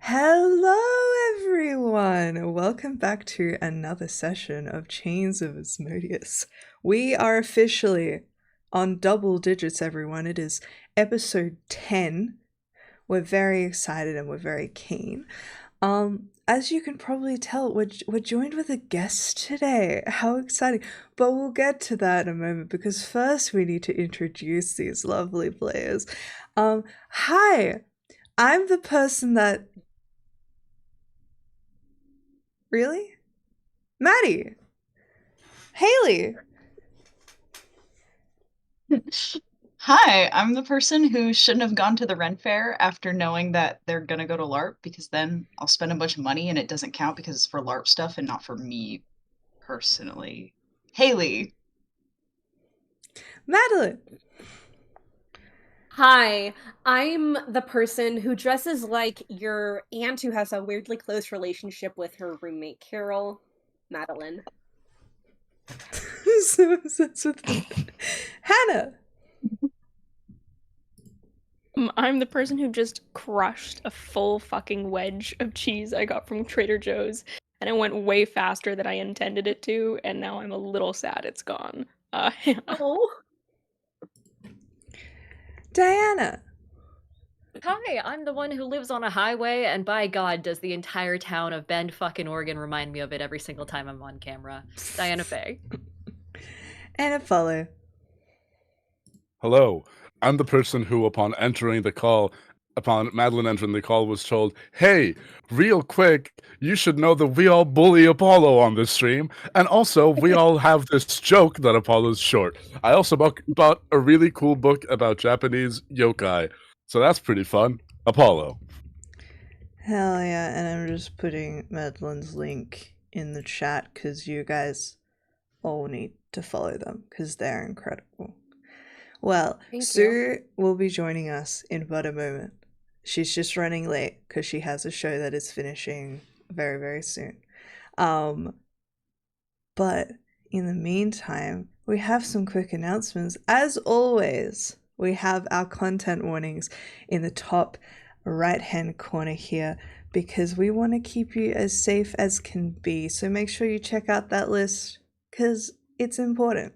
Hello, everyone! Welcome back to another session of Chains of Asmodeus. We are officially on double digits, everyone. It is episode 10. We're very excited and we're very keen. As you can probably tell, we're joined with a guest today. How exciting! But we'll get to that in a moment because first we need to introduce these lovely players. Hi! I'm the person that Really? Maddie! Haley! Hi, I'm the person who shouldn't have gone to the Ren Fair after knowing that they're gonna go to LARP because then I'll spend a bunch of money and it doesn't count because it's for LARP stuff and not for me personally. Haley. Madeline! Hi, I'm the person who dresses like your aunt who has a weirdly close relationship with her roommate Carol, Madeline. So obsessed with that. Hannah! I'm the person who just crushed a full fucking wedge of cheese I got from Trader Joe's, and it went way faster than I intended it to, and now I'm a little sad it's gone. Hannah. Oh. Diana! Hi, I'm the one who lives on a highway, and by God, does the entire town of Bend, fucking Oregon remind me of it every single time I'm on camera. Diana Faye. And Apollo. Hello, I'm the person who, upon Madeline entering the call, was told, hey, real quick, you should know that we all bully Apollo on this stream, and also we all have this joke that Apollo's short. I also bought a really cool book about Japanese yokai, so that's pretty fun. Apollo. Hell yeah, and I'm just putting Madeline's link in the chat because you guys all need to follow them because they're incredible. Well, Sue will be joining us in but a moment. She's just running late because she has a show that is finishing very, very soon. But in the meantime, we have some quick announcements. As always, we have our content warnings in the top right-hand corner here because we want to keep you as safe as can be. So make sure you check out that list because it's important.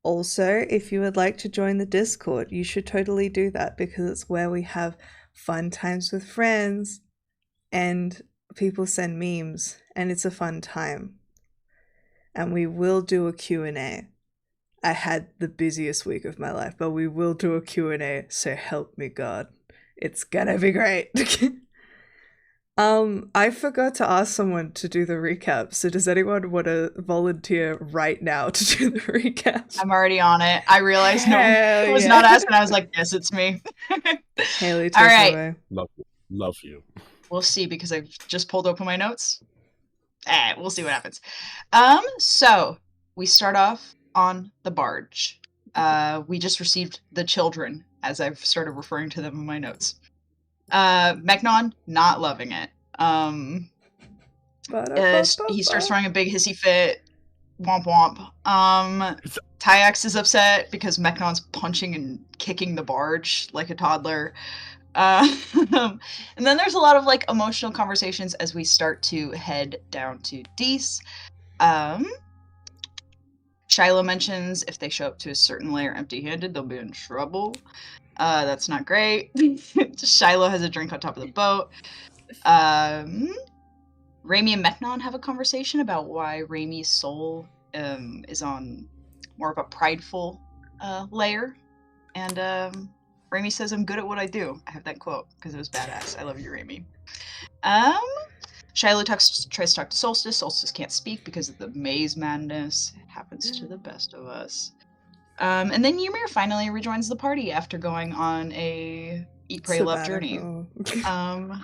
Also, if you would like to join the Discord, you should totally do that because it's where we have fun times with friends and people send memes and it's a fun time. And we will do a Q&A. I had the busiest week of my life, but we will do a Q&A, so help me God. It's gonna be great. I forgot to ask someone to do the recap, so does anyone want to volunteer right now to do the recap? I'm already on it. I realized no one was not asking. I was like, yes, it's me. Haley, take it away. Love you. We'll see because I've just pulled open my notes. We'll see what happens. So we start off on the barge. We just received the children, as I've started referring to them in my notes. Meknon, not loving it. He starts throwing a big hissy fit. Womp womp. Tyax is upset because Meknon's punching and kicking the barge like a toddler. And then there's a lot of like emotional conversations as we start to head down to Dees. Shiloh mentions if they show up to a certain layer empty-handed, they'll be in trouble. That's not great. Shiloh has a drink on top of the boat. Raimi and Meknon have a conversation about why Raimi's soul is on more of a prideful layer. And Raimi says, I'm good at what I do. I have that quote because it was badass. I love you, Raimi. Shiloh tries to talk to Solstice. Solstice can't speak because of the maze madness. It happens to the best of us. And then Ymir finally rejoins the party after going on a Eat, Pray, Love journey.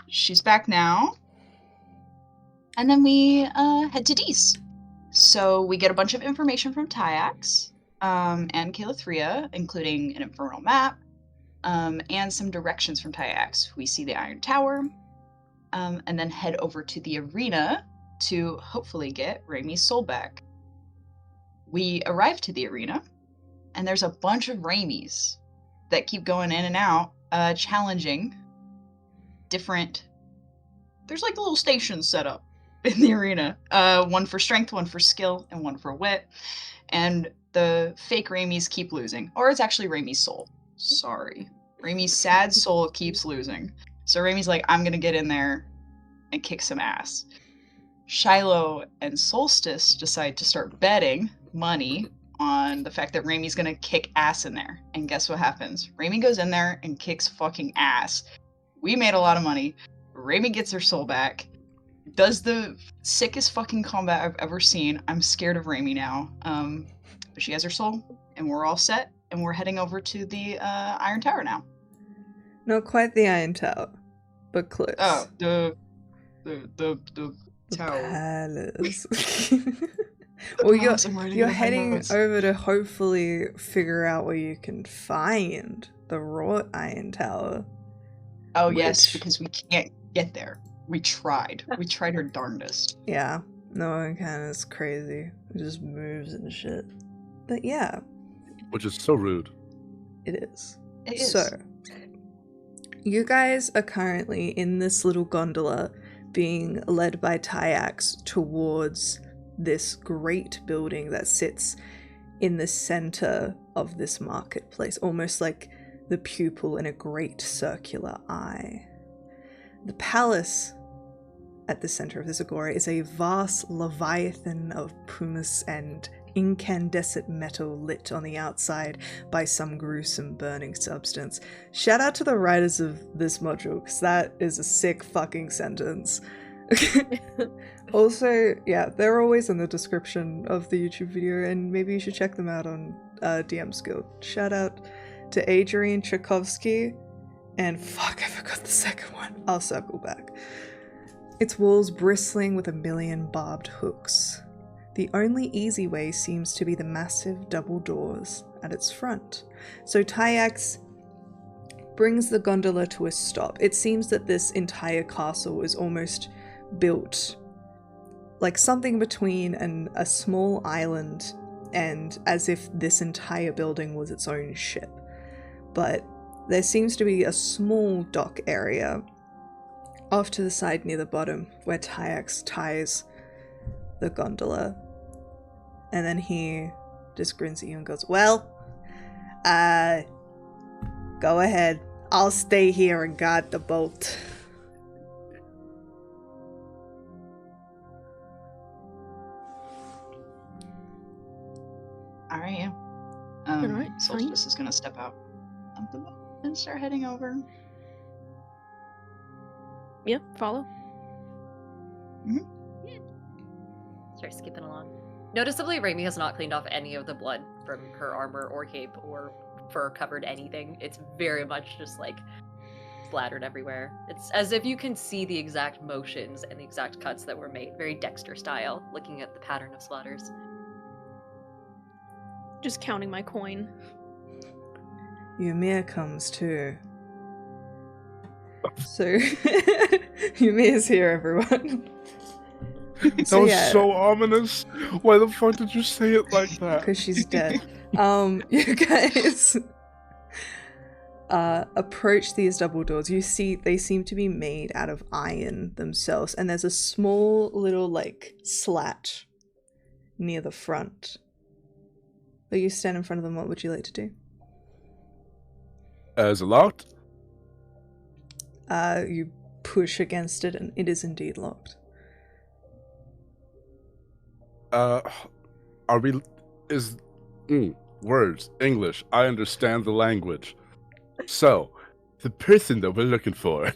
She's back now. And then we head to Dees. So we get a bunch of information from Tyax and Calithria, including an infernal map, and some directions from Tyax. We see the Iron Tower, and then head over to the arena to hopefully get Raimi's soul back. We arrive to the arena, and there's a bunch of Raimis that keep going in and out, challenging different there's like little stations set up in the arena. One for strength, one for skill, and one for wit. And the fake Raimi's keep losing. Or it's actually Raimi's soul. Sorry. Raimi's sad soul keeps losing. So Raimi's like, I'm gonna get in there and kick some ass. Shiloh and Solstice decide to start betting money on the fact that Raimi's gonna kick ass in there. And guess what happens? Raimi goes in there and kicks fucking ass. We made a lot of money. Raimi gets her soul back. Does the sickest fucking combat I've ever seen. I'm scared of Raimi now. But she has her soul, and we're all set, and we're heading over to the Iron Tower now. Not quite the Iron Tower, but close. Oh, the The tower. palace. Well, you're heading over to hopefully figure out where you can find the wrought Iron Tower. Oh yes, which- because we can't get there. We tried. We tried our darndest. Yeah, no one can. It's crazy. It just moves and shit. But yeah, Which is so rude. it is. It is. So, you guys are currently in this little gondola being led by Tyax towards this great building that sits in the center of this marketplace, almost like the pupil in a great circular eye. The palace at the center of this agora is a vast leviathan of pumice and incandescent metal lit on the outside by some gruesome burning substance. Shout out to the writers of this module, because that is a sick fucking sentence. Also, yeah, they're always in the description of the YouTube video, and maybe you should check them out on DM's Guild. Shout out to Adrian, Tchaikovsky, and fuck, I forgot the second one. I'll circle back. Its walls bristling with a million barbed hooks. The only easy way seems to be the massive double doors at its front. So Tyax brings the gondola to a stop. It seems that this entire castle is almost built like something between a small island and as if this entire building was its own ship. But there seems to be a small dock area off to the side near the bottom where Tyax ties the gondola. And then he just grins at you and goes, well, go ahead. I'll stay here and guard the boat. Alright, yeah. Alright, Solstice is gonna step out of the boat and start heading over. Yeah, follow. Start skipping along. Noticeably, Raimi has not cleaned off any of the blood from her armor or cape or fur-covered anything. It's very much just, like, splattered everywhere. It's as if you can see the exact motions and the exact cuts that were made. Very Dexter style, looking at the pattern of slaughters. Just counting my coin. Ymir comes too. So, Ymir's here, everyone. That was so ominous. Why the fuck did you say it like that? Because she's dead. You guys approach these double doors. You see they seem to be made out of iron themselves, and there's a small little like slat near the front. But you stand in front of them. What would you like to do? Is it locked? You push against it, and it is indeed locked. Are we? Words, English. I understand the language. So, the person that we're looking for,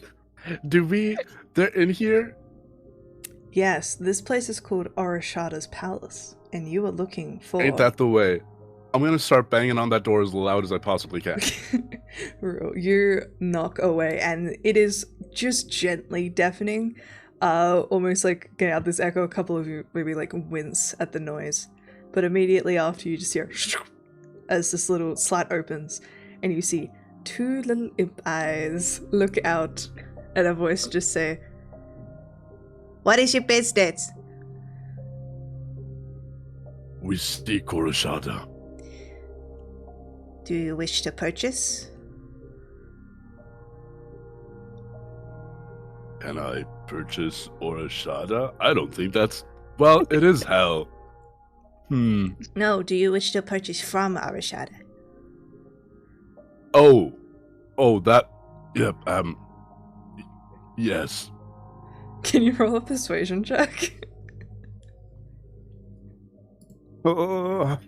they're in here? Yes, this place is called Orishada's Palace, and you are looking for... Ain't that the way? I'm gonna start banging on that door as loud as I possibly can. You knock away, and it is just gently deafening. Almost like getting out this echo. A couple of you maybe like wince at the noise, but immediately after you just hear as this little slat opens, and you see two little imp eyes look out, and a voice just say, "What is your business?" We seek Orishada. Do you wish to purchase? Can I purchase Orashada? I don't think that's... Well, it is hell. No, do you wish to purchase from Arashada? Oh, that... Yep, yes. Can you roll a persuasion check? Oh,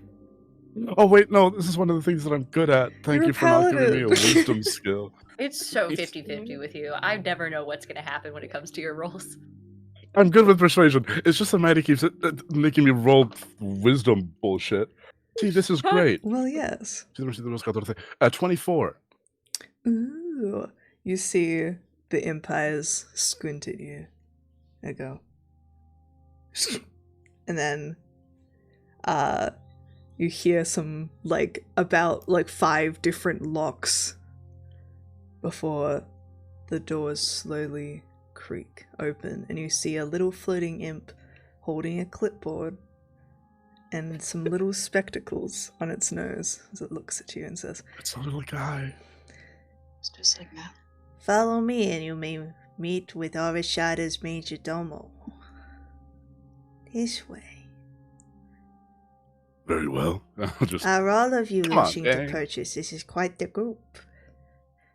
wait, no, this is one of the things that I'm good at. Thank You're you a for not giving me a paladin. wisdom skill. It's so 50-50 with you. I never know what's going to happen when it comes to your rolls. I'm good with persuasion. It's just that Maddie keeps making me roll wisdom bullshit. See, this is great. Well, yes. 24. Ooh. You see the imp eyes squint at you. They go. And then you hear some about 5 different locks before the doors slowly creak open, and you see a little floating imp holding a clipboard and some little spectacles on its nose as it looks at you and says, It's a little guy. It's just like that. "Follow me and you may meet with Arashada's major domo. This way." Very well. I'll just... Are all of you Come on, wishing to gang. purchase? This is quite the group.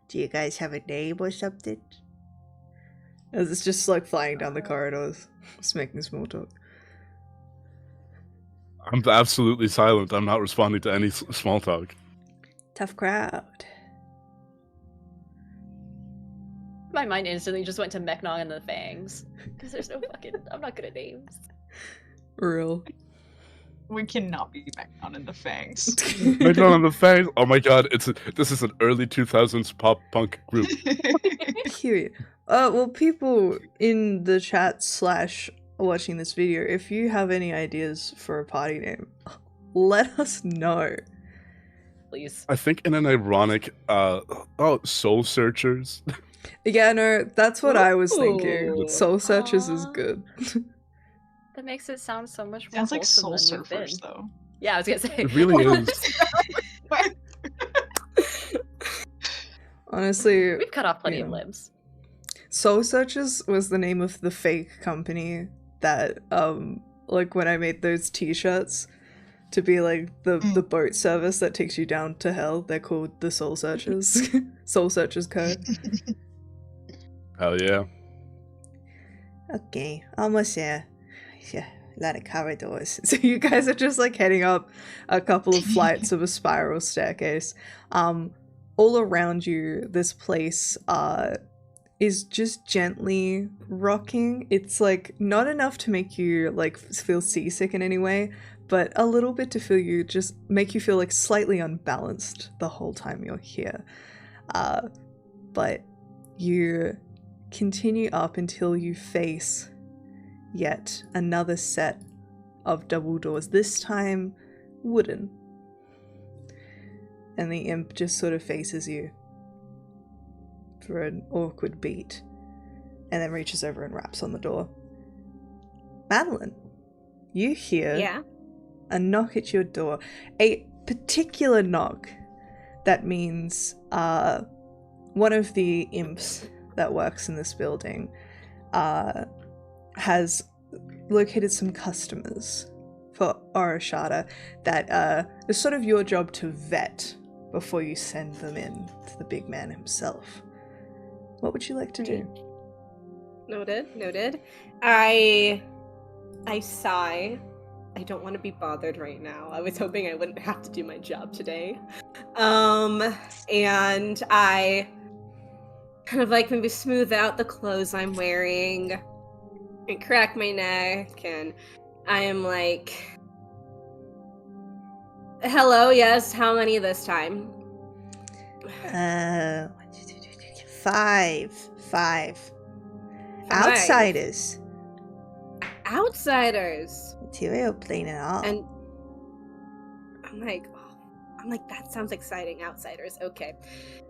Do you guys have a name or something? As it's just flying down the corridors, just making small talk. I'm absolutely silent. I'm not responding to any small talk. Tough crowd. My mind instantly just went to Meknon and the Fangs. Because there's no fucking... I'm not good at names. Real. We cannot be back on in the Fangs. Make on the Fangs. Oh my god, this is an early 2000s pop punk group. Period. Well, people in the chat / watching this video, if you have any ideas for a party name, let us know. Please. I think in an ironic, Soul Searchers. Yeah, no, that's what I was thinking. Ooh. Soul Searchers is Aw. good. That makes it sound so much more Sounds like wholesome Soul than you've been. Surfers, though. Yeah, I was gonna say. It really is. Honestly, We've cut off plenty of Yeah. limbs. Soul Searchers was the name of the fake company that, when I made those t-shirts to be the boat service that takes you down to hell, they're called the Soul Searchers. Soul Searchers Co. Hell yeah. Okay, almost there. Yeah, a lot of corridors. So you guys are just heading up a couple of flights of a spiral staircase. All around you, this place is just gently rocking. It's not enough to make you feel seasick in any way, but a little bit to make you feel slightly unbalanced the whole time you're here. But you continue up until you face yet another set of double doors, this time wooden. And the imp just sort of faces you for an awkward beat, and then reaches over and raps on the door. Madeline, you hear Yeah. a knock at your door. A particular knock that means one of the imps that works in this building has located some customers for Orashada that is sort of your job to vet before you send them in to the big man himself. What would you like to do? Noted. I sigh. I don't want to be bothered right now. I was hoping I wouldn't have to do my job today. And I kind of maybe smooth out the clothes I'm wearing and crack my neck, and I am hello, yes, how many this time? 5. Five. Outsiders. Outsiders. Material plane and all. And I'm that sounds exciting, outsiders. Okay.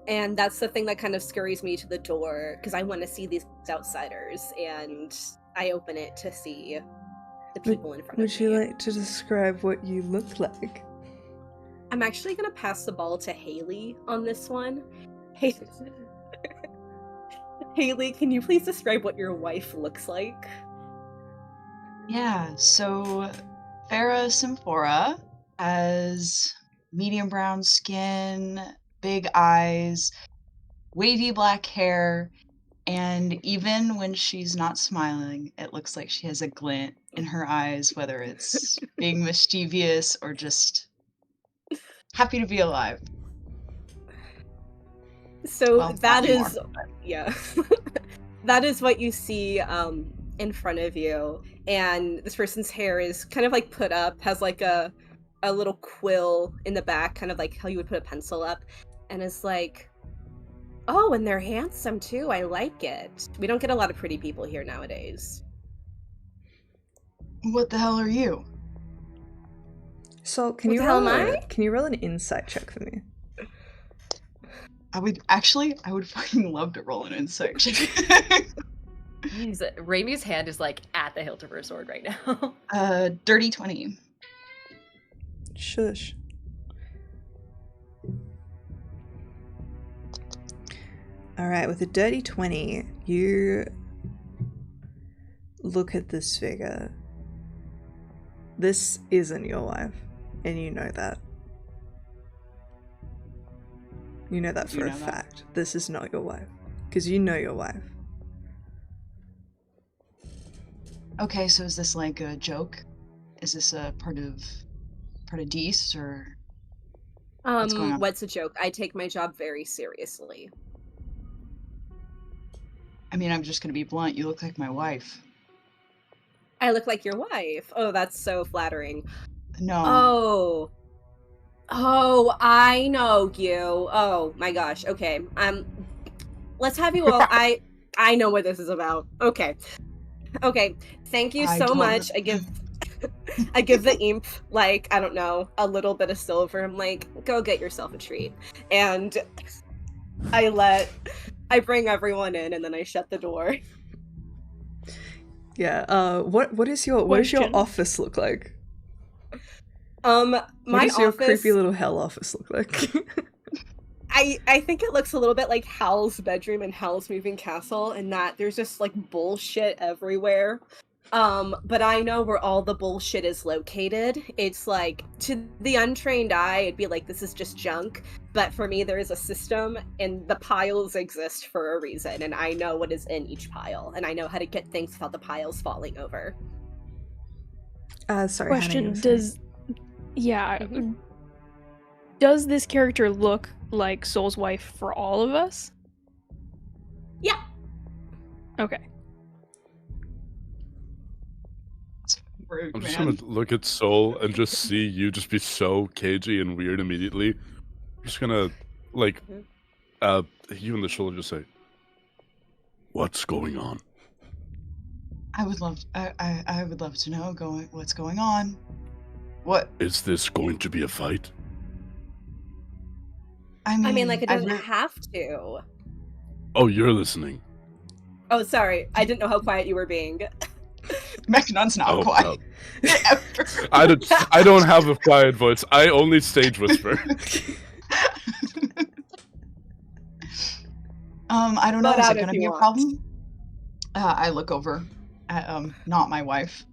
And that's the thing that kind of scurries me to the door, because I want to see these outsiders, and I open it to see the people in front of me. Would you like to describe what you look like? I'm actually going to pass the ball to Haley on this one. Hey, Haley, can you please describe what your wife looks like? Yeah, so Farah Symphora has medium brown skin, big eyes, wavy black hair, and even when she's not smiling, it looks like she has a glint in her eyes, whether it's being mischievous or just happy to be alive. So Well, that not anymore, is, but- yeah, that is what you see in front of you. And this person's hair is kind of like put up, has like a little quill in the back, kind of like how you would put a pencil up, and it's like, oh, and they're handsome too. I like it. We don't get a lot of pretty people here nowadays. What the hell are you? So can What you the hell roll am I? can you roll an insight check for me? I would fucking love to roll an insight check. Raimi's hand is like at the hilt of her sword right now. Dirty 20. Shush. Alright, with a dirty 20, you look at this figure. This isn't your wife, and you know that. You know that You for a know that? fact. This is not your wife. Because you know your wife. Okay, so is this like a joke? Is this a part of Dees or what's going on? What's a joke? I take my job very seriously. I mean, I'm just gonna be blunt. You look like my wife. I look like your wife. Oh, that's so flattering. No. Oh, I know you. Oh my gosh. Okay. Let's have you all. I know what this is about. Okay. Thank you I so told much. her- I give the imp, like, I don't know, a little bit of silver. I'm like, go get yourself a treat. And I bring everyone in, and then I shut the door. Yeah, what does your Question. office look like? My What does your office, creepy little hell office look like? I think it looks a little bit like Hal's bedroom in Hal's Moving Castle, in that there's just like bullshit everywhere. But I know where all the bullshit is located. It's like, to the untrained eye, it'd be like, this is just junk. But for me, there is a system, and the piles exist for a reason, and I know what is in each pile, and I know how to get things without the piles falling over. Sorry, Hannah, you Question: were saying. Does this character look like Soul's wife for all of us? Yeah. Okay. Rude, I'm just man. gonna look at Soul and just see you just be so cagey and weird immediately. I'm just gonna, like, you and the shoulder just say, "What's going on?" I would love to know what's going on. What? Is this going to be a fight? I mean, like, it doesn't re- have to. Oh, you're listening. Oh, sorry. I didn't know how quiet you were being. Mechanon's not Oh, quiet. I don't have a quiet voice. I only stage whisper. I don't know. Butt Is out it if gonna you be a want. problem? I look over at not my wife.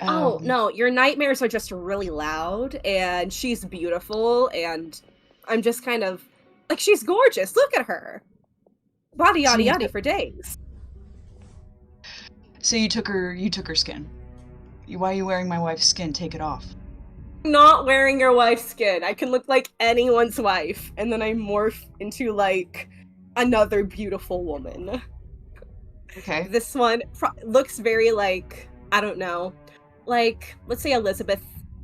Oh, no, your nightmares are just really loud, and she's beautiful, and I'm just kind of like, she's gorgeous. Look at her. Body yada See, yada for days. So you took her skin. Why are you wearing my wife's skin? Take it off. Not wearing your wife's skin. I can look like anyone's wife, and then I morph into like another beautiful woman. Okay. This one looks very like, I don't know, like, let's say Elizabeth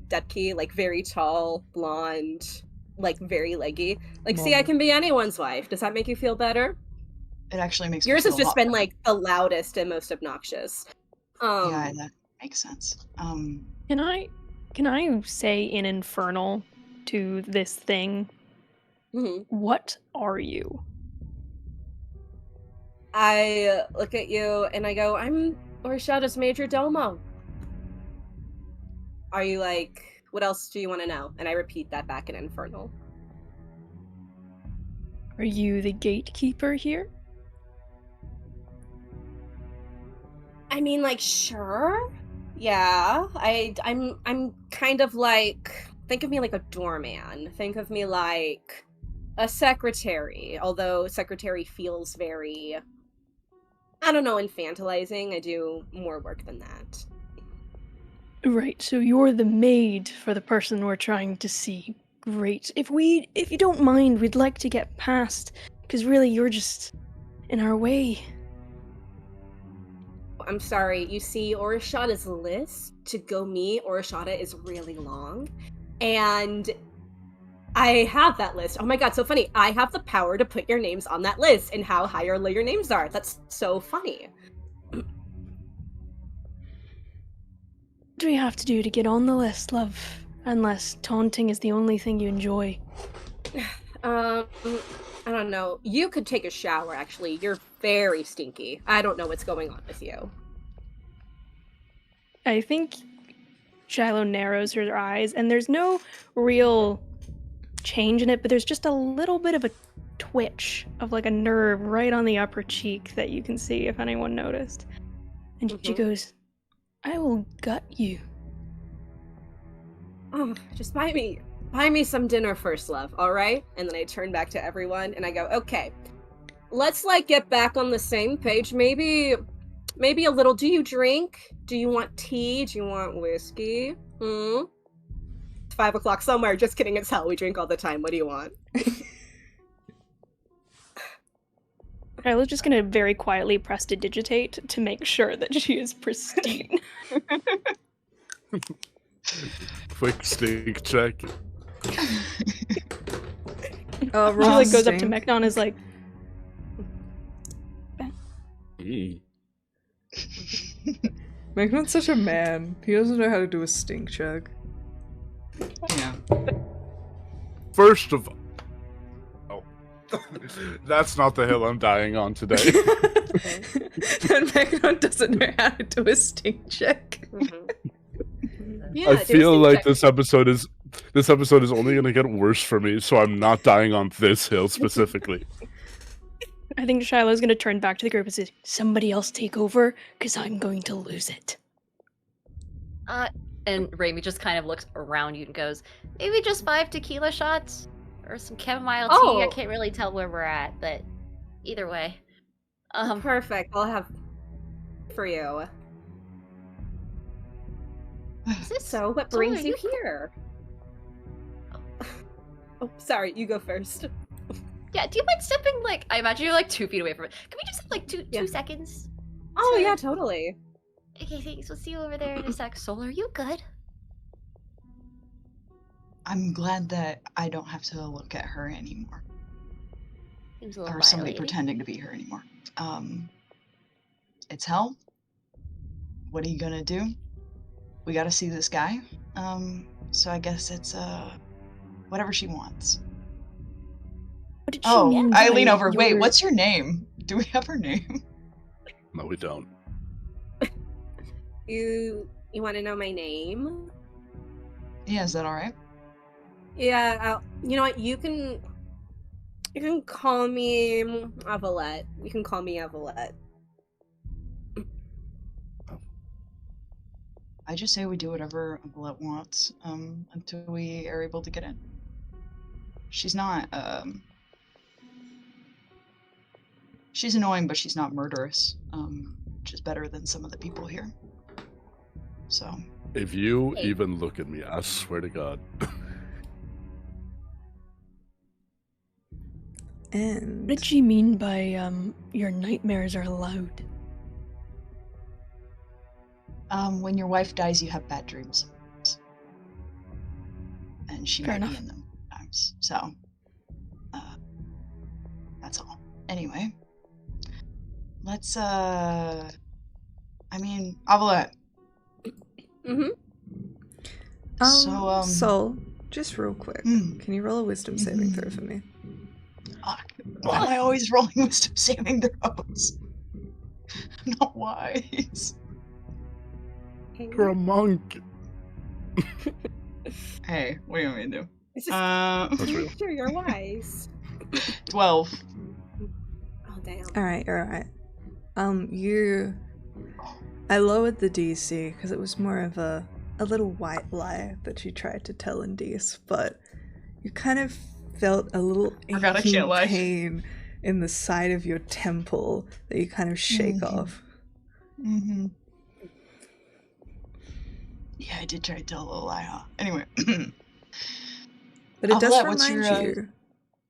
Debke, like very tall, blonde, like very leggy. Like, see, I can be anyone's wife. Does that make you feel better? It actually makes me Yours feel has a just lot been better. like the loudest and most obnoxious. Yeah, that makes sense. Can I say in Infernal to this thing, Mhm. what are you? I look at you and I go, I'm Orshada's Major Domo. Are you like, what else do you want to know? And I repeat that back in Infernal. Are you the gatekeeper here? I mean, like, sure. Yeah. I'm kind of like, think of me like a doorman. Think of me like a secretary, although secretary feels very, I don't know, infantilizing. I do more work than that. Right, so you're the maid for the person we're trying to see. Great. If you don't mind, we'd like to get past, because really you're just in our way. I'm sorry, you see, Orishada's list to go meet Orishada is really long, and I have that list. Oh my god, so funny. I have the power to put your names on that list and how high or low your names are. That's so funny. What do we have to do to get on the list, love? Unless taunting is the only thing you enjoy. I don't know. You could take a shower, actually. You're very stinky. I don't know what's going on with you. I think Shiloh narrows her eyes, and there's no real change in it, but there's just a little bit of a twitch of like a nerve right on the upper cheek that you can see if anyone noticed. And she goes, I will gut you. Oh, just buy me some dinner first, love, all right? And then I turn back to everyone and I go, okay, let's like get back on the same page. Maybe a little. Do you drink? Do you want tea? Do you want whiskey? It's 5 o'clock somewhere. Just kidding. It's hell. We drink all the time. What do you want? I was just gonna very quietly prestidigitate to make sure that she is pristine. Quick stink check. Oh, She like goes up to Mechnon and is like, Mechnon's such a man. He doesn't know how to do a stink check. Yeah. First of all, that's not the hill I'm dying on today. And Mechnon doesn't know how to do a stink check. Yeah, I feel like this episode is only gonna get worse for me, so I'm not dying on this hill specifically. I think Shiloh's gonna turn back to the group and say, somebody else take over, because I'm going to lose it. And Raimi just kind of looks around you and goes, maybe just 5 tequila shots? Or some chamomile tea? I can't really tell where we're at, but either way. Perfect. I'll have for you. So, what brings you here? Oh, sorry, you go first. Yeah, do you mind stepping, like, I imagine you're, like, 2 feet away from it. Can we just have, like, two seconds? Oh, yeah, totally. Okay, thanks. We'll see you over there in a sec. Soul, are you good? I'm glad that I don't have to look at her anymore. Seems a little Or somebody violating. pretending to be her anymore. It's hell. What are you gonna do? We gotta see this guy. So I guess it's, whatever she wants. What did she mean I by lean over. your- Wait, what's your name? Do we have her name? No, we don't. You want to know my name? Yeah, is that alright? Yeah, you know what? You can call me Avalette. You can call me Avalette. I just say we do whatever Avalette wants, until we are able to get in. She's not, she's annoying, but she's not murderous, which is better than some of the people here. So. If you even look at me, I swear to God. And What did she mean by, your nightmares are loud? When your wife dies, you have bad dreams. And she Fair might enough. be in them sometimes. So, that's all. Anyway, let's, I mean, Avalette. Soul, just real quick, can you roll a wisdom saving throw for me? Why am I always rolling wisdom saving throws? I'm not wise. You're a monk. Hey, what do you want me to do? It's just, That's real. sure, you're wise. 12. Oh, damn. Alright, alright. You I lowered the DC because it was more of a little white lie that you tried to tell in DC, but you kind of felt a little Forgot I aching can't lie. pain in the side of your temple that you kind of shake off. Mm-hmm. Yeah, I did try to tell a little lie, huh? Anyway. But it does Ovelette, what's remind your, you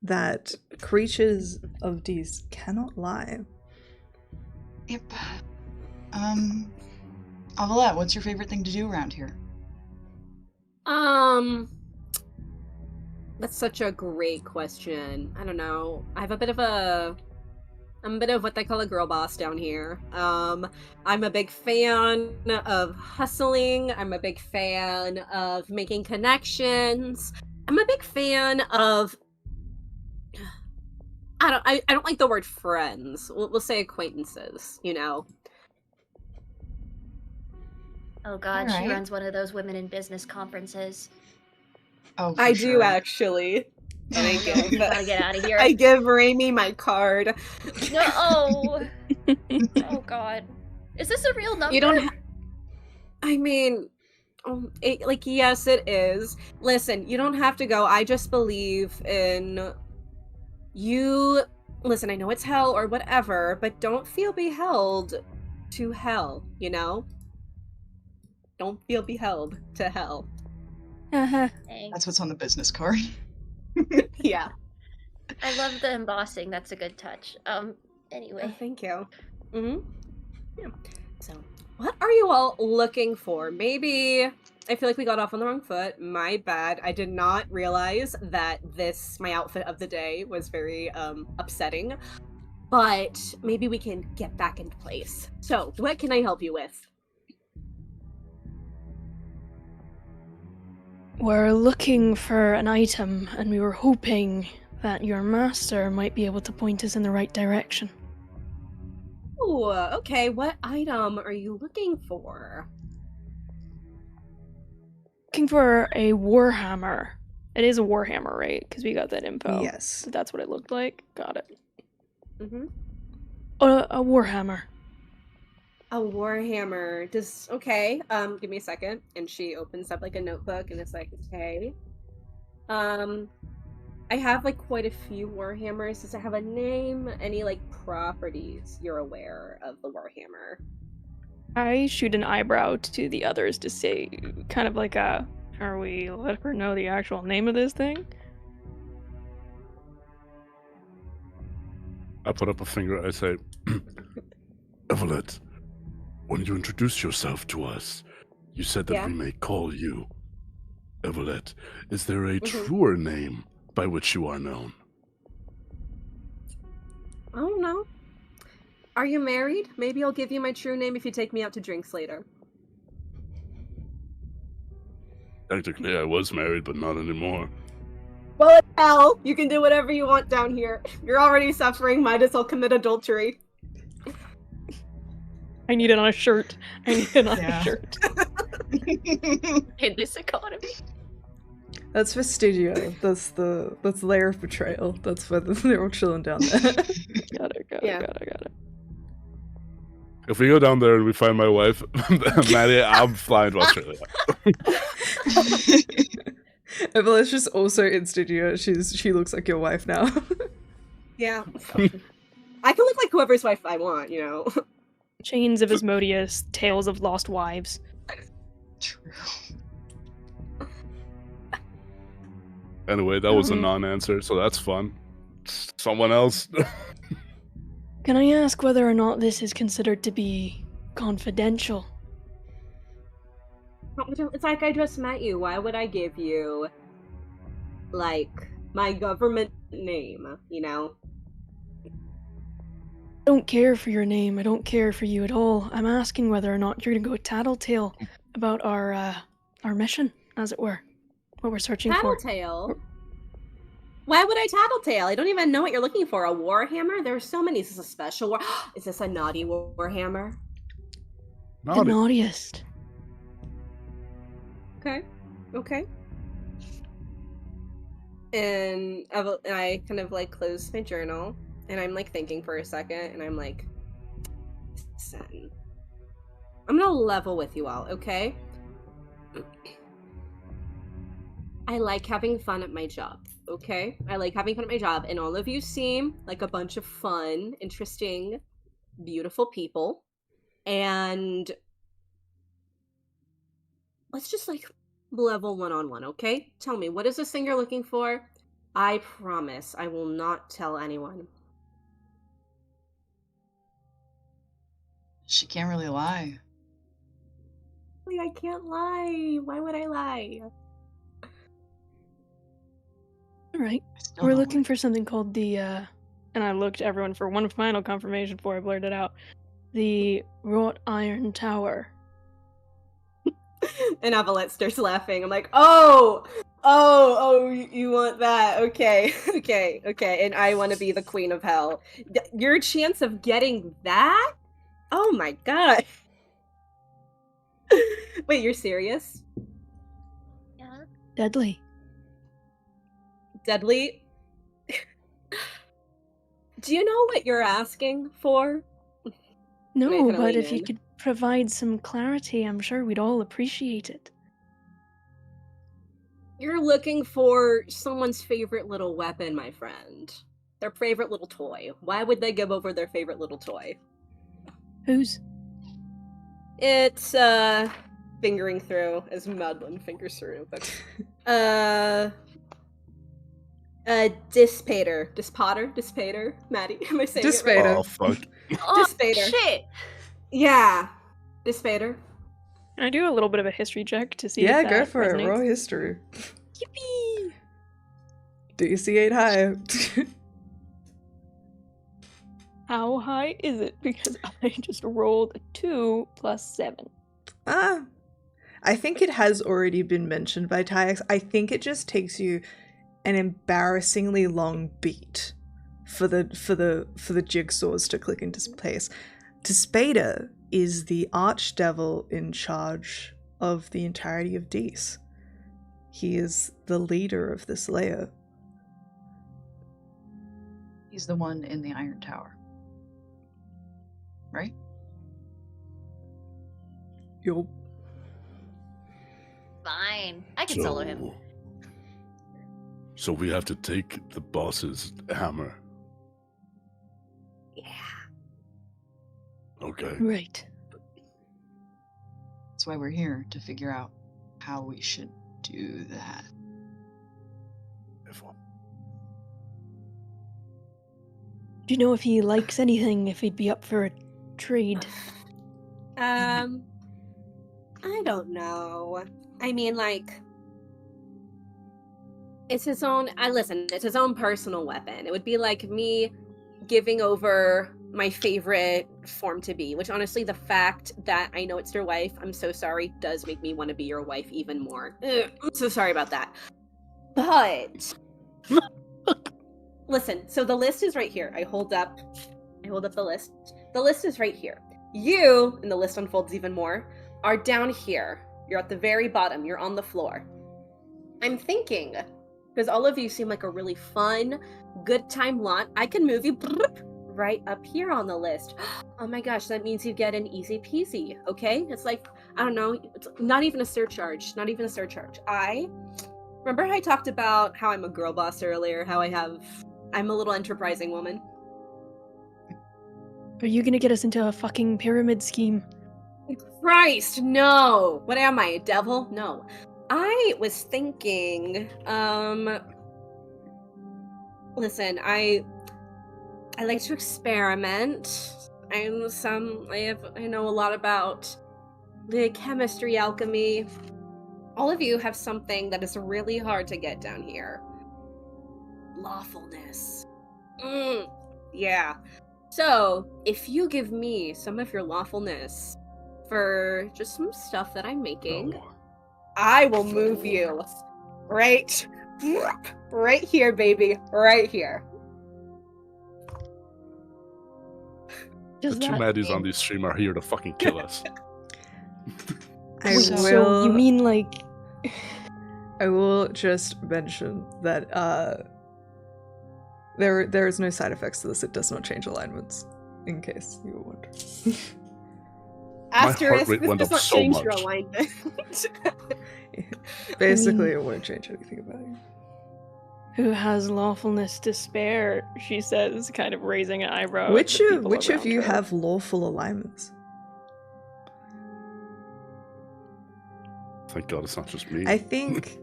that creatures of these cannot lie. Yep. Ovelette, what's your favorite thing to do around here? That's such a great question. I don't know. I'm a bit of what they call a girl boss down here. I'm a big fan of hustling. I'm a big fan of making connections. I'm a big fan of I don't like the word friends. We'll say acquaintances, you know. Oh god, Alright. she runs one of those women in business conferences. Oh, for I sure. do actually. And I You gotta get out of here. I give Raimi my card. No. Oh god. Is this a real number? You don't I mean, yes, it is. Listen, you don't have to go. I just believe in you. Listen, I know it's hell or whatever, but don't feel beheld to hell, you know? Don't feel beheld to hell. Thanks. That's what's on the business card. Yeah. I love the embossing. That's a good touch. Anyway. Oh, thank you. Yeah. So, what are you all looking for? Maybe I feel like we got off on the wrong foot. My bad. I did not realize that my outfit of the day was very upsetting. But maybe we can get back into place. So, what can I help you with? We're looking for an item, and we were hoping that your master might be able to point us in the right direction. Ooh, okay. What item are you looking for? Looking for a warhammer. It is a warhammer, right? Because we got that info. Yes. So that's what it looked like. Got it. Mm-hmm. A warhammer. A warhammer. Okay, give me a second. And she opens up like a notebook and it's like, okay. I have like quite a few warhammers. Does it have a name? Any like properties you're aware of the warhammer? I shoot an eyebrow to the others to say, kind of like a, are we let her know the actual name of this thing? I put up a finger. I say, Evelette, when you introduced yourself to us, you said that Yeah. we may call you Evelette. Is there a truer name by which you are known? I don't know. Are you married? Maybe I'll give you my true name if you take me out to drinks later. Technically, I was married, but not anymore. Well, hell, you can do whatever you want down here. You're already suffering. Might as well commit adultery. I need it on a shirt. I need it on Yeah. a shirt. In this economy. That's fastidio. That's the layer of betrayal. That's where they're all chilling down there. Got it. Yeah. If we go down there and we find my wife, Maddie, I'm flying to Australia. Evelyn's just also in studio. She looks like your wife now. Yeah. I can look like whoever's wife I want, you know. Chains of Asmodeus, Tales of Lost Wives. True. Anyway, that was a non-answer, so that's fun. Someone else? Can I ask whether or not this is considered to be confidential? It's like I just met you. Why would I give you, like, my government name, you know? I don't care for your name. I don't care for you at all. I'm asking whether or not you're gonna go tattletale about our mission, as it were. What we're searching for. Tattletale? Why would I tattletale? I don't even know what you're looking for. A warhammer? There's so many. Is this a special war? Is this a naughty warhammer? The Naughty. naughtiest. Okay. And I kind of like close my journal and I'm like thinking for a second and I'm like, listen, I'm gonna level with you all, okay? I like having fun at my job, okay? I like having fun at my job, and all of you seem like a bunch of fun, interesting, beautiful people. And let's just like level one-on-one, okay? Tell me, what is this thing you're looking for? I promise I will not tell anyone. She can't really lie. I can't lie. Why would I lie? All right. Still We're don't looking like for something called the, and I looked everyone for one final confirmation before I blurted out, the wrought iron tower. And Avalette starts laughing. I'm like, you want that? Okay, okay. And I want to be the queen of hell. Your chance of getting that? Oh my god. Wait, you're serious? Yeah. Deadly. Deadly? Do you know what you're asking for? No, kinda but lean if you in. could provide some clarity, I'm sure we'd all appreciate it. You're looking for someone's favorite little weapon, my friend. Their favorite little toy. Why would they give over their favorite little toy? Whose? It's, fingering through as Madeline fingers through, but, Dispater, Maddie, am I saying it right? Dispater. Oh fuck. Oh, Dispater. shit! Yeah, Dispater. Can I do a little bit of a history check to see Yeah, if that go for resonates? it. Raw history. Yippee! DC8 high. How high is it? Because I just rolled a 2 plus 7. I think it has already been mentioned by Tyax. I think it just takes you an embarrassingly long beat for the jigsaws to click into place. Dispater is the archdevil in charge of the entirety of Dees. He is the leader of this layer. He's the one in the Iron Tower. Right? Yo. Fine. I can solo him. So we have to take the boss's hammer. Yeah. Okay. Right. That's why we're here, to figure out how we should do that. Do you know if he likes anything, if he'd be up for a trade? I don't know. I mean, like, it's his own. It's his own personal weapon. It would be like me giving over my favorite form to be. Which, honestly, the fact that I know it's your wife, I'm so sorry, does make me want to be your wife even more. Ugh, I'm so sorry about that. But listen. So the list is right here. I hold up the list. The list is right here. You, and the list unfolds even more, are down here. You're at the very bottom. You're on the floor. I'm thinking, because all of you seem like a really fun, good time lot, I can move you right up here on the list. Oh my gosh, that means you get an easy peasy, okay? It's like, I don't know, it's not even a surcharge. Not even a surcharge. Remember how I talked about how I'm a girl boss earlier, how I'm a little enterprising woman? Are you gonna get us into a fucking pyramid scheme? Christ, no! What am I, a devil? No. I was thinking, listen, I like to experiment. I know a lot about the chemistry, alchemy. All of you have something that is really hard to get down here. Lawfulness. Yeah. So, if you give me some of your lawfulness for just some stuff that I'm making, No. I will move you right here, baby, right here. Does The two that Maddies on mean- this stream are here to fucking kill us. I Wait, will. so you mean like... I will just mention that there is no side effects to this. It does not change alignments, in case you were wondering. Asterisk, rate this went does up not so change your much. alignment. Basically, it won't change anything about you. Who has lawfulness to spare? She says, kind of raising an eyebrow. at Which the of people which of around you her. have lawful alignments? Thank God it's not just me. I think.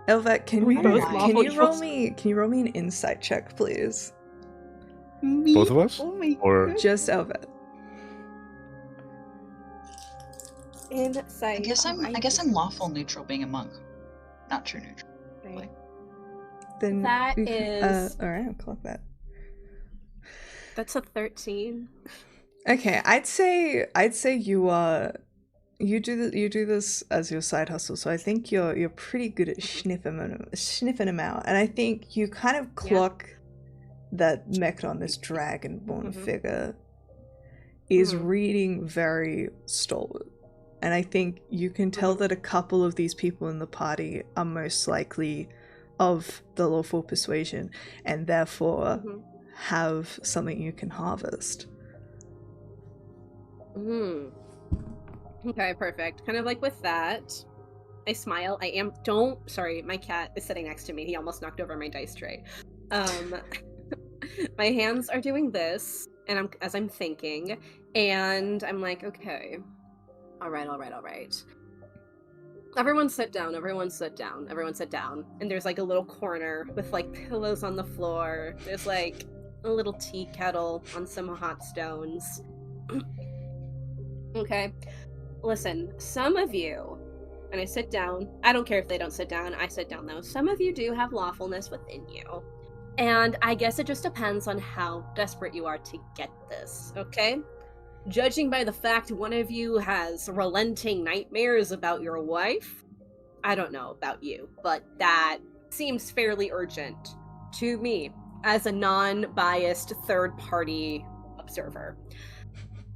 Elvet, can We you both can lawful you roll equals. me an insight check, please? Me? Both of us? Oh my Or God. Just Elvet. Insight. I guess I'm Alright. lawful neutral being a monk. Not true neutral. Right. Then That is- alright, I'll clock that. That's a 13. Okay, I'd say you do this as your side hustle, so I think you're pretty good at sniffing them out, and I think you kind of clock that Mechon, this dragonborn figure, is reading very stalwart, and I think you can tell that a couple of these people in the party are most likely of the lawful persuasion, and therefore have something you can harvest. Okay, perfect. Kind of like with that, I smile. Sorry, my cat is sitting next to me. He almost knocked over my dice tray. My hands are doing this, and as I'm thinking, and I'm like, okay, all right. Everyone sit down. And there's like a little corner with like pillows on the floor. There's like a little tea kettle on some hot stones. Okay. Listen, some of you, and I sit down, I don't care if they don't sit down, I sit down though. Some of you do have lawfulness within you. And I guess it just depends on how desperate you are to get this, okay? Judging by the fact one of you has relenting nightmares about your wife, I don't know about you, but that seems fairly urgent to me as a non-biased third-party observer.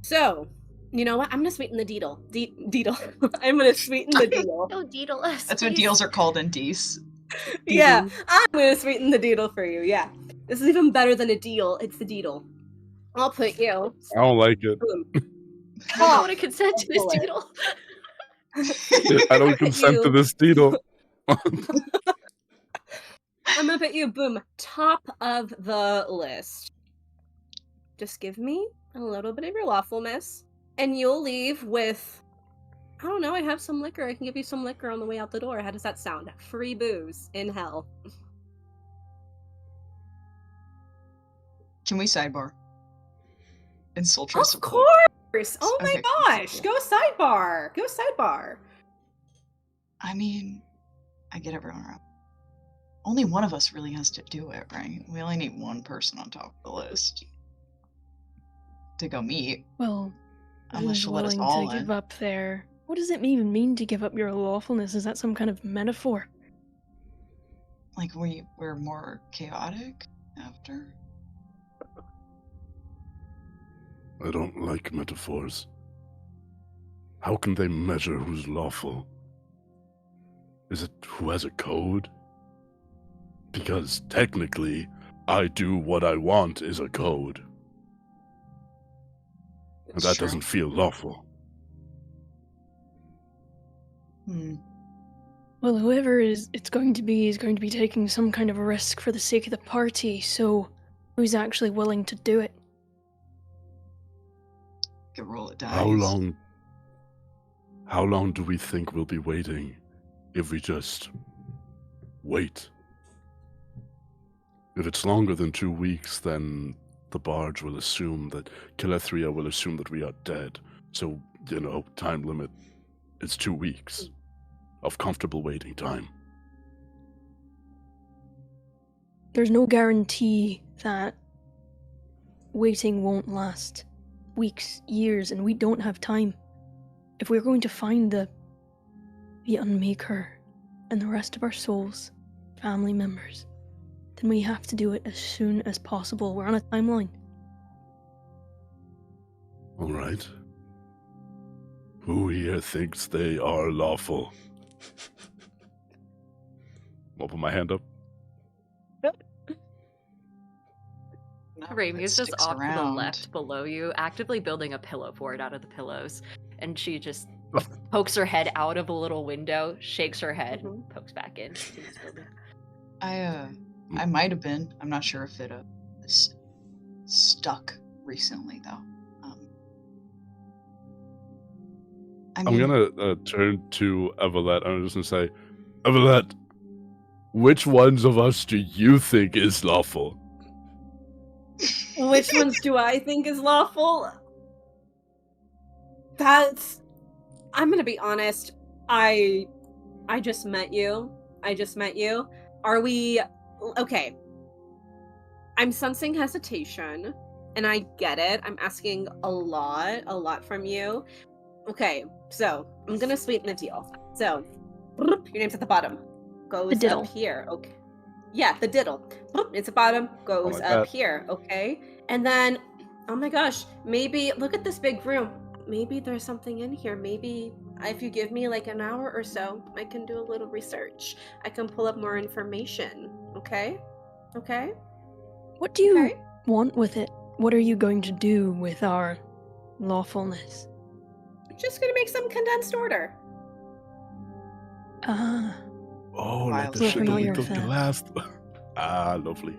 So, you know what? I'm gonna sweeten the deedle. Deedle. I'm gonna sweeten the deedle. No, Deedle us. That's what please. deals are called in Dees. Yeah, I'm gonna sweeten the deedle for you. Yeah, this is even better than a deal. It's the deedle. I'll put you. I don't like it. Boom. I don't want to consent to this Bullet. Deedle. I don't consent to this deedle. I'm gonna put you, boom, top of the list. Just give me a little bit of your lawfulness, and you'll leave with, I don't know, I have some liquor. I can give you some liquor on the way out the door. How does that sound? Free booze in hell. Can we sidebar? Insult us. Of course! Oh my Okay, gosh! cool. Go sidebar! Go sidebar! I mean, I get everyone around. Only one of us really has to do it, right? We only need one person on top of the list to go meet. Well, Unless who's she'll let us willing all to in. give up their... What does it even mean to give up your lawfulness? Is that some kind of metaphor? Like we're more chaotic after? I don't like metaphors. How can they measure who's lawful? Is it who has a code? Because technically, I do what I want is a code. And that True. doesn't feel lawful. Well, whoever it's going to be is going to be taking some kind of a risk for the sake of the party, so who's actually willing to do it? Could roll it dice. How long do we think we'll be waiting if we just wait? If it's longer than 2 weeks, then the barge will assume that Kelethria will assume that we are dead. So, time limit is 2 weeks of comfortable waiting time. There's no guarantee that waiting won't last weeks, years, and we don't have time. If we're going to find the Unmaker and the rest of our souls, family members, then we have to do it as soon as possible. We're on a timeline. All right. Who here thinks they are lawful? I'll put my hand up. Raimi is just sticks off to the around. left below you, actively building a pillow fort out of the pillows. And she just pokes her head out of a little window, shakes her head, and pokes back in. Continues building. I might have been. I'm not sure if it is stuck recently though. I I'm mean, gonna turn to Evelette. I'm just gonna say, Evelette, which ones of us do you think is lawful? Which ones do I think is lawful? I'm gonna be honest. I just met you. Are we okay? I'm sensing hesitation, and I get it. I'm asking a lot from you. Okay, so I'm gonna sweeten the deal. So your name's at the bottom. Goes The diddle. up here. Okay. Yeah, the diddle. It's at the bottom. Goes like up that. here. Okay. And then, oh my gosh, maybe look at this big room. Maybe there's something in here. Maybe if you give me like an hour or so, I can do a little research. I can pull up more information. Okay? Okay? What do you Okay. want with it? What are you going to do with our lawfulness? Just gonna make some condensed order. Ah, Oh, like the We're shit that we familiar took with the that. last. Lovely.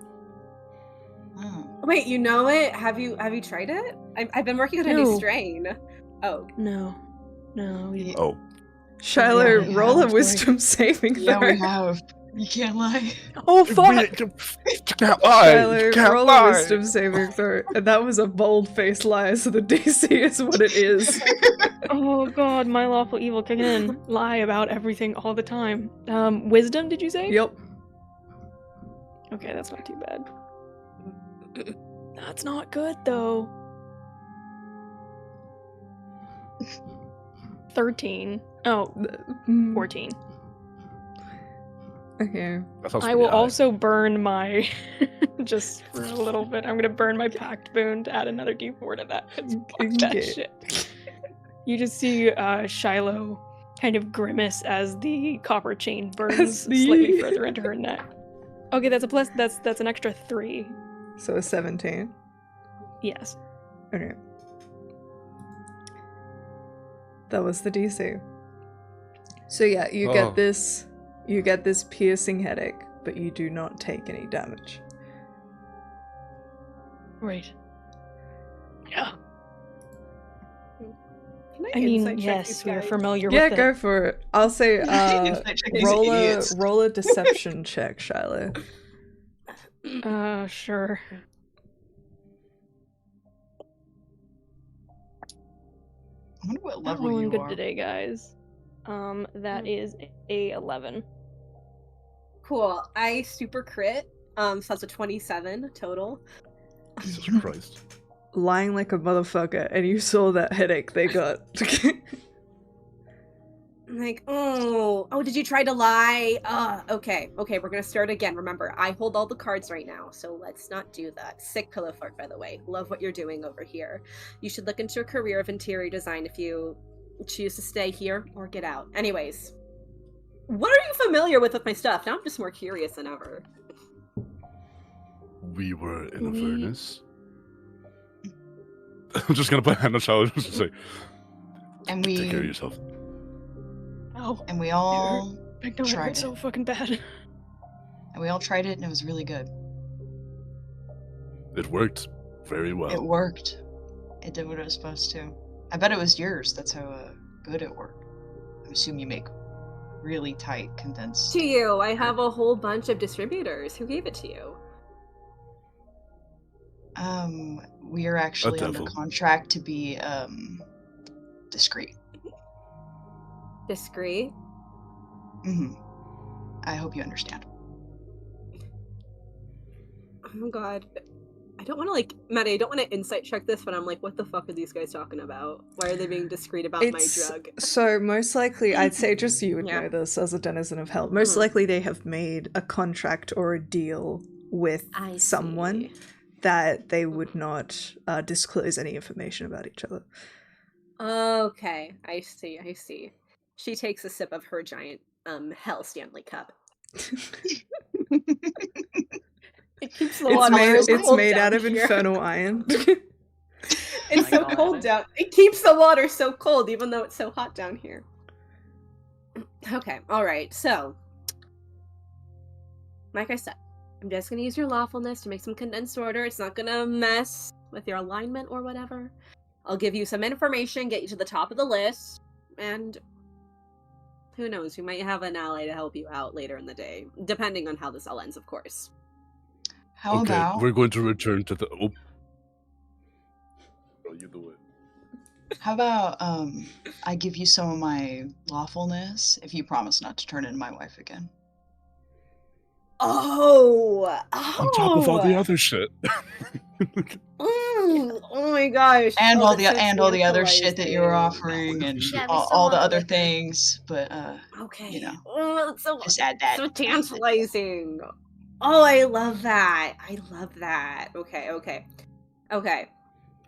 oh. Wait, you know it? Have you tried it? I've been working on a new No. strain. Oh. no. We Oh, Shiloh, we roll a have. wisdom saving throw. Yeah, we have. You can't lie. Oh fuck! You can't lie. Shiloh, You can't roll lie. a wisdom saving throw. And that was a bold-faced lie, so the DC is what it is. Oh god, my lawful evil kicking in. Lie about everything all the time. Wisdom, did you say? Yep. Okay, that's not too bad. That's not good though. 13. Oh, 14. Okay. That sounds I pretty will high. also burn my just for a little bit. I'm gonna burn my pact boon to add another d4 to that. 'Cause fuck that Okay. shit. You just see Shiloh kind of grimace as the copper chain burns slightly further into her neck. Okay, that's a plus. That's an extra 3. So a 17. Yes. Okay. That was the DC. So yeah, you Oh. get this piercing headache, but you do not take any damage. Right. Yeah. Can I mean, insight check yes, these we're guys? familiar Yeah, with it. go for it. I'll say Insight check these idiots. roll a deception check, Shiloh. Sure. I wonder what Not level rolling you good are. today, guys. That is a 11. Cool. I super crit. So that's a 27 total. Jesus Christ. Lying like a motherfucker, and you saw that headache they got. I'm like, oh, did you try to lie? Okay, we're gonna start again. Remember, I hold all the cards right now, so let's not do that. Sick pillow fort, by the way. Love what you're doing over here. You should look into a career of interior design if you choose to stay here or get out. Anyways, what are you familiar with my stuff? Now I'm just more curious than ever. We were in a We- furnace. I'm just gonna put a hand on Charlotte just to say, And take care of we yourself. Oh, and we all Magnolia tried hurt so fucking bad. tried it, and it was really good. It worked very well. It worked. It did what it was supposed to. I bet it was yours. That's how good it worked. I assume you make really tight condensed. To you, I have a whole bunch of distributors. Who gave it to you? We are actually under devil. contract to be discreet. Discreet. I hope you understand. Oh god. I don't want to Maddie, I don't want to insight check this, but I'm like, what the fuck are these guys talking about? Why are they being discreet about my drug? So most likely, I'd say just you would Yeah. know this as a denizen of hell. Most likely they have made a contract or a deal with I someone see. that they would not disclose any information about each other. Okay, I see. She takes a sip of her giant Hell Stanley cup. It keeps the water. It's made out of infernal iron. It's my so God. cold down. It keeps the water so cold, even though it's so hot down here. Okay, all right. So, like I said, I'm just gonna use your lawfulness to make some condensed order. It's not gonna mess with your alignment or whatever. I'll give you some information, get you to the top of the list, and who knows? You might have an ally to help you out later in the day, depending on how this all ends, of course. How Okay, about we're going to return to the. Oh, you do it. how about I give you some of my lawfulness if you promise not to turn into my wife again. Oh, On top of all the other shit. oh my gosh! And Oh, all that's the so other shit that you were tantalizing. offering and Yeah, we all, still all the want other the thing. things, but Okay. you know, Oh, that's so just add that. so tantalizing. Oh, I love that. I love that. Okay.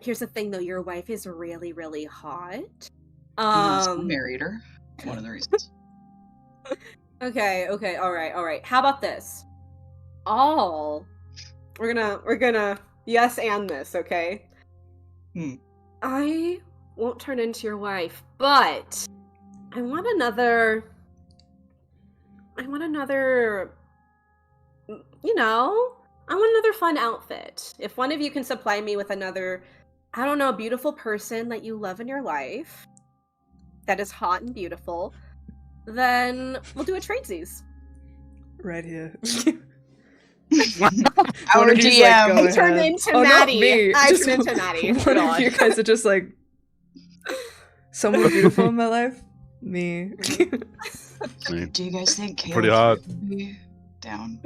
Here's the thing, though. Your wife is really, really hot. So I married her. One of the reasons. Okay. All right. How about this? We're gonna yes and this, okay? I won't turn into your wife, but I want another, you know, I want another fun outfit. If one of you can supply me with another, I don't know, beautiful person that you love in your life, that is hot and beautiful, then we'll do a tradesies. Right here. Our One of you's DM. like, go I turn ahead. into Oh, not Maddie. me. I Just turn into Maddie. One of God. you guys are just like, someone beautiful in my life? Me. Do you guys think Caleb Pretty hot. would be down?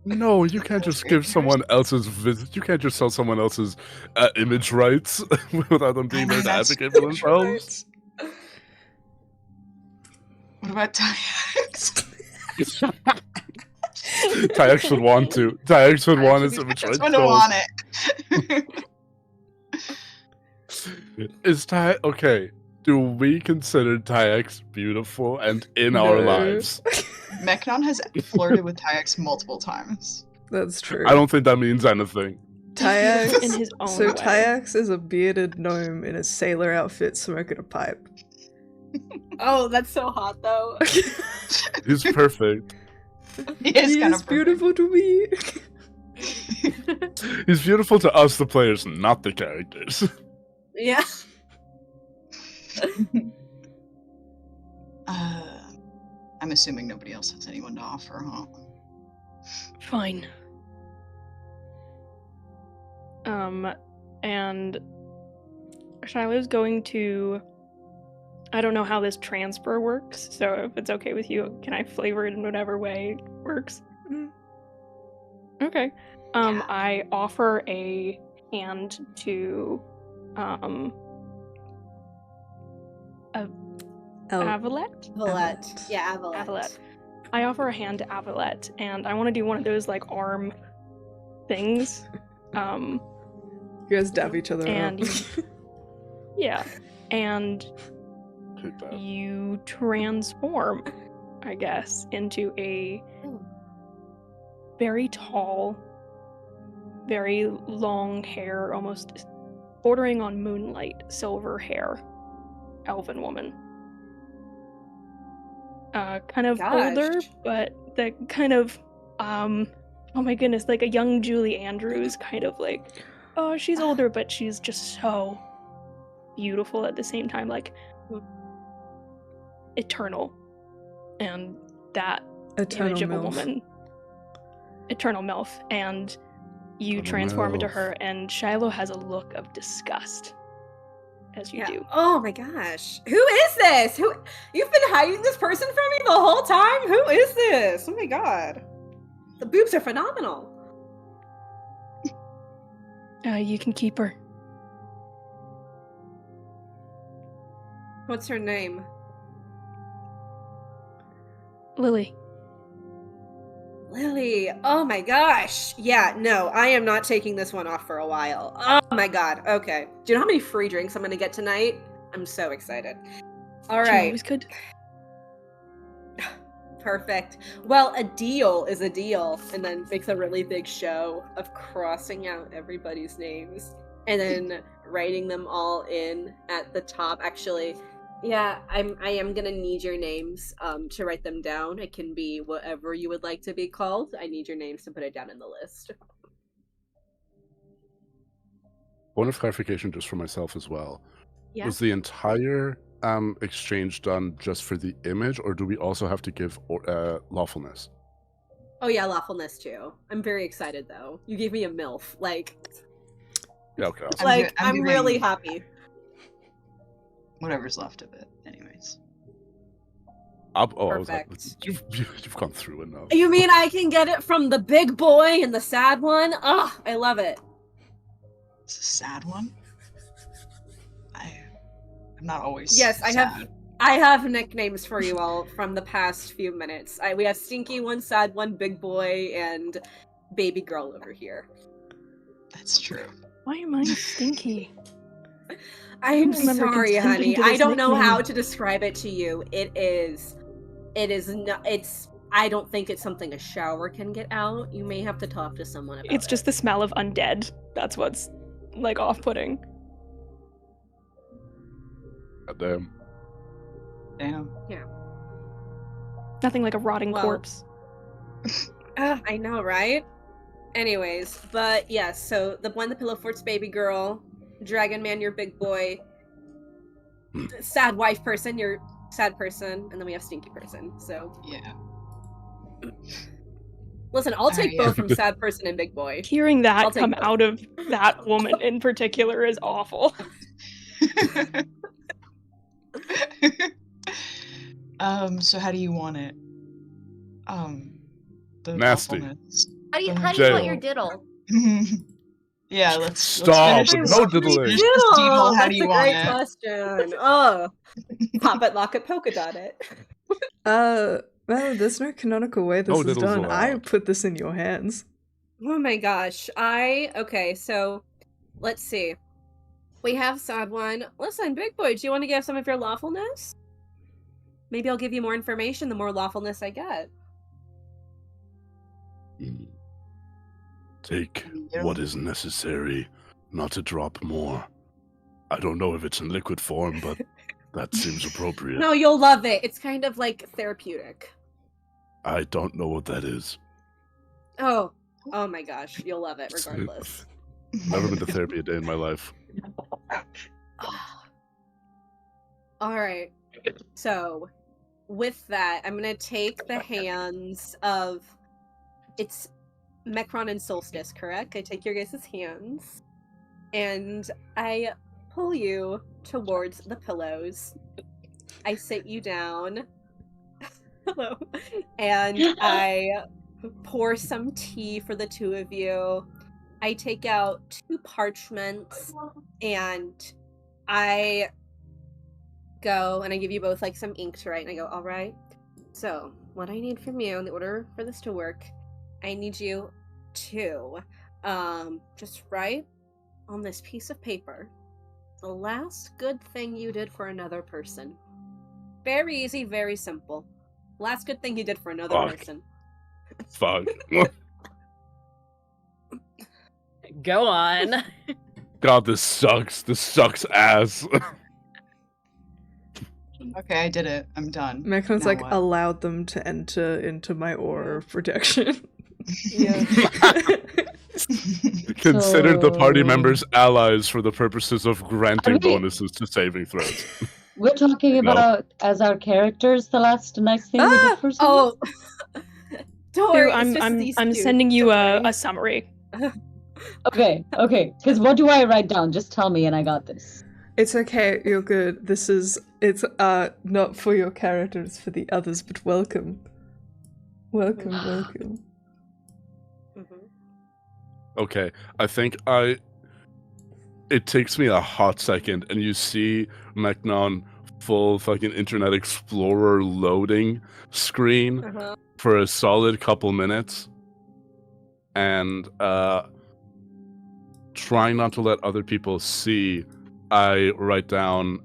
No, you can't just give someone else's visit. You can't just sell someone else's image rights without them being there to That's advocate for themselves. What about Tyax? Tyax would want to. Tyax would want his image That's rights. gonna want it. Is Ty okay? Do we consider Tyax beautiful and in No. our lives? Meknon has flirted with Tyax multiple times. That's true. I don't think that means anything. Tyax. In his own So way. Tyax is a bearded gnome in a sailor outfit smoking a pipe. Oh, that's so hot, though. He's perfect. He is He kind is of beautiful to me. He's beautiful to us, the players, not the characters. Yeah. I'm assuming nobody else has anyone to offer, huh? Fine. And Shiloh's going to. I don't know how this transfer works, so if it's okay with you, can I flavor it in whatever way works? Okay. Yeah. I offer a hand to Avalette? Avalette. Yeah, Avalette. Avalette. I offer a hand to Avalette, and I want to do one of those like arm things. You guys dab each other And up. Yeah. And Take that. you transform, I guess, into a very tall, very long hair, almost bordering on moonlight, silver hair, elven woman. Kind of older, Gosh. but the kind of, oh my goodness, like a young Julie Andrews, kind of like, oh, she's older, but she's just so beautiful at the same time, like eternal. And that Eternal image of a MILF. woman, eternal MILF, and you Eternal transform into MILF. her, and Shiloh has a look of disgust as you do. Oh my gosh. Who is this? Who you've been hiding this person from me the whole time? Who is this? Oh my god. The boobs are phenomenal. You can keep her. What's her name? Lily. Lily. Oh my gosh. Yeah, no, I am not taking this one off for a while. Oh my god. Okay. Do you know how many free drinks I'm gonna get tonight? I'm so excited. All She right. always could. Perfect. Well, a deal is a deal, and then makes a really big show of crossing out everybody's names and then writing them all in at the top. Actually, yeah, I am gonna need your names to write them down. It can be whatever you would like to be called. I need your names to put it down in the list. Point of clarification just for myself as well. Yeah. Was the entire exchange done just for the image, or do we also have to give lawfulness? Oh yeah, lawfulness too. I'm very excited though. You gave me a MILF. Like, Yeah, okay. Awesome. I'm really happy. Whatever's left of it, anyways. I was like, Perfect. you've gone through enough. You mean I can get it from the big boy and the sad one? Oh, I love it. It's a sad one. I'm not always. Yes, sad. I have nicknames for you all from the past few minutes. We have Stinky, one sad one, big boy, and baby girl over here. That's true. Why am I stinky? I'm remember sorry, consenting honey. to I this don't know how nickname. to describe it to you. It is not. I don't think it's something a shower can get out. You may have to talk to someone about it. It's just the smell of undead. That's what's like off-putting. Damn. Damn. Nothing like a rotting Well- corpse. I know, right? Anyways, but yes, so the one, the pillow fort's baby girl, dragon man, your big boy, sad wife person, your sad person, and then we have stinky person. So Yeah. listen, I'll take Alright, both from sad person and big boy. Hearing that I'll take come both. out of that woman in particular is awful. So how do you want it? The Nasty. lawfulness. How do you Jail. want your diddle? Yeah, let's Stop, finish no this- diddling. finish this deal. How That's do you a want great it? question. Oh, pop it, lock it, polka dot it. Well, there's no canonical way this No is diddles done. I allowed. put this in your hands. Oh my gosh. Okay, so let's see. We have sad one. Listen, big boy, do you want to give some of your lawfulness? Maybe I'll give you more information the more lawfulness I get. Take Yeah. what is necessary, not to drop more. I don't know if it's in liquid form, but that seems appropriate. No, you'll love it. It's kind of like therapeutic. I don't know what that is. Oh my gosh, you'll love it regardless. Never been to therapy a day in my life. All right. So, with that, I'm gonna take the hands of. It's Mecron and Solstice, correct? I take your guys' hands, and I pull you towards the pillows. I sit you down. Hello. And I pour some tea for the two of you. I take out 2 parchments, and I go and I give you both like some ink to write, and I go, all right, so what I need from you in order for this to work, I need you to just write on this piece of paper the last good thing you did for another person. Very easy, very simple. Last good thing you did for another Fuck. person. Fuck. Go on. God, this sucks. This sucks ass. Okay, I did it. I'm done. Mechan's Now like what? allowed them to enter into my aura of protection. Yeah. Consider the party So- members allies for the purposes of granting Are we- bonuses to saving throws. We're talking about as our characters the last nice thing we did for someone? Oh, don't worry. Stu, it's just these I'm two. sending you Don't worry. a summary. Okay. Because what do I write down? Just tell me and I got this. It's okay, you're good. It's not for your characters, for the others, but welcome. Welcome. Mhm. Okay, I think it takes me a hot second, and you see Mechnon full fucking Internet Explorer loading screen Uh-huh. for a solid couple minutes, and trying not to let other people see, I write down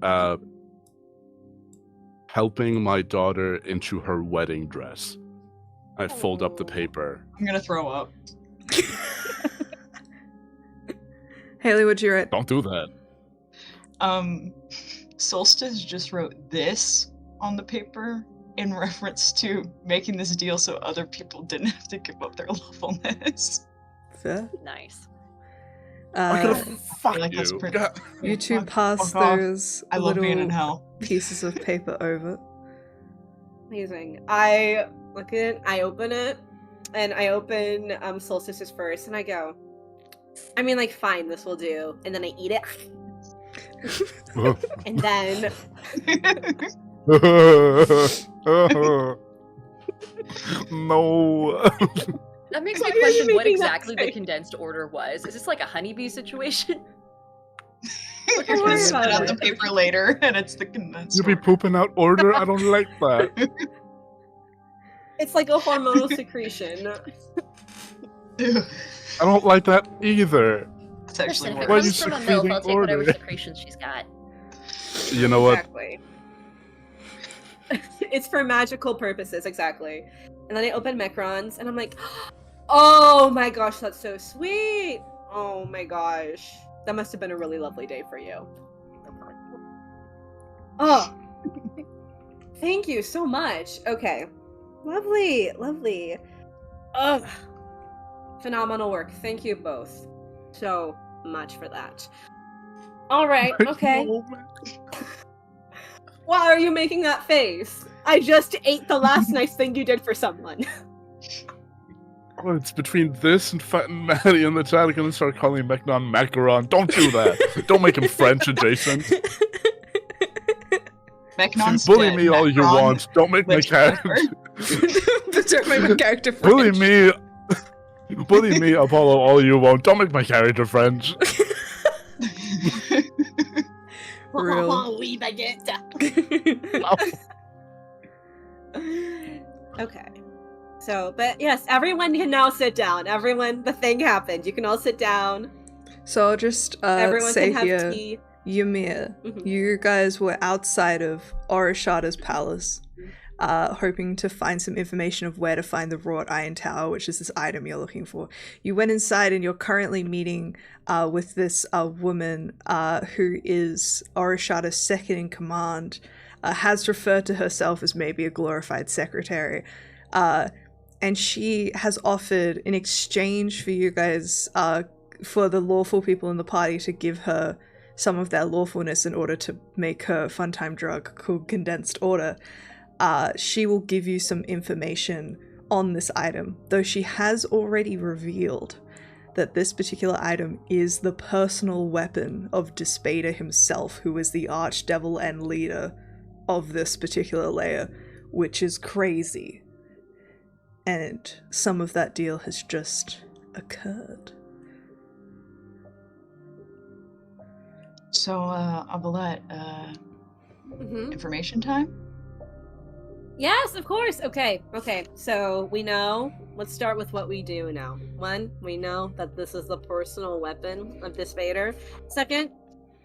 helping my daughter into her wedding dress. I fold up the paper. I'm gonna throw up. Haley, what'd you write? Don't do that. Solstice just wrote this on the paper in reference to making this deal so other people didn't have to give up their lawfulness. Fair. Nice. Fuck like that's you. pretty- You two Fuck pass off. those I love being in little hell. pieces of paper over. Amazing. I look at it, I open it, and I open Solstice's first, and I go, I mean, like, fine, this will do. And then I eat it. And then No. That makes Why me are you question what making that exactly the face? condensed order was. Is this like a honeybee situation? You're Don't gonna worry spit about out it. the paper later, and it's the condensed. You be order. pooping out order? I don't like that. it's like a hormonal secretion. Ew. I don't like that either. It's actually Listen, if it Why are worse. you comes from a MILF, I'll secreting take whatever order? secretions she's got. You know what? Exactly. It's for magical purposes, exactly. And then I open Mecrons, and I'm like, oh my gosh, that's so sweet. Oh my gosh. That must have been a really lovely day for you. Oh. Thank you so much. Okay. Lovely, lovely. Ugh. Phenomenal work. Thank you both so much for that. All right, okay. No. Why are you making that face? I just ate the last nice thing you did for someone. Oh, it's between this and Fat and Maddie in the chat. I'm gonna start calling Mecnon Macaron. Don't do that. Don't make him French adjacent. Mechnon's Bully dead. me all you Mecron want. Don't make my lives character. forever. Don't make my character Bully French. me. Bully me, Apollo, all you want. Don't make my character French. Real. Oui, baguette. Okay. So, but yes, everyone can now sit down. Everyone, the thing happened. You can all sit down. So I'll just Everyone say can have here, tea. Ymir, Mhm. you guys were outside of Orishada's palace, hoping to find some information of where to find the wrought iron tower, which is this item you're looking for. You went inside and you're currently meeting with this woman who is Orishada's second in command, has referred to herself as maybe a glorified secretary, and she has offered, in exchange for you guys, for the lawful people in the party to give her some of their lawfulness in order to make her fun-time drug called condensed order, she will give you some information on this item, though she has already revealed that this particular item is the personal weapon of Despater himself, who is the archdevil and leader of this particular layer, which is crazy. And some of that deal has just occurred. So, Avalette, Mhm. information time? Yes, of course. Okay. So we know. Let's start with what we do now. One, we know that this is the personal weapon of Despater. Second,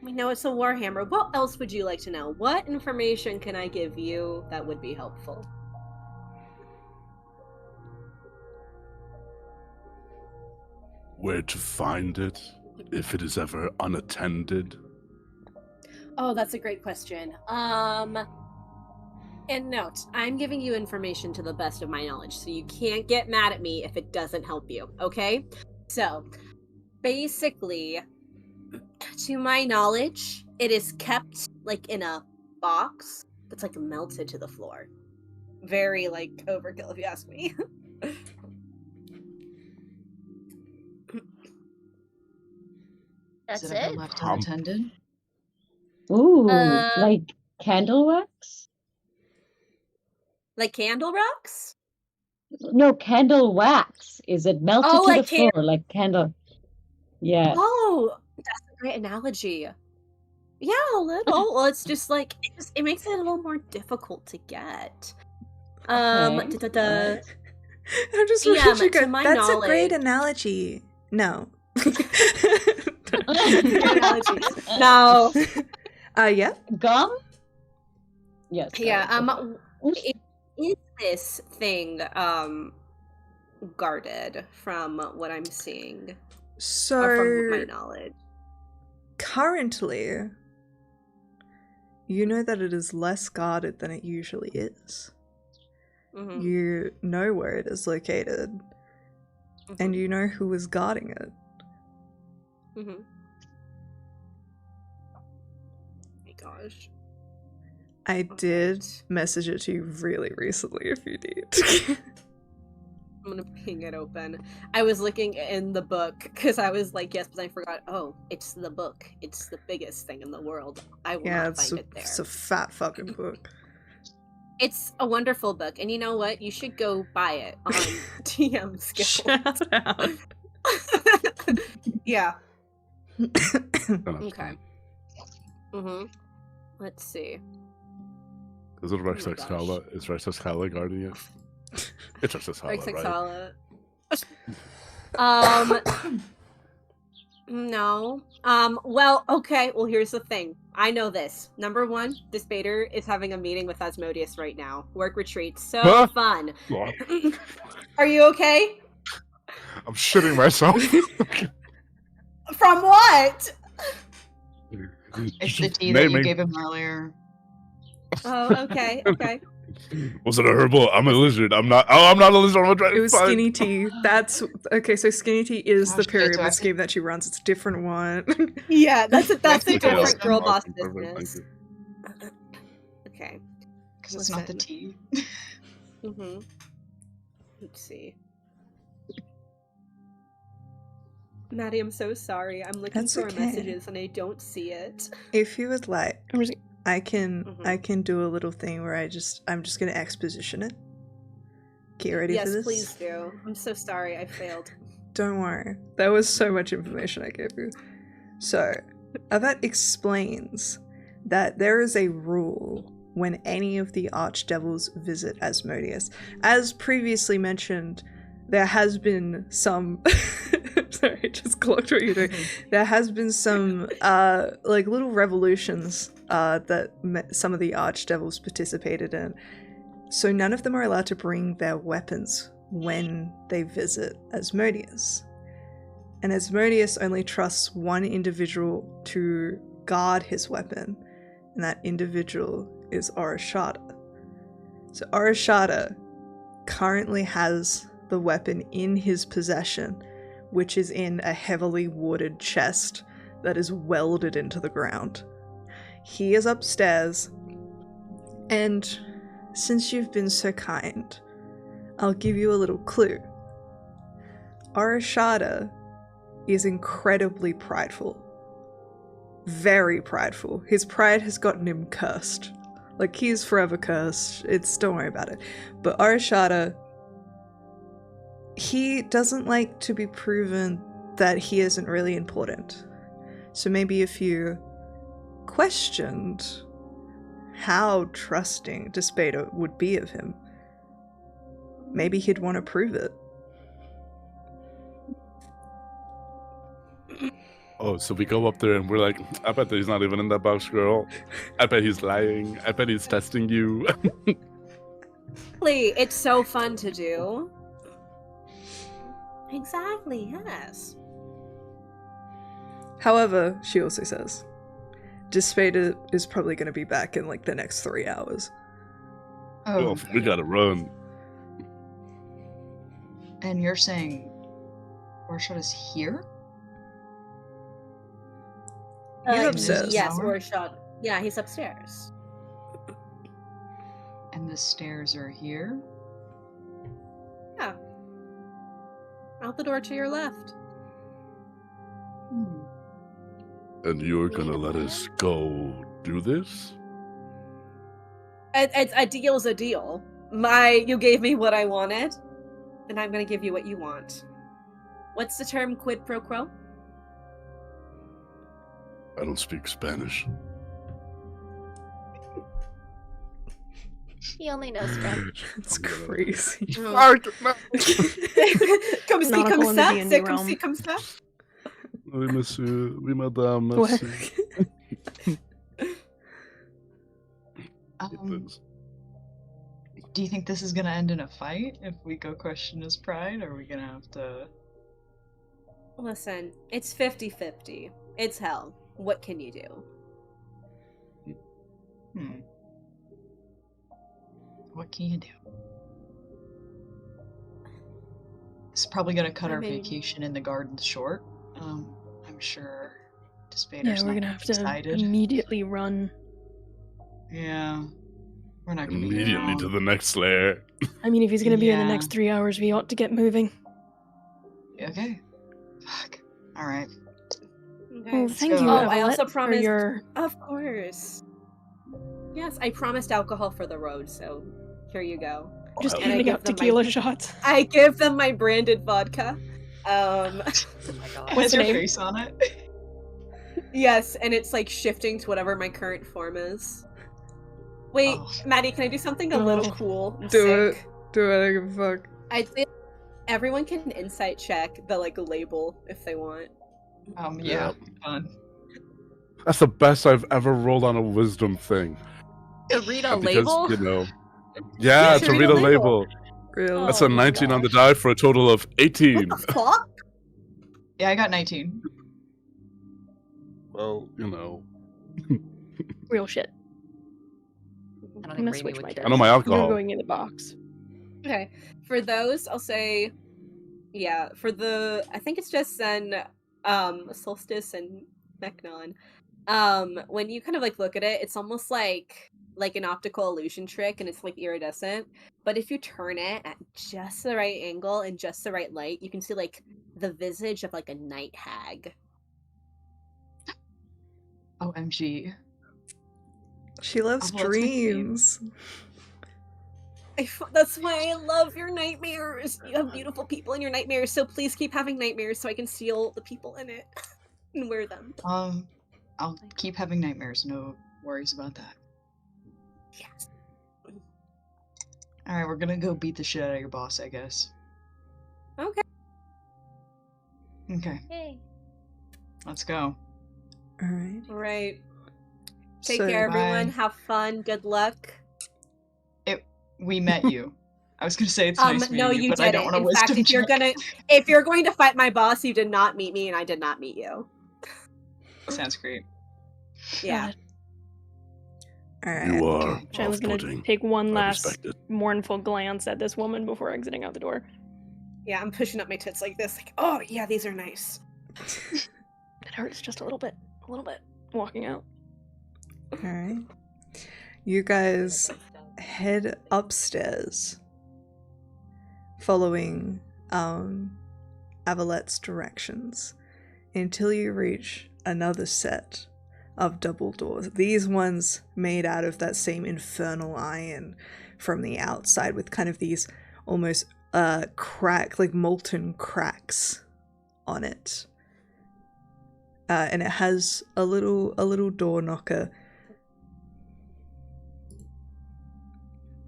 we know it's a warhammer. What else would you like to know? What information can I give you that would be helpful? Where to find it, if it is ever unattended. Oh, that's a great question. And note, I'm giving you information to the best of my knowledge, so you can't get mad at me if it doesn't help you, okay? So, basically, to my knowledge, it is kept, like, in a box that's, like, melted to the floor. Very, like, overkill, if you ask me. That's Is it ever it? left unattended? Ooh, Uh, like candle wax? Like candle rocks? No, candle wax. Is it melted Oh, to like the floor like candle? Yeah. Oh, that's a great analogy. Yeah, a little. Well, it's just like it makes it a little more difficult to get. Okay, Da-da-da. alright. I'm just Yeah, looking at you but to go, my that's a great knowledge- analogy. No. Great analogy. No. Yeah? Gum? Yes. Yeah. okay. Is this thing guarded from what I'm seeing, or from my So knowledge? currently, you know that it is less guarded than it usually is. Mhm. You know where it is located, and you know who is guarding it. Mhm. My gosh. I did Alright. message it to you really recently if you need. I'm gonna ping it open. I was looking in the book because I was like, yes, but I forgot. Oh, it's the book. It's the biggest thing in the world. I will Yeah, not it's find a, it there. it's a fat fucking book. It's a wonderful book, and you know what? You should go buy it on TM Skill. Shout out. Yeah. Okay. Okay. Let's see. Is it Rex my Excala? Is Rex Excala guarding it? It's Rex Excala, right? No. Well, okay. Well, here's the thing. I know this. Number one, this Bader is having a meeting with Asmodeus right now. Work retreat. So Huh? fun. Are you okay? I'm shitting myself. From what? It's the tea that you gave him earlier. Oh, okay. Okay. Was it a herbal? I'm a lizard. I'm not. Oh, I'm not a lizard. I'm trying It to was find. Skinny Tea. That's okay. So Skinny Tea is Oh, the shit, do I pyramid have to- scheme that she runs. It's a different one. Yeah, that's a Okay, different awesome. girl boss Perfect, thank business. you. Okay. Because it's not the tea. Let's see. Maddie, I'm so sorry. I'm looking That's for our okay. messages and I don't see it. If you would like, I'm just- I can do a little thing where I'm just gonna exposition it. Get ready Yes, for this. please do. I'm so sorry. I failed. Don't worry. That was so much information I gave you. So, that explains that there is a rule when any of the archdevils visit Asmodeus. As previously mentioned, there has been some sorry, I just clocked what you're doing. There has been some like little revolutions that some of the archdevils participated in. So none of them are allowed to bring their weapons when they visit Asmodeus. And Asmodeus only trusts one individual to guard his weapon, and that individual is Orishada. So Orishada currently has the weapon in his possession, which is in a heavily warded chest that is welded into the ground. He is upstairs, and since you've been so kind, I'll give you a little clue. Orishada is incredibly prideful. Very prideful. His pride has gotten him cursed. Like, he's forever cursed. Don't worry about it. But Orishada, he doesn't like to be proven that he isn't really important. So maybe if you questioned how trusting Despada would be of him, maybe he'd want to prove it. Oh, so we go up there and we're like, I bet that he's not even in that box, girl. I bet he's lying. I bet he's testing you. It's so fun to do. Exactly, yes. However, she also says, Despada is probably going to be back in like the next 3 hours. Oh, Well, we gotta run. and you're saying Orishada's here? He's upstairs. Yes, Tower? Orishada. Yeah, he's upstairs. And the stairs are here? Yeah. Out the door to your left. Hmm. And you're gonna let us go do this? A deal's a deal. You gave me what I wanted, and I'm gonna give you what you want. What's the term quid pro quo? I don't speak Spanish. He only knows French. It's I'm gonna- crazy. Fuck, no. Comme si, Nautical comme in the ça, D&D c'est comme realm. si, comme ça. Oui, monsieur. Oui, madame. What? Merci. this. Do you think this is gonna end in a fight if we go question his pride, or are we gonna have to... Listen, it's 50-50. It's hell. What can you do? What can you do? It's probably gonna cut I our mean- vacation in the gardens short. I'm sure Despader's Yeah, not we're gonna have to excited. immediately run. Yeah. We're not gonna get Immediately to along. the next lair. I mean, if he's gonna be in the Yeah. next 3 hours, we ought to get moving. Okay. Fuck. Alright. Okay. Well, thank go. you, Oh, I also Evelette, for promised- your... Of course. Yes, I promised alcohol for the road, so here you go. Just Well, And I handing give out them my- tequila shots. I give them my branded vodka. Oh my god. Has What's your the name? face on it? Yes, and it's like shifting to whatever my current form is. Wait, Oh. Maddie, can I do something a little Oh. cool? and Do sick? Do it, I don't give a fuck. I think everyone can insight check the like label if they want. Yeah. Fun. That's the best I've ever rolled on a wisdom thing. To read a Because, label? you know, yeah, to to read read a a label. Real. That's a Oh my 19 on the gosh. die for a total of 18. What the fuck? Yeah, I got 19. Well, you know, Real shit. I don't I'm think gonna Raimi switch would my care. I know my You're alcohol. going in the box. Okay. For those, I'll say yeah, for the I think it's just then Solstice and Mechnon. When you kind of like look at it, it's almost like an optical illusion trick and it's like iridescent. But if you turn it at just the right angle and just the right light, you can see like the visage of like a night hag. OMG. She loves Oh, that's my fave. dreams. That's why I love your nightmares. You have beautiful people in your nightmares, so please keep having nightmares so I can steal the people in it and wear them. I'll keep having nightmares, no worries about that. Yes. Alright, we're gonna go beat the shit out of your boss, I guess. Okay. Okay, Hey. let's go. Alright. All right. Take So- care, everyone. Bye. Have fun. Good luck. We met you. I was gonna say it's nice meeting No, you, you but I don't didn't. want to In fact, if you're going to fight my boss, you did not meet me, and I did not meet you. Sounds great. Yeah. Alright. You are Okay. Jen's gonna off-putting. take one I last respect it. mournful glance at this woman before exiting out the door. Yeah, I'm pushing up my tits like this. Like, oh, yeah, these are nice. It hurts just a little bit. Walking out. Alright. You guys head upstairs following Avalette's directions until you reach another set of double doors. These ones made out of that same infernal iron from the outside with kind of these almost like molten cracks on it. And it has a little door knocker.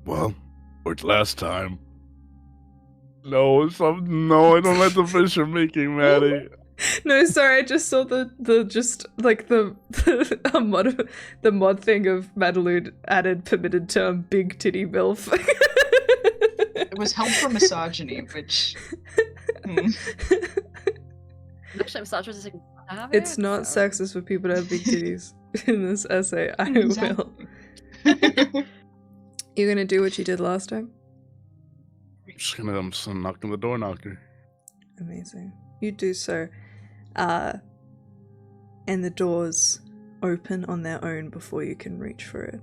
Well, worked last time. No, no, I don't like the fish you're making, Maddie. No, sorry, I just saw the mod thing of Madeline added permitted term big titty MILF. It was held for misogyny, which... Actually, I'm such a It's not sexist for people to have big titties in this essay. I will. Exactly. You're gonna do what you did last time? I'm just gonna knock on the door knocker. Amazing. You do so. And the doors open on their own before you can reach for it.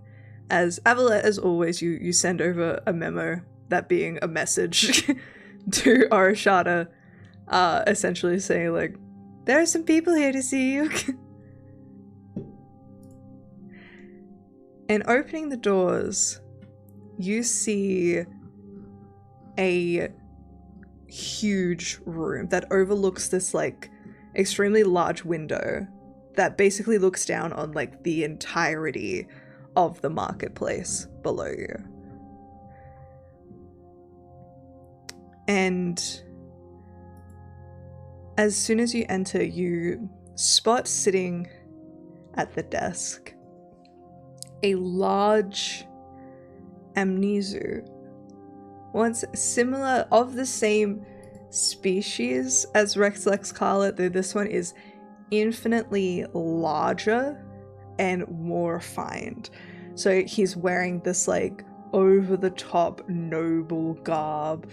As Avalette, as always, you send over a memo, that being a message to Arashada, essentially saying like, there are some people here to see you. And opening the doors, you see a huge room that overlooks this like extremely large window that basically looks down on like the entirety of the marketplace below you. And as soon as you enter, you spot sitting at the desk a large Amnesu. Once similar, of the same species as Rex Lex Carla, though this one is infinitely larger and more refined. So he's wearing this like over-the-top noble garb,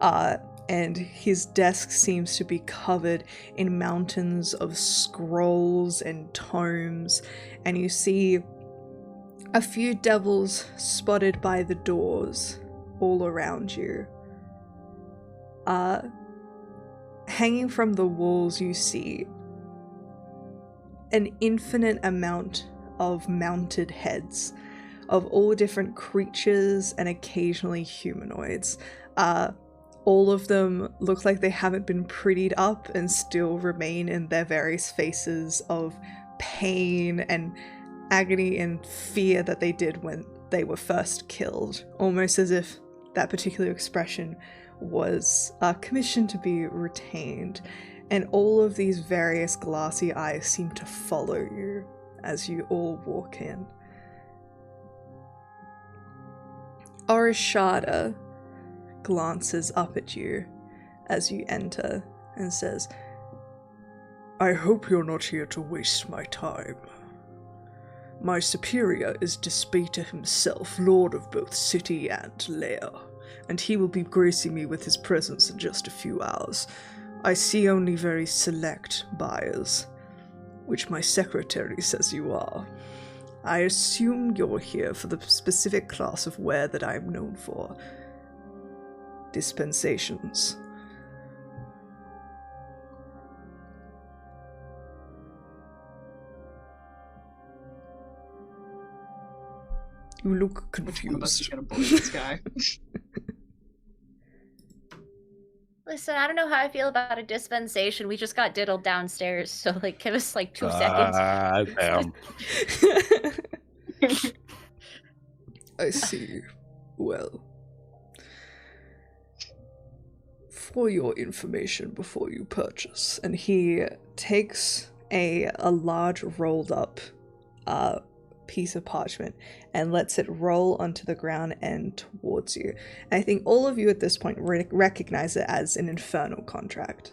and his desk seems to be covered in mountains of scrolls and tomes, and you see a few devils spotted by the doors all around you. Hanging from the walls, you see an infinite amount of mounted heads of all different creatures and occasionally humanoids. All of them look like they haven't been prettied up and still remain in their various faces of pain and agony and fear that they did when they were first killed, almost as if that particular expression was commissioned to be retained. And all of these various glassy eyes seem to follow you as you all walk in. Orishada glances up at you as you enter and says, I hope you're not here to waste my time. My superior is Despata himself, lord of both city and lair, and he will be gracing me with his presence in just a few hours. I see only very select buyers, which my secretary says you are. I assume you're here for the specific class of ware that I am known for. Dispensations. You look confused. Gonna bully this guy. Listen, I don't know how I feel about a dispensation. We just got diddled downstairs, so like give us like 2 seconds. Damn. I see. Well, for your information before you purchase, and he takes a large rolled up piece of parchment and lets it roll onto the ground and towards you. And I think all of you at this point recognize it as an infernal contract.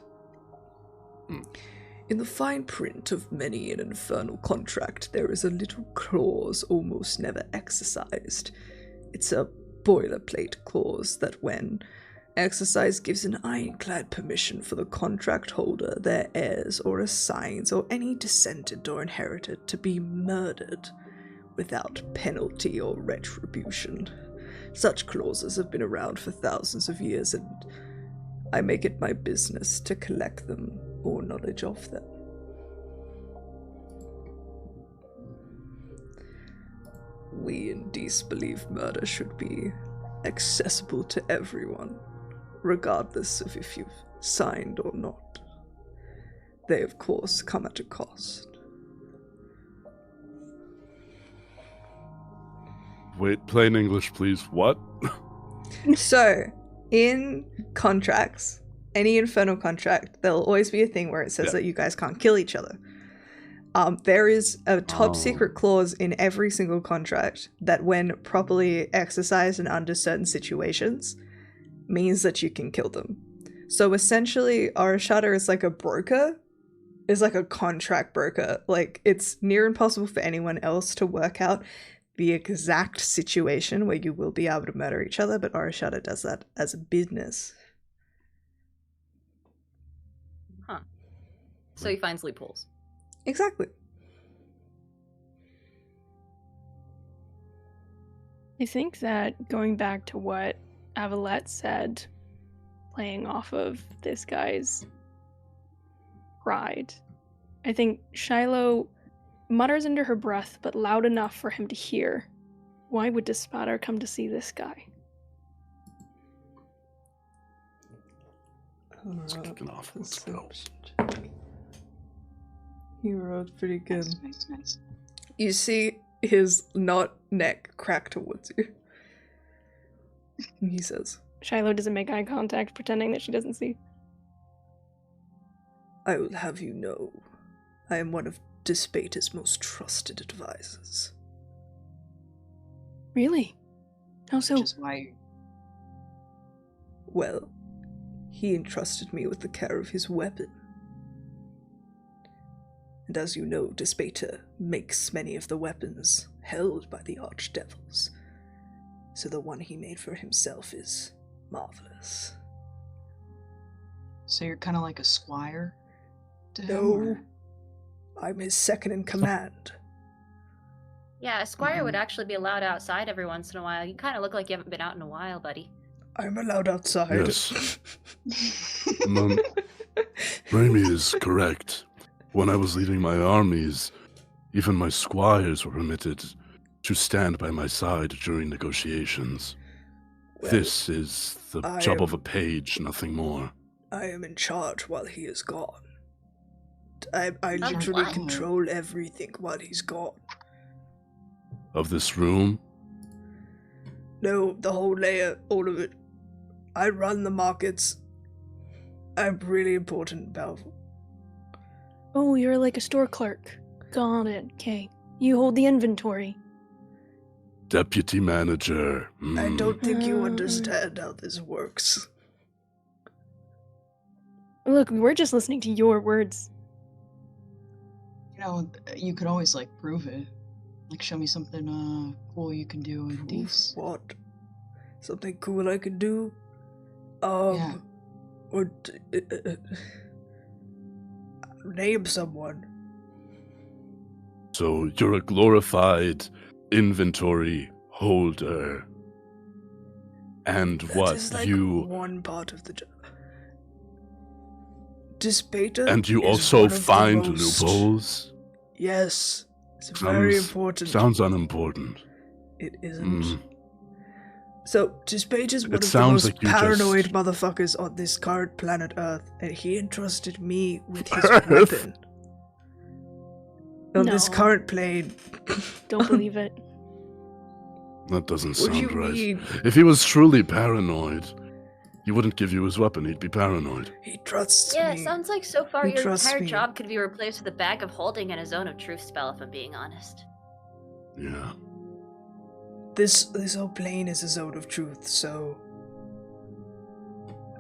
in the fine print of many an infernal contract, there is a little clause almost never exercised. It's a boilerplate clause that when exercised gives an ironclad permission for the contract holder, their heirs or assigns, or any descendant or inherited to be murdered without penalty or retribution. Such clauses have been around for thousands of years, and I make it my business to collect them or knowledge of them. We in Dees believe murder should be accessible to everyone, regardless of if you've signed or not. They, of course, come at a cost. Wait, plain English, please. What? So, in contracts, any infernal contract, there'll always be a thing where it says that you guys can't kill each other. There is a top secret clause in every single contract that, when properly exercised and under certain situations, means that you can kill them. So essentially, Orishada is like a broker, is like a contract broker. Like, it's near impossible for anyone else to work out the exact situation where you will be able to murder each other, but Orishada does that as a business. Huh. So he finds loopholes. Exactly. I think that going back to what Avalette said, playing off of this guy's pride, I think Shiloh mutters under her breath, but loud enough for him to hear. Why would Despater come to see this guy? Let's kick it off. Let's go. You rolled pretty good. Nice. You see his neck crack towards you. And he says, Shiloh doesn't make eye contact, pretending that she doesn't see. I will have you know, I am one of Despata's most trusted advisors. Really? How so? Which is why. Well, he entrusted me with the care of his weapon. And as you know, Despater makes many of the weapons held by the archdevils. So the one he made for himself is marvelous. So you're kind of like a squire to him? No, or- I'm his second in command. Yeah, a squire would actually be allowed outside every once in a while. You kind of look like you haven't been out in a while, buddy. I'm allowed outside. Yes. Raimi is correct. When I was leading my armies, even my squires were permitted to stand by my side during negotiations. Well, This is the I job am- of a page, nothing more. I am in charge while he is gone. I Of literally what? control everything while he's gone. Of this room, No, the whole layer, all of it. I run the markets. I'm really important and powerful. Oh, you're like a store clerk. Got it. Okay. You hold the inventory. deputy manager. I don't think you Mm. understand how this works. Look, we're just listening to your words. You know, you could always like prove it. Like show me something cool you can do in these. What? Something cool I can do? Yeah. Or name someone. So you're a glorified inventory holder. And That what is like you one part of the job. Despater. and you is also one of the find most- loopholes? Yes, it's very Sounds- important. Sounds unimportant. It isn't. Mm. So, Despater's one It of the sounds most like you paranoid just- motherfuckers on this current planet Earth, and he entrusted me with his Earth? weapon. On this No. current plane. Don't believe it. That doesn't What do you sound right. mean? If he was truly paranoid, he wouldn't give you his weapon, he'd be paranoid. He trusts Yeah, me. it sounds like so far He your trusts entire me. job could be replaced with a bag of holding and a zone of truth spell, if I'm being honest. Yeah. This whole plane is a zone of truth, so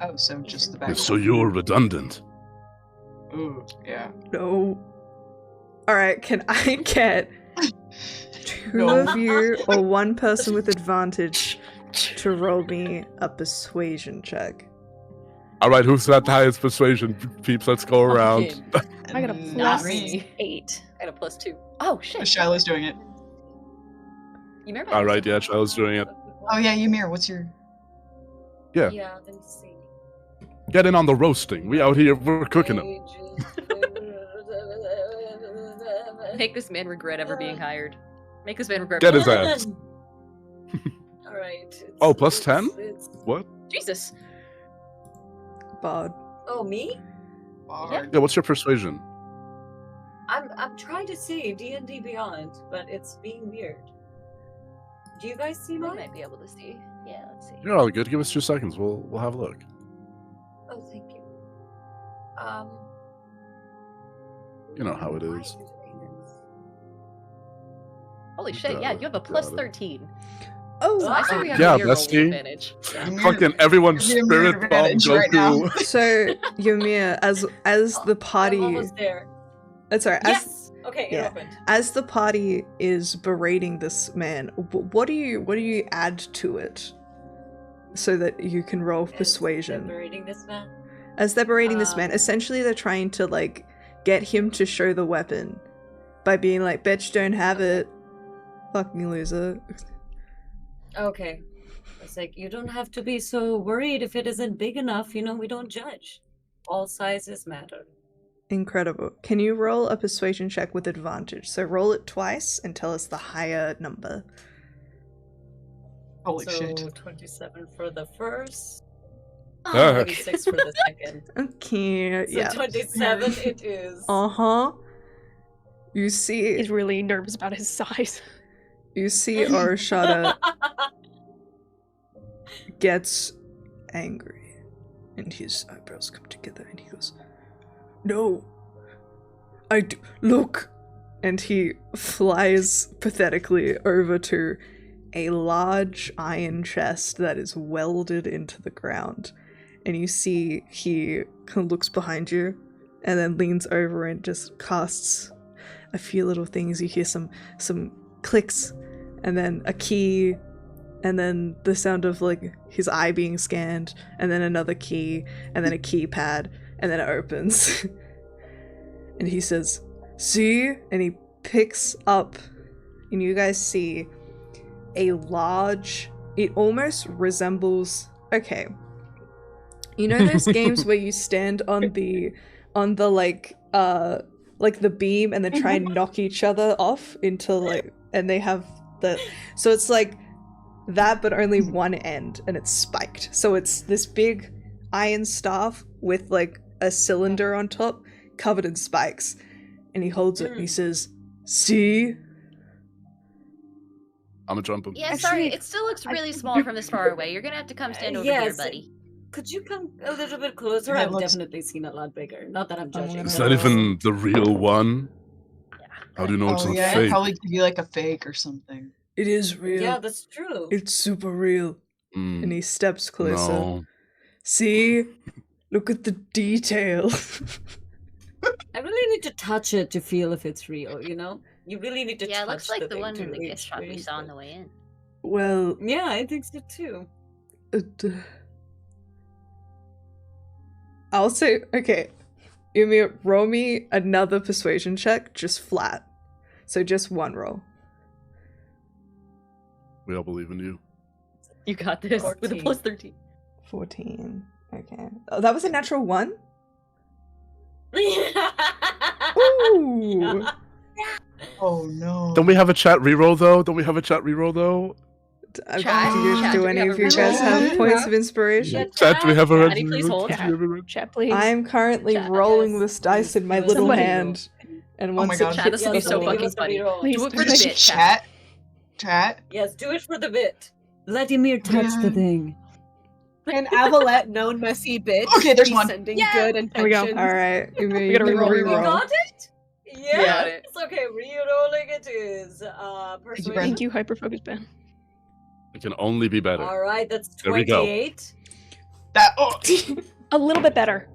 Oh, so just the back. So you're redundant. Ooh, yeah. No. Alright, can I get two No. of you or one person with advantage to roll me a persuasion check? Alright, who's got the highest persuasion, peeps? Let's go around. I got a Not plus me. 8. I got a +2. Oh, shit. Shiloh's doing it. You remember? Alright, yeah, Charles doing it. Oh yeah, Ymir, what's your? Yeah. Yeah, let me see. Get in on the roasting. We out here, we're cooking them. Make this man regret ever being hired. Make this man regret. Get his ass. All right. Oh, plus 10? What? Jesus. Bard. Oh, me? Yeah, what's your persuasion? I'm trying to say D&D Beyond, but it's being weird. Do you guys see We mine? might be able to see. Yeah, let's see. You're all good. Give us 2 seconds. We'll have a look. Oh, thank you. You know how it why is. are you doing this? Holy shit, yeah, you have a plus 13. Oh, So I say we have Yeah, a year rolling bestie. advantage. Ymir, Fucking everyone Ymir spirit bomb advantage right now. Goku. so Ymir, as the I'm party, almost there. that's alright. Yes. Okay, it yeah. opened. As the party is berating this man, what do you add to it so that you can roll persuasion? Separating this man. As they're berating this man, Um, essentially they're trying to like get him to show the weapon by being like, "Bitch, don't have it, fucking loser." Okay. It's like, you don't have to be so worried if it isn't big enough. You know, we don't judge. All sizes matter. Incredible. Can you roll a persuasion check with advantage? So roll it twice and tell us the higher number. Holy so, shit. 27 for the first. Ah. 26 for the second. Okay, So yeah. 27 it is. Uh-huh. You see He's really nervous about his size. Oroshada gets angry and his eyebrows come together and he goes, "No, I do. Look!" And he flies pathetically over to a large iron chest that is welded into the ground. And you see he kind of looks behind you and then leans over and just casts a few little things. You hear some clicks and then a key and then the sound of like his eye being scanned and then another key and then a keypad and then it opens. And he says, "See?" And he picks up and you guys see a large, it almost resembles, okay, you know those games where you stand on the like the beam and then try and knock each other off into like, and they have the, so it's like that but only one end and it's spiked, so it's this big iron staff with like a cylinder on top covered in spikes, and he holds it and he says, "See?" I'm gonna jump him. Yeah, Actually, sorry, it still looks really small from this far away. You're gonna have to come stand over here, yes. buddy. Could you come a little bit closer? That I've looks- definitely seen a lot bigger. Not that I'm judging. Is that even the real one? Yeah. How do you know it's Oh not yeah, fake? probably could be like a fake or something. It is real. Yeah, that's true. It's super real. Mm, And he steps closer. no. See? Look at the detail. I really need to touch it to feel if it's real, you know? You really need to Yeah, touch it looks like the thing one to in the really gift shop we experience saw on it. the way in. Well, Yeah, I think so too. I'll say, okay, Ymir, roll me another persuasion check, just flat. So just one roll. We all believe in you. You got this with a 14. plus 13. 14. Okay. Oh, that was a natural one? Ooh. Ooh! Oh no. Don't we have a chat reroll though? Do Chat, do chat, do do we any have of a you guys reroll? have points of inspiration? Chat, do we have a Chat, please hold. Chat, please. I'm currently Chat, rolling yes, this dice in my please, little somebody hand. And Oh my once God. it Chat, this hits will be the so floor- fucking funny. Please Do it for the Just bit, chat. chat. Yes, do it for the bit. Let Ymir touch the thing. Can Avalette, known messy bitch, Okay, there's be one. sending Yeah. good There we go. intentions? Alright, you may gotta reroll, You reroll. got it? Yes. got it. Okay, re-rolling it is. Persuasion. Thank you, Hyperfocus Ben. It can only be better. All right, that's There we go. 28. That A little bit better.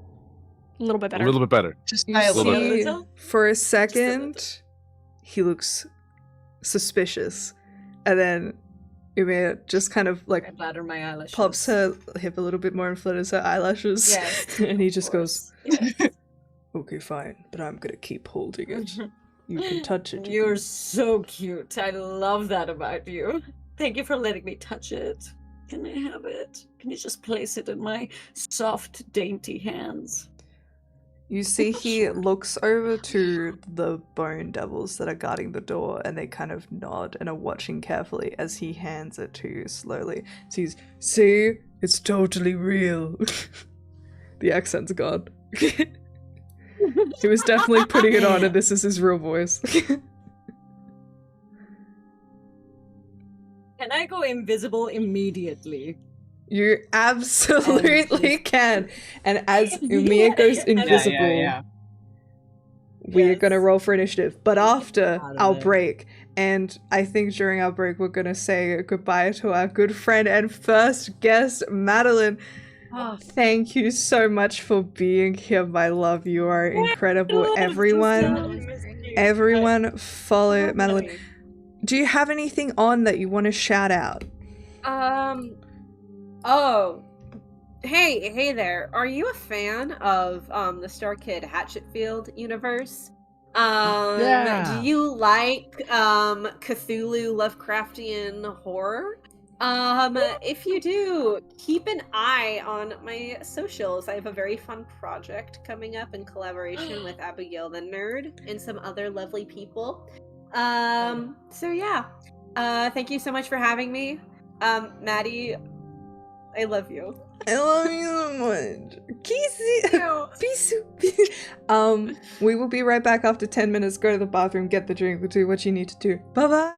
A little bit better. A little bit better. just You by a little. see, little? for a second, he looks suspicious. And then Ymir just kind of like I flatter my eyelashes. pops her hip a little bit more and flutters her eyelashes. Yes, And he of just goes, course. Yes. "Okay, fine, but I'm gonna keep holding it. You can touch it. you You're can-" so cute. I love that about you. Thank you for letting me touch it. Can I have it? Can you just place it in my soft, dainty hands? You see he looks over to the bone devils that are guarding the door and they kind of nod and are watching carefully as he hands it to you slowly. So he's, "See? It's totally real." The accent's gone. He was definitely putting it on and this is his real voice. Can I go invisible immediately? You absolutely can. And as Ymir goes invisible, we're Yes. gonna roll for initiative. But after Out of our it. break, and I think during our break, we're gonna say goodbye to our good friend and first guest, Madeline. Oh, Thank you so much for being here, my love. You are incredible. Everyone follow Madeline. Do you have anything on that you want to shout out? Oh. Hey there. Are you a fan of the Star Kid Hatchetfield universe? Yeah. Do you like Cthulhu Lovecraftian horror? If you do, keep an eye on my socials. I have a very fun project coming up in collaboration with Abigail the Nerd and some other lovely people. So yeah. Thank you so much for having me. Maddie, I love you. I love you so much. We will be right back after 10 minutes. Go to the bathroom, get the drink, do what you need to do. Bye bye.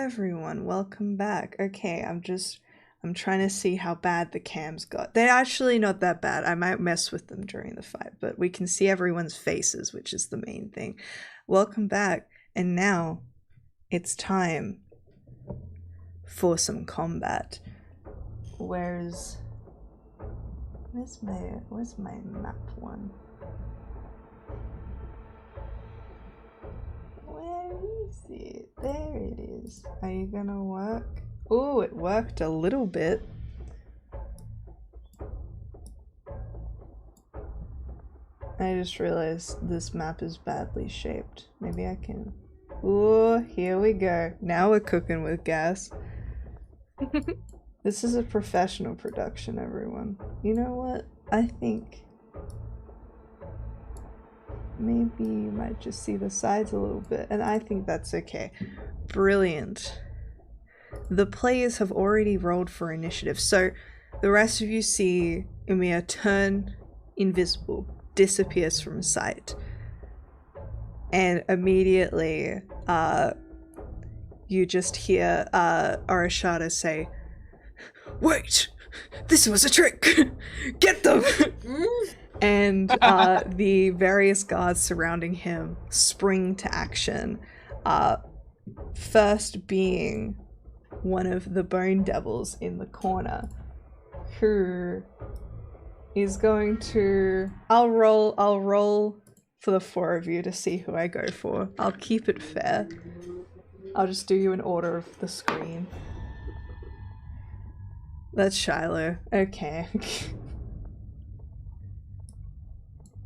everyone, welcome back. Okay, I'm trying to see how bad the cams got. They're actually not that bad. I might mess with them during the fight, but we can see everyone's faces, which is the main thing. Welcome back, and now it's time for some combat. Where's my map one? Where is it? There it is. Are you gonna work? Oh, it worked a little bit. I just realized this map is badly shaped. Maybe I can... Oh, here we go. Now we're cooking with gas. This is a professional production, everyone. You know what? I think maybe you might just see the sides a little bit, and I think that's okay. Brilliant. The players have already rolled for initiative, so the rest of you see Ymir turn invisible, disappears from sight, and immediately you just hear Orishada say, "Wait! This was a trick! Get them!" And the various guards surrounding him spring to action. First being one of the bone devils in the corner, who is going to... I'll roll for the four of you to see who I go for. I'll keep it fair. I'll just do you in order of the screen. That's Shiloh. Okay.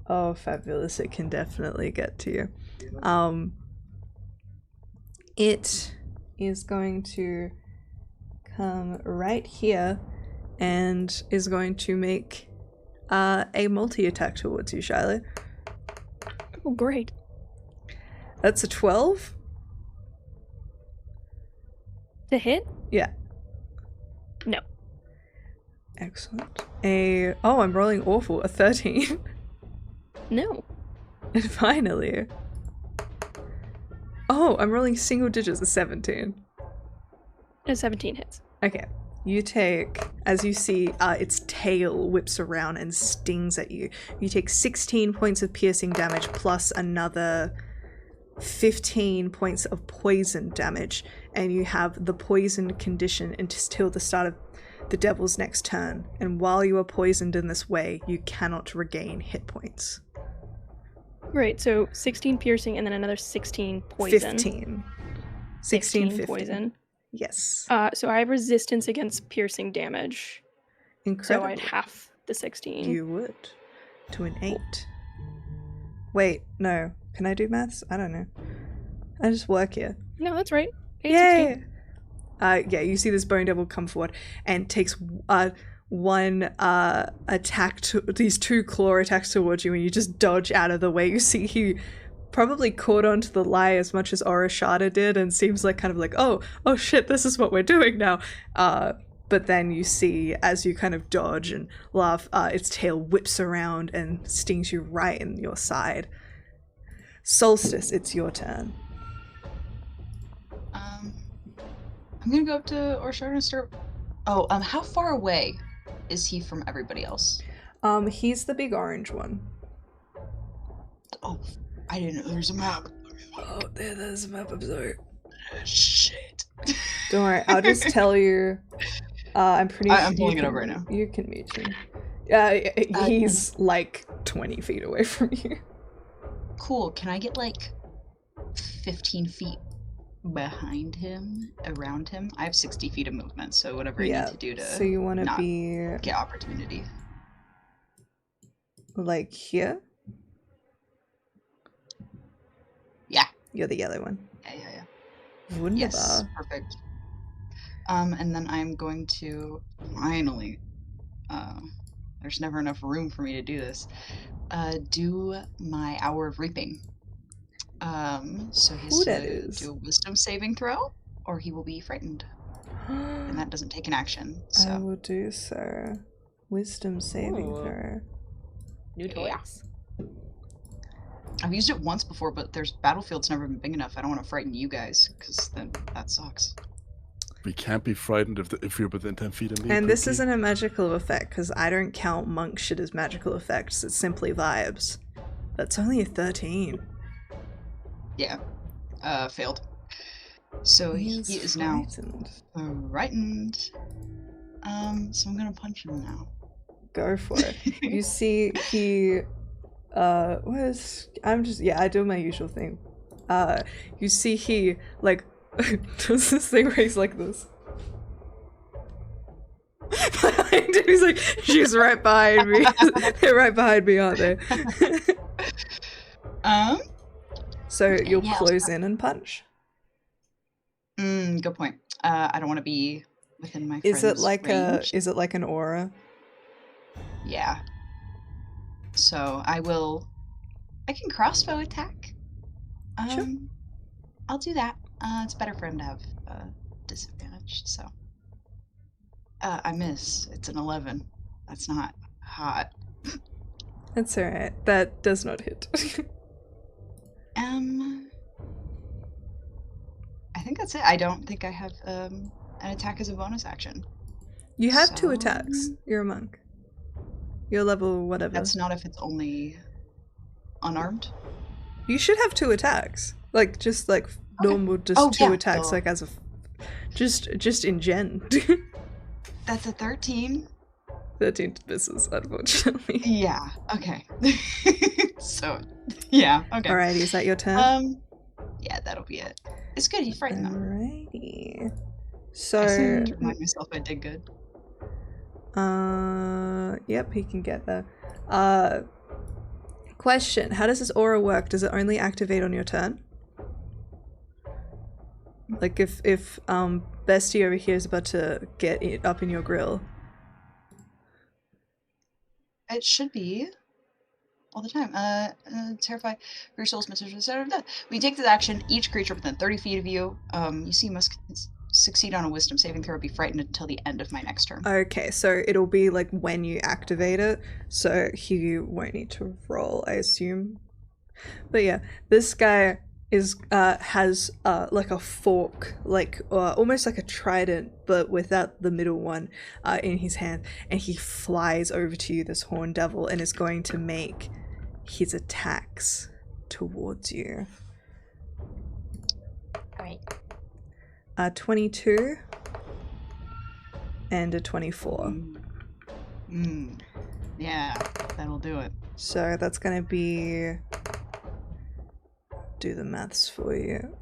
Oh, fabulous. It can definitely get to you. It is going to come right here and is going to make a multi-attack towards you, Shiloh. Oh, great. That's a 12. To hit? Yeah. No. Excellent. Oh, I'm rolling awful. A 13. No. And finally... Oh, I'm rolling single digits. A 17. A 17 hits. Okay. You take, as you see, its tail whips around and stings at you. You take 16 points of piercing damage plus another 15 points of poison damage, and you have the poison condition until the start of the devil's next turn. And while you are poisoned in this way, you cannot regain hit points. Great, so 16 piercing and then another 16 poison. 15. 16 15. Poison. Yes. So I have resistance against piercing damage. Incredible. So I'd half the 16. You would. To an 8. Wait, no. Can I do maths? I don't know. I just work here. No, that's right. 8, Yay! Yeah, you see this bone devil come forward and takes one attack to these two claw attacks towards you, and you just dodge out of the way. You see he probably caught onto the lie as much as Orishada did, and seems like kind of like, oh shit, this is what we're doing now. But then you see, as you kind of dodge and laugh, its tail whips around and stings you right in your side. Solstice, it's your turn. I'm gonna go up to Orishada and start... Oh, how far away is he from everybody else? He's the big orange one. Oh, I didn't know there's a map. Oh, there's a map, I'm sorry. Shit. Don't worry, I'll just tell you. I'm pretty I'm pulling it up right now. You can meet him. He's like 20 feet away from you. Cool, can I get like 15 feet behind him, around him? I have 60 feet of movement, so whatever I need to do to so you want to be get opportunity. Like here? Yeah. You're the yellow one. Yeah. Wunderbar. Yes, perfect. And then I'm going to finally, there's never enough room for me to do this, do my Hour of Reaping. So he has to do a wisdom saving throw, or he will be frightened. And that doesn't take an action, so. I will do so. Wisdom saving throw. New toys. I've used it once before, but there's battlefield's never been big enough. I don't want to frighten you guys, because then that sucks. We can't be frightened if you're within 10 feet of me. And this Pookie. isn't a magical effect, because I don't count monk shit as magical effects. It's simply vibes. That's only a 13. Yeah. Failed. So he is now frightened. So I'm gonna punch him now. Go for it. You see he I do my usual thing. You see he like does this thing where he's like this. Behind him, he's like, she's right behind me. They're right behind me, aren't they? So you'll close in and punch. Good point. I don't want to be within my Is it friend's like range. is it like an aura? Yeah. So I can crossbow attack. Sure. I'll do that. It's better for him to have disadvantage, so. I miss. It's an 11. That's not hot. That's alright. That does not hit. I think that's it. I don't think I have an attack as a bonus action. You have 2 attacks. You're a monk. You're level whatever. That's not if it's only unarmed. You should have 2 attacks. Like just like normal, just 2 attacks, like as a just in gen. That's a 13. 13 misses, unfortunately. Yeah. Okay. So, yeah. Okay. Alrighty, is that your turn? Yeah, that'll be it. It's good. You frightened them. Alrighty. I So. seem to remind myself I did good. Yep, he can get there. Question: how does this aura work? Does it only activate on your turn? Like if Bestie over here is about to get it up in your grill. It should be all the time. Terrify for your soul's message. We take this action. Each creature within 30 feet of you, must succeed on a wisdom saving throw or be frightened until the end of my next turn. Okay, so it'll be like when you activate it, so he won't need to roll, I assume. But yeah, this guy has like a fork, like almost like a trident, but without the middle one, in his hand, and he flies over to you, this horn devil, and is going to make his attacks towards you. All right. 22 and a 24. Yeah, that'll do it. So that's gonna be, do the maths for you,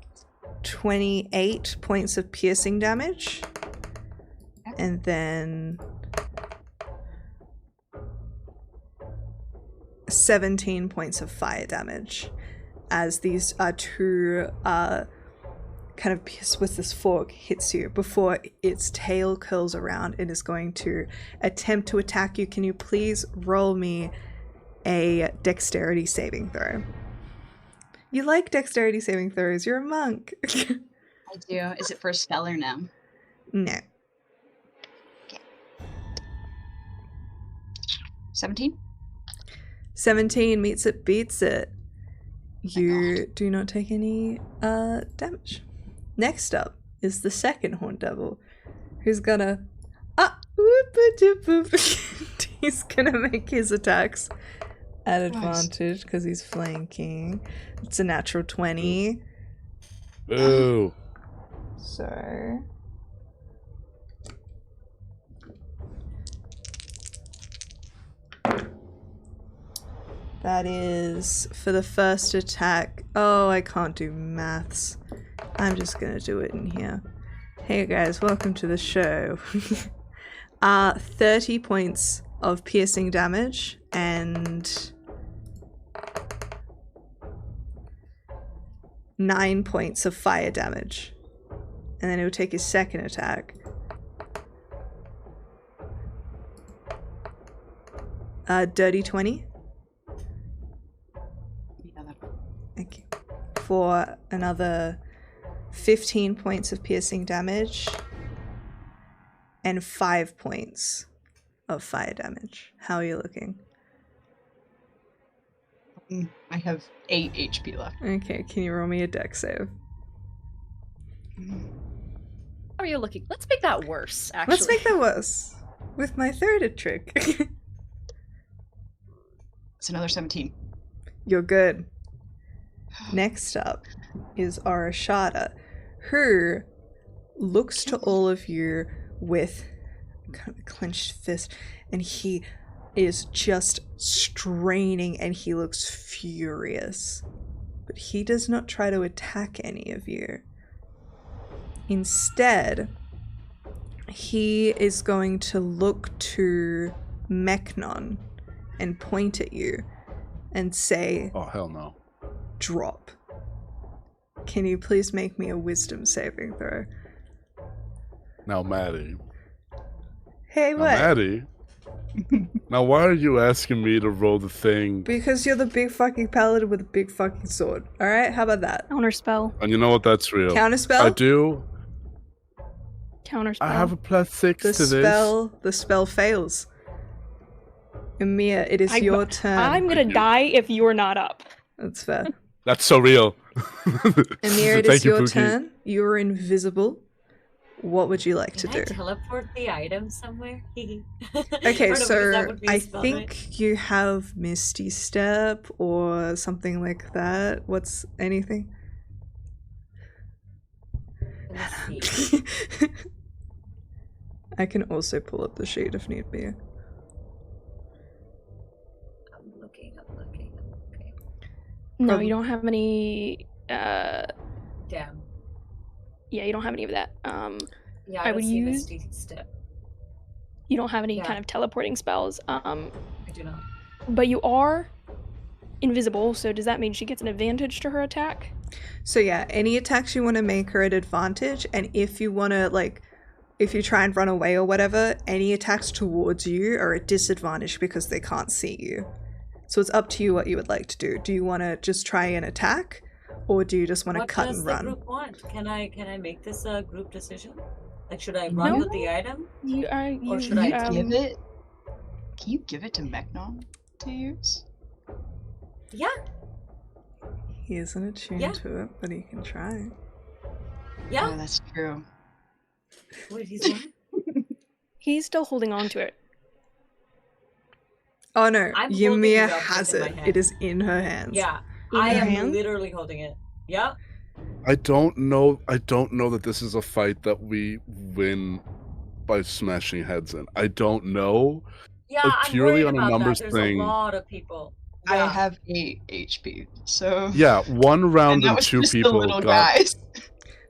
28 points of piercing damage, and then 17 points of fire damage, as these 2 kind of pierce with this fork hits you before its tail curls around and is going to attempt to attack you. Can you please roll me a dexterity saving throw? You like dexterity saving throws. You're a monk. I do. Is it for a spell or no? No. Okay. 17? 17 meets it, beats it. You do not take any damage. Next up is the second horn devil, who's gonna he's gonna make his attacks at advantage because he's flanking. It's a natural 20. Boo. So that is for the first attack. Oh, I can't do maths. I'm just gonna do it in here. Hey guys, welcome to the show. 30 points of piercing damage and 9 points of fire damage. And then he'll take his second attack. Dirty 20. Okay. For another 15 points of piercing damage and 5 points of fire damage. How are you looking? I have 8 HP left. Okay, can you roll me a dex save? How are you looking? Let's make that worse, actually. Let's make that worse. With my third trick. It's another 17. You're good. Next up is Arashada, who looks to all of you with kind of clenched fist, and he is just straining and he looks furious. But he does not try to attack any of you. Instead, he is going to look to Mechnon and point at you and say, Oh, hell no. drop. Can you please make me a wisdom saving throw? Now, Maddie. Hey, Now, what? Maddie. Now, why are you asking me to roll the thing? Because you're the big fucking paladin with a big fucking sword. Alright, how about that? Counterspell. And you know what? That's real. Counterspell? I do. Counterspell. I have a +6 The to this. spell fails. Emiya, it is your turn. I'm gonna die if you're not up. That's fair. That's so real. Amir, it Thank is you, your Pookie. turn. You are invisible. What would you like to Can I do? teleport the item somewhere? Okay, Or no, because so that would be a I spell, think right? you have Misty Step or something like that. What's anything? Let me see. I can also pull up the sheet if need be. I'm looking. No, Prob- you don't have any. Damn. Yeah, you don't have any of that. Yeah, I I don't would see use- Misty Step. You don't have any Yeah. kind of teleporting spells. I do not. But you are invisible, so does that mean she gets an advantage to her attack? So yeah, any attacks you want to make are at advantage, and if you want to, like, if you try and run away or whatever, any attacks towards you are at disadvantage because they can't see you. So it's up to you what you would like to do. Do you want to just try and attack, or do you just want to What cut does and the run? group want? Can I make this a group decision? Like, should I run No. with the item? You are. Or should I Give it? Can you give it to Mechnon to use? Yeah, He isn't attuned Yeah. to it, but he can try. yeah. Oh, that's true. Wait, he's what? He's still holding on to it. Oh no, I'm holding Ymir it up has in my it. hand. It is in her hands. Yeah, In I your am hand? literally holding it. Yep. I don't know that this is a fight that we win by smashing heads in. I don't know. Yeah, But I'm purely worried on a about numbers that. There's thing- a lot of people. I Yeah. have 8 HP, so Yeah, one round and that and was two just the people little got. guys.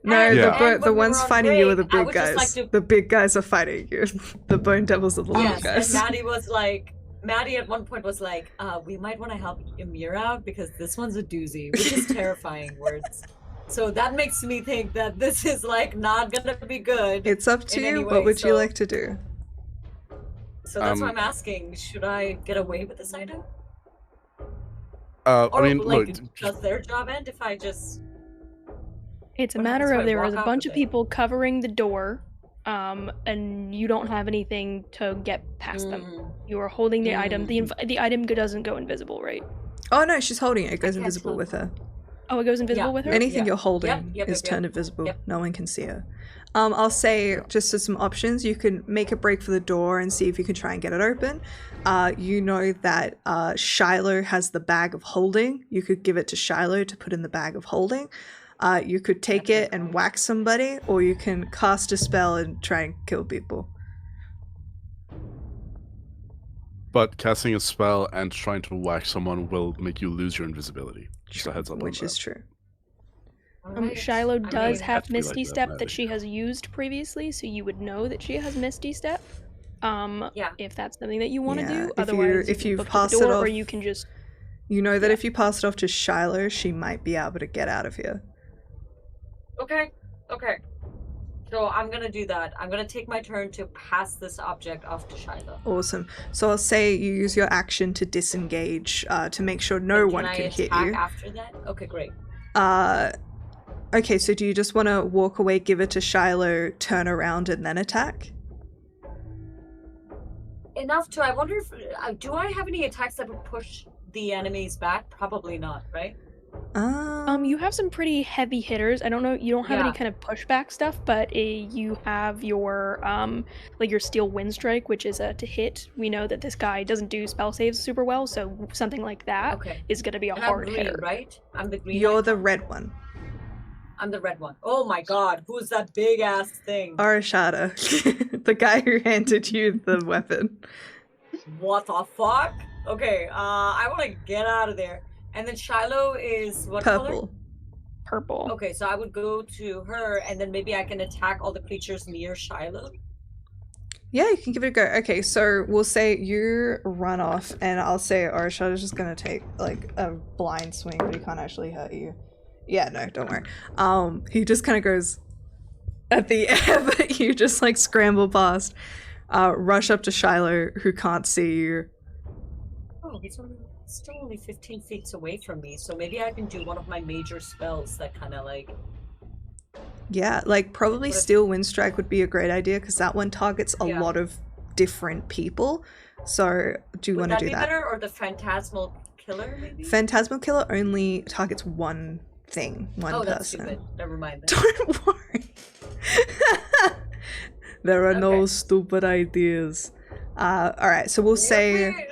No, And- Yeah. and when the we ones were on fighting you are the break, I big would just guys. like to- The big guys are fighting you. The bone devils are the little Yes, guys. and Maddie at one point was like, we might want to help Ymir out because this one's a doozy, which is terrifying words. So that makes me think that this is like not gonna be good. It's up to in you. any What way, would you so- like to do? So that's why I'm asking, should I get away with this item? I Or mean, like, look, does their job end if I just... It's a What matter happens if of I there walk is a out bunch with of it? people covering the door, and you don't have anything to get past them. Mm. You are holding the item. The item doesn't go invisible, right? Oh no, she's holding it. It goes can't invisible tell. with her. Oh, it goes invisible Yeah. with her? Anything Yeah. you're holding Yep, is yep, turned yep. invisible. Yep. No one can see her. I'll say, just as some options, you can make a break for the door and see if you can try and get it open. You know that Shiloh has the bag of holding. You could give it to Shiloh to put in the bag of holding. You could take it and whack somebody, or you can cast a spell and try and kill people. but casting a spell and trying to whack someone will make you lose your invisibility. Just a heads up on Which that. is true. Alright. Shiloh I does mean, have have to be like Misty that, Step Maddie. that she has used previously, so you would know that she has Misty Step. Yeah. If that's something that you want to Yeah, do. if you- Otherwise, if you you can book pass the it door, or off- you can just. You know that Yeah. if you pass it off to Shiloh, she might be able to get out of here. Okay. So I'm gonna do that. I'm gonna take my turn to pass this object off to Shiloh. Awesome. So I'll say you use your action to disengage to make sure no And one I can hit attack you. after that? Okay, great. Okay, so do you just want to walk away, give it to Shiloh, turn around, and then attack? Enough to. I wonder if do I have any attacks that would push the enemies back? Probably not, right? You have some pretty heavy hitters. I don't know, you don't have any Yeah. kind of pushback stuff, but you have your like your steel wind strike, which is to hit. We know that this guy doesn't do spell saves super well, so something like that is Okay. going to be a And I'm hard green, hitter. right? I'm the green. You're icon? the red one. I'm the red one. Oh my god, who's that big ass thing? Arashada, the guy who handed you the weapon. What the fuck? Okay, I want to get out of there. And then Shiloh is what color? Purple. Purple. Okay, so I would go to her, and then maybe I can attack all the creatures near Shiloh. Yeah, you can give it a go. Okay, so we'll say you run off, and I'll say Arashada's just gonna take like a blind swing, but he can't actually hurt you. Yeah, no, don't worry. He just kind of goes at the air, but you just like scramble past, rush up to Shiloh, who can't see you. Oh, he's still only 15 feet away from me, so maybe I can do one of my major spells that kind of like... Yeah, like probably Steel Wind Strike would be a great idea because that one targets a lot of different people. So do you want to do that? Would that be better, or the Phantasmal Killer maybe? Phantasmal Killer only targets one thing, one person. That's stupid. Never mind then. Don't worry. There are no stupid ideas. Alright, so we'll say...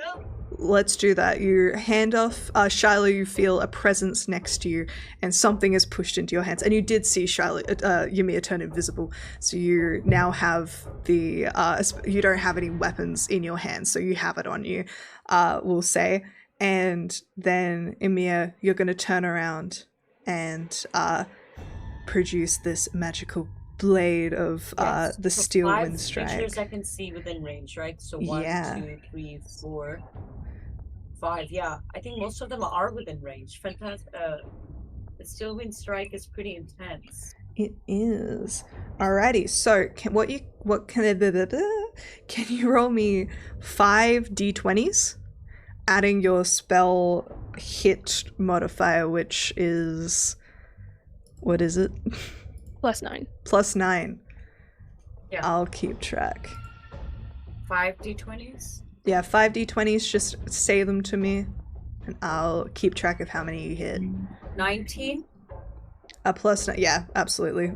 Let's do that. You hand off Shiloh, you feel a presence next to you, and something is pushed into your hands. And you did see Shiloh, Ymir turn invisible, so you now have the, you don't have any weapons in your hands, so you have it on you, we'll say. And then, Ymir, you're going to turn around and produce this magical blade of the so Steel 5 Wind Strike. creatures I can see within range, right? So 1, 2, 3, 4, 5. Yeah, I think most of them are within range. Fantastic. The Steel Wind Strike is pretty intense. It is. Alrighty, so can you roll me 5 d20s, adding your spell hit modifier, which is, what is it? +9. +9. Yeah. I'll keep track. 5 d20s? Yeah, 5 d20s, just say them to me, and I'll keep track of how many you hit. 19? A +9, yeah, absolutely.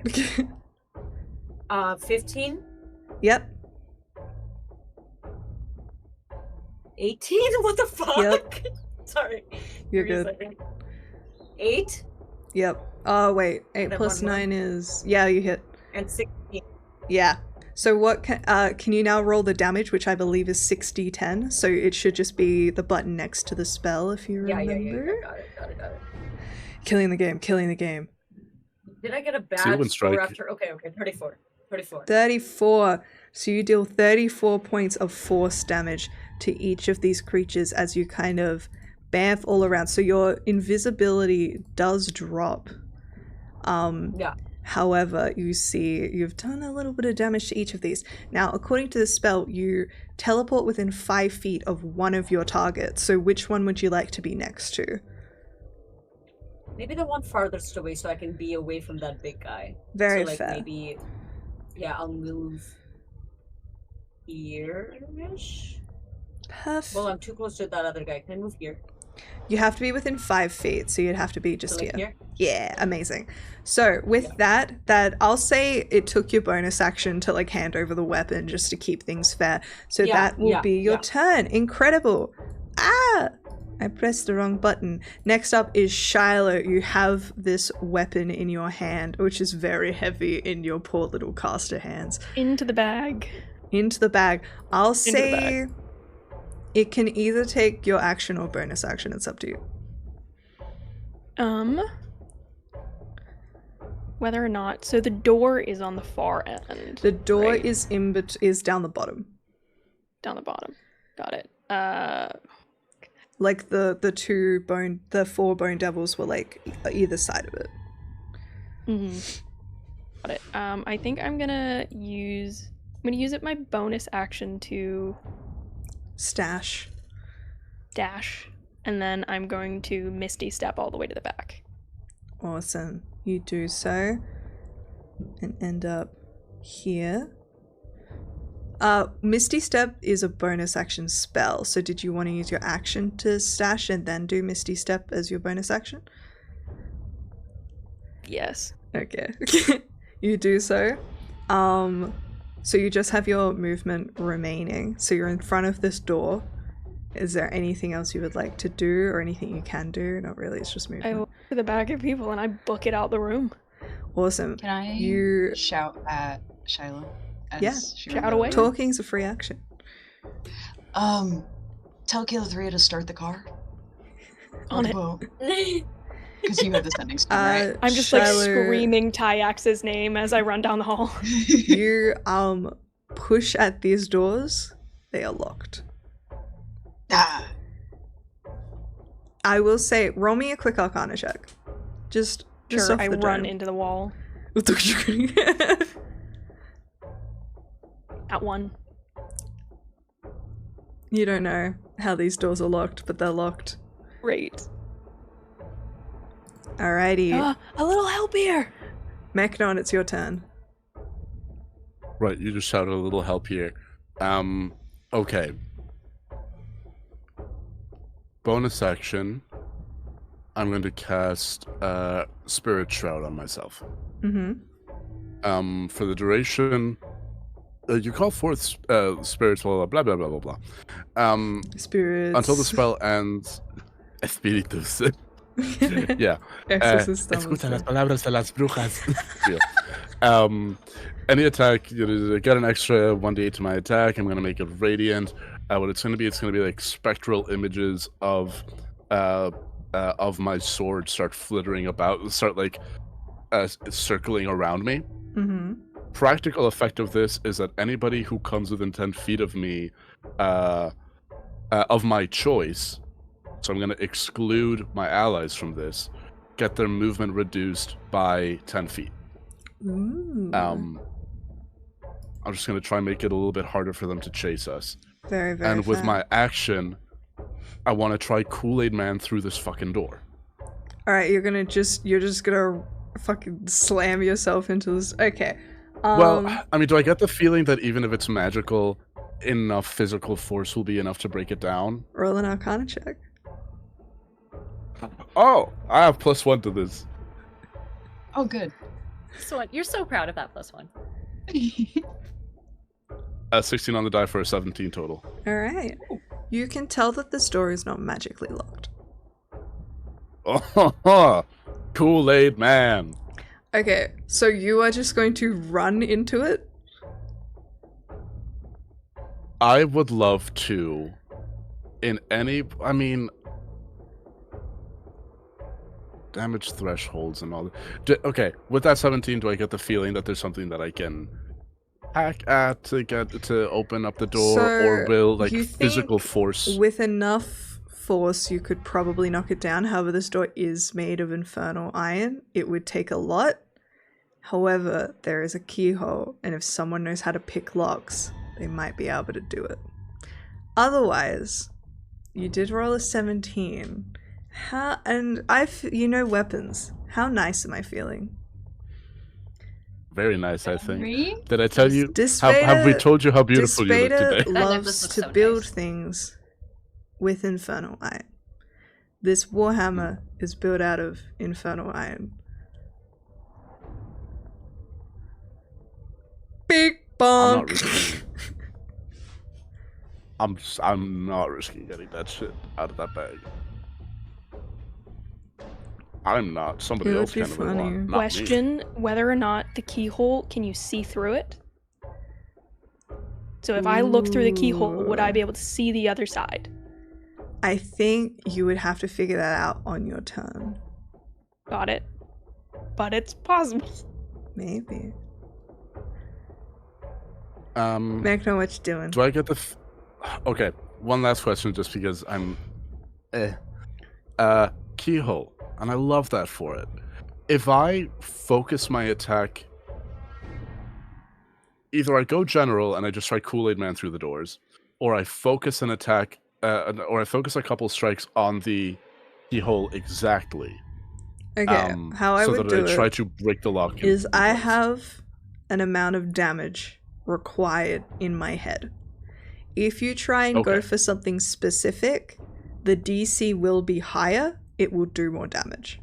15? Yep. 18? What the fuck? Yep. Sorry. You're Give me a good. second. 8? Yep. Oh, wait. 8 then plus 1 more. 9 is... Yeah, you hit. And 16. Yeah. So what can you now roll the damage, which I believe is 6d10? So it should just be the button next to the spell, if you remember. Yeah. Got it. Killing the game. Did I get a bad Steel Wind score Strike. after? Okay, 34. 34. So you deal 34 points of force damage to each of these creatures as you kind of bamf all around. So your invisibility does drop. Yeah. However, you see you've done a little bit of damage to each of these. Now, according to the spell, you teleport within 5 feet of one of your targets. So which one would you like to be next to? Maybe the one farthest away so I can be away from that big guy. Very so, like, fair. Maybe, yeah, I'll move here-ish? Perfect. Well, I'm too close to that other guy. Can I move here? You have to be within 5 feet, so you'd have to be just So, like, here. here? Yeah, amazing. So with that I'll say it took your bonus action to like hand over the weapon just to keep things fair. So that will be your turn. Incredible. I pressed the wrong button. Next up is Shiloh. You have this weapon in your hand, which is very heavy in your poor little caster hands. Into the bag. I'll say it can either take your action or bonus action. It's up to you. Whether or not, so the door is on the far end. The door right? is down the bottom. Down the bottom. Got it. Like the 4 bone devils were like either side of it. Got it. I think I'm gonna use it my bonus action to dash, and then I'm going to Misty Step all the way to the back. Awesome. You do so and end up here. Misty Step is a bonus action spell. So did you want to use your action to stash and then do Misty Step as your bonus action? Yes. Okay. You do so. So you just have your movement remaining. So you're in front of this door. Is there anything else you would like to do or anything you can do? Not really, it's just I movement. look to the back of people and I book it out the room. Awesome. Can I You shout at Shiloh? As Yeah, she shout runs away. over? talking's a free action. Tell Kayla 3 to start the car. On it. Because you have the sending stone, right? I'm just like Shiloh, screaming Tyax's name as I run down the hall. You push at these doors. They are locked. Ah, I will say, roll me a quick Arcana check. Just Sure, off I the run dome. into the wall at 1. You don't know how these doors are locked, but they're locked. Great. Alrighty. A little help here. Mechnon, it's your turn. Right, you just shouted a little help here. Okay. Bonus action. I'm going to cast Spirit Shroud on myself. Mm-hmm. For the duration, you call forth spirits, blah blah blah blah blah blah. Spirits. Until the spell ends. Espíritus. Yeah. Exorcist Escucha las palabras de las brujas. Yeah. Any attack, you get an extra 1d8 to my attack. I'm going to make it radiant. What it's going to be like spectral images of my sword start flittering about, start like circling around me. Mm-hmm. Practical effect of this is that anybody who comes within 10 feet of me, of my choice, so I'm going to exclude my allies from this, get their movement reduced by 10 feet. Ooh. I'm just going to try and make it a little bit harder for them to chase us. Very, very And with fair. my action, I want to try Kool-Aid Man through this fucking door. Alright, you're just gonna fucking slam yourself into this. Okay. Well, I mean, do I get the feeling that even if it's magical, enough physical force will be enough to break it down? Roll an Arcana check. Oh, I have +1 to this. oh, good. So you're so proud of that +1. 16 on the die for a 17 total. Alright. You can tell that this door is not magically locked. Oh, Kool-Aid Man. Okay, so you are just going to run into it? I would love to, I mean, damage thresholds and all that. Okay, with that 17, do I get the feeling that there's something that I can hack at to open up the door, or will like you physical think force? with enough force you could probably knock it down. However, this door is made of infernal iron. It would take a lot. However, there is a keyhole, and if someone knows how to pick locks, they might be able to do it. Otherwise, you did roll a 17. You know weapons. How nice am I feeling? Very nice, I think. Three? Did I tell you? Dispater- Have we told you how beautiful you look Dispater today? That necklace loves looks to so build nice. things with infernal iron. This warhammer is built out of infernal iron. Big I'm not bonk. risking. I'm not risking getting that shit out of that bag. I'm not. Somebody It would else be can if they funny. want. Not me. Question whether or not the keyhole, can you see through it? So if I look through the keyhole, would I be able to see the other side? I think you would have to figure that out on your turn. Got it. But it's possible. Maybe. Um, Mac, know what you're doing. do I get the? Okay, one last question, just because I'm. Keyhole, and I love that for it. If I focus my attack, either I go general and I just try Kool-Aid Man through the doors, or I focus an attack, or I focus a couple strikes on the keyhole exactly. Okay, how I so would that do I try it to break the lock. is in I place. have an amount of damage required in my head. If you try and go Okay. for something specific, the DC will be higher. It will do more damage.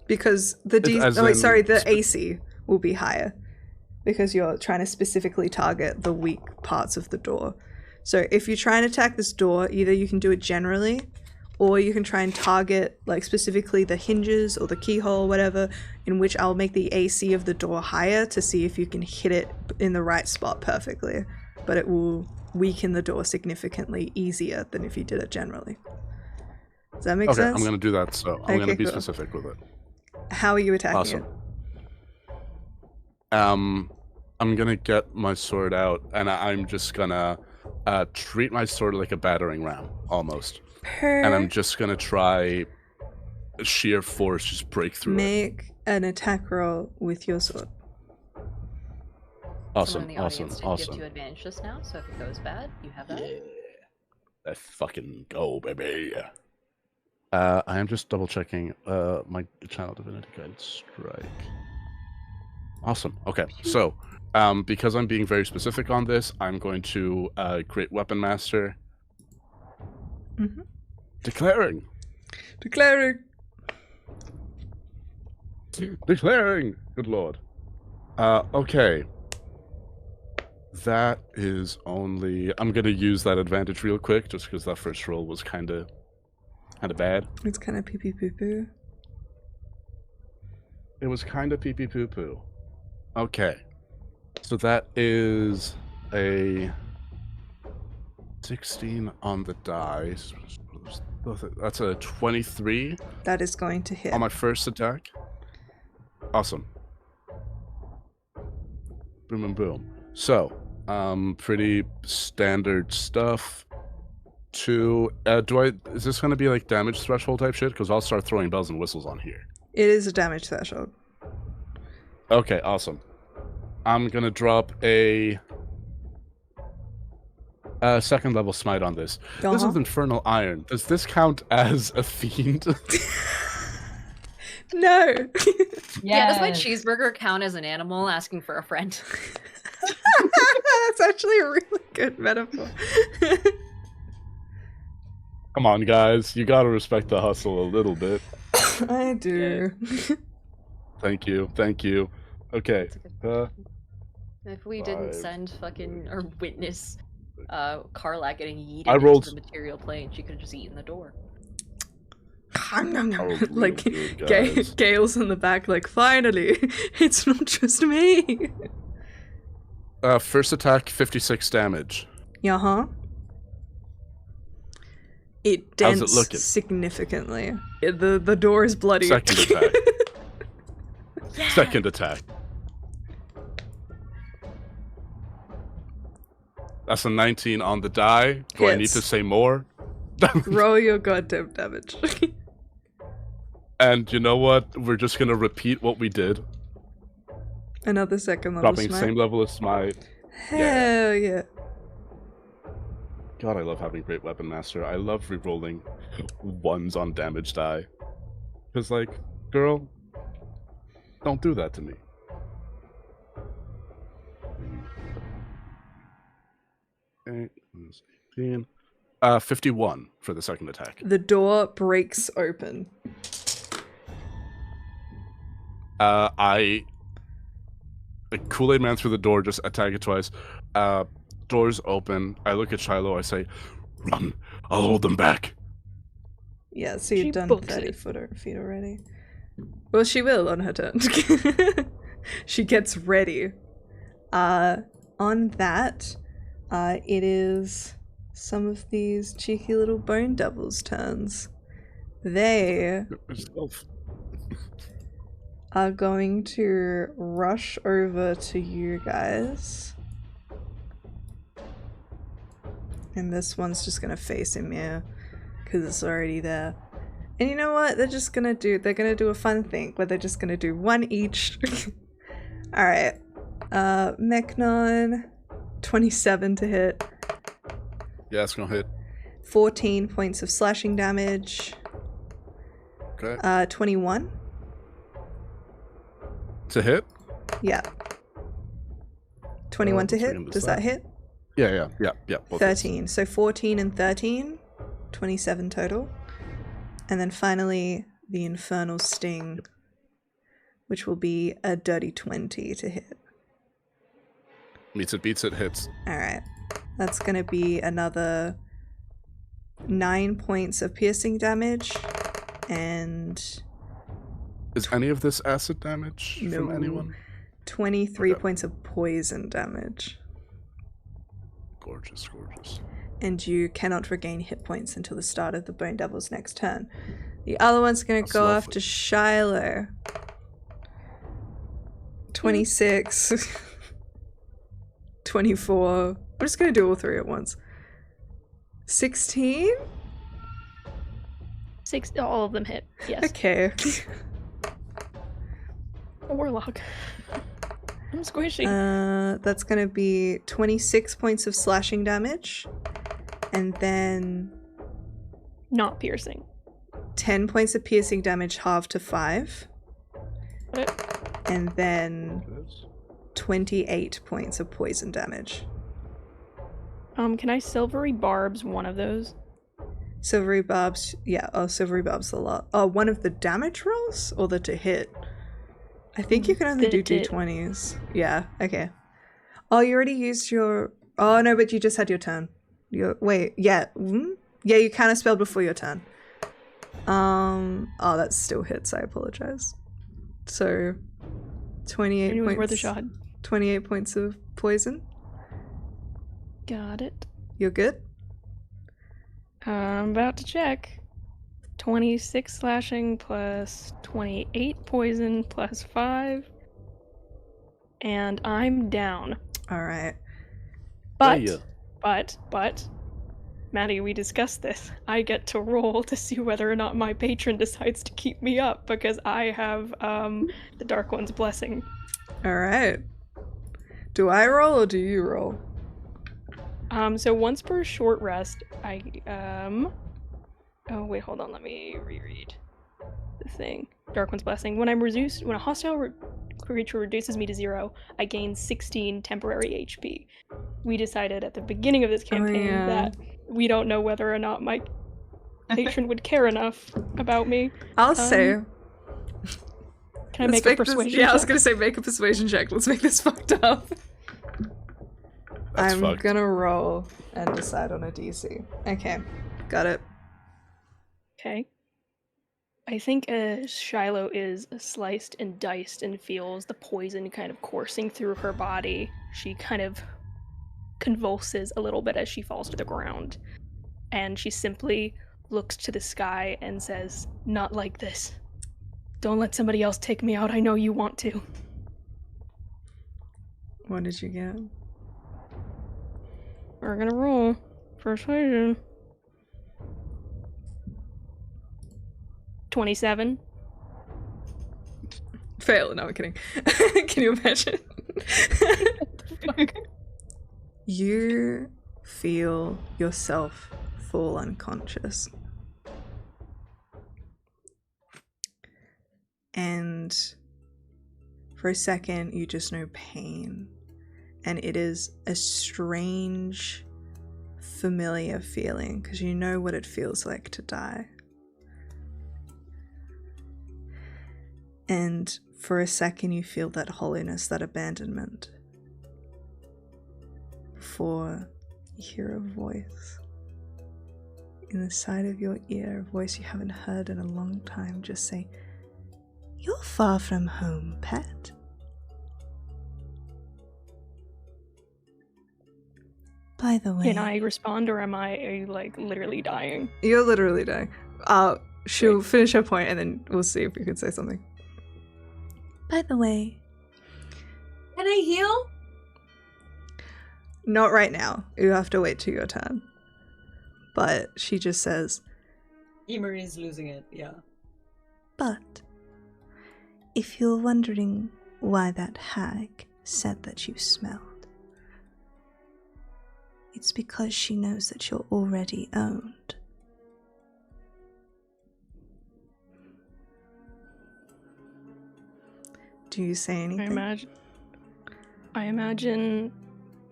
Because the the AC will be higher. Because you're trying to specifically target the weak parts of the door. So if you try and attack this door, either you can do it generally, or you can try and target like specifically the hinges or the keyhole or whatever, in which I'll make the AC of the door higher to see if you can hit it in the right spot perfectly. But it will weaken the door significantly easier than if you did it generally. Does that make sense? I'm going to do that, so I'm going to be cool. specific with it. How are you attacking Awesome. it? I'm going to get my sword out, and I'm just going to treat my sword like a battering ram, almost. And I'm just going to try sheer force, just break through it. Make an attack roll with your sword. Awesome, Someone in the awesome, audience did awesome. give you advantage just now, so if it goes bad, you have that. Yeah. Let's fucking go, baby. I am just double checking my channel divinity guided strike. Awesome. Okay, so because I'm being very specific on this, I'm going to create Weapon Master. Mm-hmm. Declaring. Good lord. Okay. That is only. I'm gonna use that advantage real quick, just because that first roll was kind of bad. It's kind of pee pee poo poo. It was kind of pee pee poo poo. Okay. So that is a 16 on the dice. That's a 23 That is going to hit. on my first attack. Awesome. Boom and boom. So, pretty standard stuff. Is this going to be like damage threshold type shit? Because I'll start throwing bells and whistles on here. It is a damage threshold. Okay, awesome. I'm going to drop a second level smite on this. This is Infernal Iron. Does this count as a fiend? No. Yeah, does my cheeseburger count as an animal asking for a friend? That's actually a really good metaphor. Come on, guys. You gotta respect the hustle a little bit. I do. Thank you. Thank you. Okay. If we didn't send fucking or witness Karlak getting yeeted I rolled- into the material plane, she could have just eaten the door. Like good, guys. Gale's in the back, like, finally, it's not just me. First attack, 56 damage. It How's dents it looking? significantly. The door is bloody. Second attack. Second attack. That's a 19 on the die. Do I need Hits. to say more? Roll your goddamn damage. And you know what? We're just gonna repeat what we did. Another second level Dropping smite. same level as smite. Hell yeah. God, I love having Great Weapon Master. I love rerolling ones on damage die. Because, like, girl, don't do that to me. Okay, 18. 51 for the second attack. The door breaks open. The Kool-Aid Man through the door, just attack it twice. Doors open. I look at Shiloh. I say, "Run! I'll hold them back." Yeah, so She you've done books 30 it. feet already. Well, she will on her turn. She gets ready. On that, it is some of these cheeky little bone devils' turns. They are going to rush over to you guys. And this one's just gonna face him here, because it's already there. And you know what? They're gonna do a fun thing, where they're just gonna do one each. Alright. Mechnon, 27 to hit. Yeah, it's gonna hit. 14 points of slashing damage. Okay. 21. To hit? Yeah. 21 to Let's hit. read them Does that hit? Yeah. Both hits. 13. So 14 and 13. 27 total. And then finally, the Infernal Sting, which will be a dirty 20 to hit. Meets it, beats it, hits. Alright. That's going to be another 9 points of piercing damage. And Is any of this acid damage from No. anyone? 23 Okay. points of poison damage. Gorgeous. And you cannot regain hit points until the start of the Bone Devil's next turn. The other one's going to That's go lovely. after Shiloh. 26. 24. I'm just going to do all three at once. 16? All of them hit. Yes. Okay. A warlock. I'm squishy. That's going to be 26 points of slashing damage. And then Not piercing. 10 points of piercing damage halved to 5. Okay. And then 28 points of poison damage. Can I silvery barbs one of those? Silvery barbs, yeah. Oh, silvery barbs a lot. Oh, one of the damage rolls or the to hit? I think you can only do The- d20s. Yeah, okay. Oh, you already used your... Oh, no, but you just had your turn. Wait, yeah. Yeah, you kind of spelled before your turn. Oh, that still hits. I apologize. So, 28 It was points. worth a shot. 28 points of poison. Got it. You're good? I'm about to check. 26 slashing plus 28 poison plus 5. And I'm down. All right. But, Yeah. but, Maddie, we discussed this. I get to roll to see whether or not my patron decides to keep me up because I have the Dark One's blessing. All right. Do I roll or do you roll? So once per short rest, I oh wait, hold on, let me reread the thing. Dark One's blessing. When a hostile creature reduces me to 0, I gain 16 temporary HP. We decided at the beginning of this campaign yeah. that we don't know whether or not my patron would care enough about me. I'll say. Can I make a persuasion? Yeah, I was check? gonna say make a persuasion check. Let's make this fucked up. That's I'm fucked. gonna roll and decide on a DC. Okay, got it. Okay. I think Shiloh is sliced and diced and feels the poison kind of coursing through her body. She kind of convulses a little bit as she falls to the ground. And she simply looks to the sky and says, "Not like this. Don't let somebody else take me out. I know you want to." What did you get? We're gonna roll. Persuasion. 27. Fail. No, I'm kidding. Can you imagine? You feel yourself fall unconscious. And for a second, you just know pain. And it is a strange, familiar feeling because you know what it feels like to die. And for a second, you feel that hollowness, that abandonment. Before you hear a voice in the side of your ear, a voice you haven't heard in a long time, just say, "You're far from home, pet." By the way, Can I respond or are you like literally dying? you're literally dying. She'll finish her point and then we'll see if we can say something. By the way, Can I heal? not right now. You have to wait till your turn. But she just says, Emery's losing it, yeah. "But if you're wondering why that hag said that you smelled, it's because she knows that you're already owned." Do you say I anything? imagine. I imagine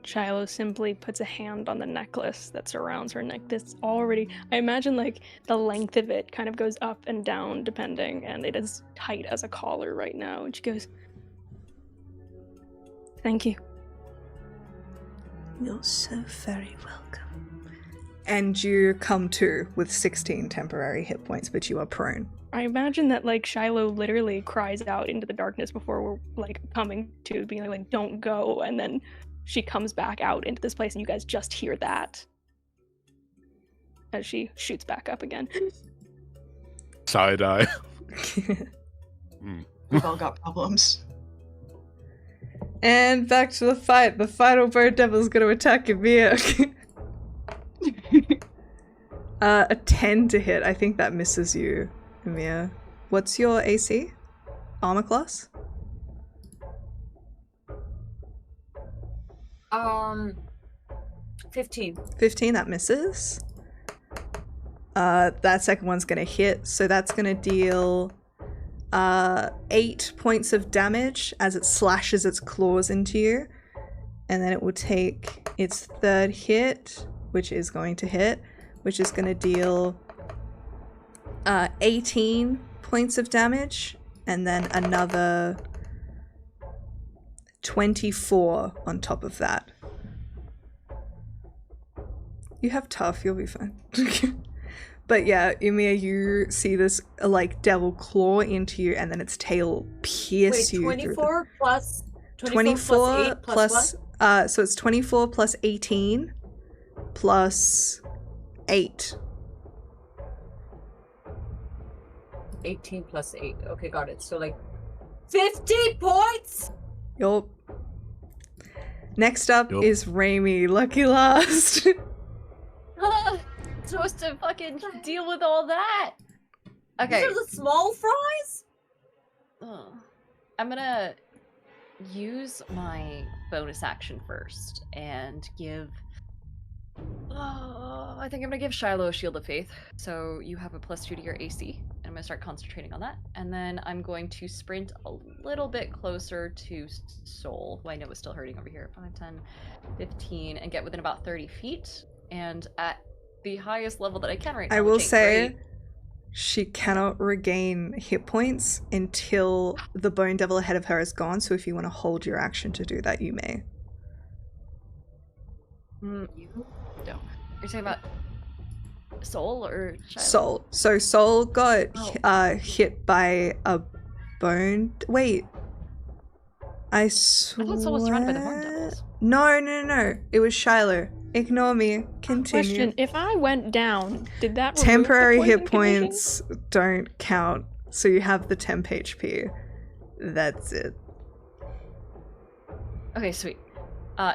Shiloh simply puts a hand on the necklace that surrounds her neck. I imagine like the length of it kind of goes up and down depending, and it is tight as a collar right now. And she goes, "Thank you." You're so very welcome. And you come to with 16 temporary hit points, but you are prone. I imagine that like Shiloh literally cries out into the darkness before we're like coming to, being like, "Don't go," and then she comes back out into this place, and you guys just hear that as she shoots back up again. Side eye. We've all got problems. And back to the fight. The final bird devil's gonna attack Ymir. A 10 to hit. I think that misses you, Ymir. What's your AC? Armor class? 15. 15, that misses. That second one's gonna hit, so that's gonna deal 8 points of damage as it slashes its claws into you. And then it will take its third hit, which is going to hit, which is gonna deal 18 points of damage, and then another 24 on top of that. You have tough, you'll be fine. But yeah, Ymir, you see this like devil claw into you, and then its tail pierce you. 24 plus 24 plus 8 so it's 24 plus 18 plus 8. 18 plus 8. Okay, got it. So like 50 points. Yup. Next up is Raimi. Lucky last. Supposed to fucking deal with all that. Okay. These are the small fries? I'm gonna use my bonus action first and give... I think I'm gonna give Shiloh a Shield of Faith. So you have a +2 to your AC. And I'm gonna start concentrating on that. And then I'm going to sprint a little bit closer to Soul, who I know is still hurting over here. 5, 10, 15, and get within about 30 feet. And at the highest level that I can right now. I will say great. she cannot regain hit points until the Bone Devil ahead of her is gone, so if you want to hold your action to do that, you may. You don't. You're talking about Soul or Shiloh? Soul. So Soul got hit by a bone... Wait. I swear... I thought Soul was surrounded by the Horn Devils. No. It was Shiloh. Ignore me. Continue. Question, if I went down, did that remove Temporary the hit poison condition? points don't count, so you have the temp HP. That's it. Okay, sweet.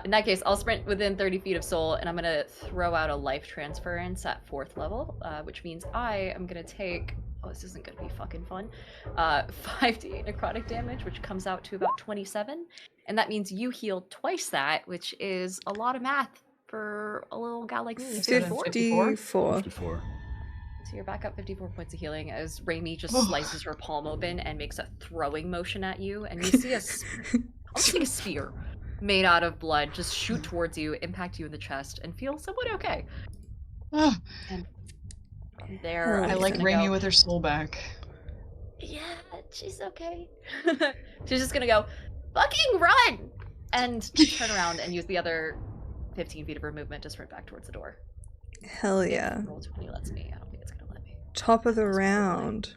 In that case, I'll sprint within 30 feet of Soul, and I'm gonna throw out a life transference at 4th level, which means I am gonna take... Oh, this isn't gonna be fucking fun. 5d8 necrotic damage, which comes out to about 27, and that means you heal twice that, which is a lot of math for a little gal like me. 54. So you're back up 54 points of healing as Raimi just slices her palm open and makes a throwing motion at you, and you see almost like a spear made out of blood just shoot towards you, impact you in the chest, and feel somewhat okay. And from there, I like Raimi with her soul back. Yeah, she's okay. She's just gonna go, fucking run! And turn around and use the other 15 feet of her movement to sprint back towards the door. Hell yeah. If roll 20 lets me. I don't think it's gonna let me. Top of the round.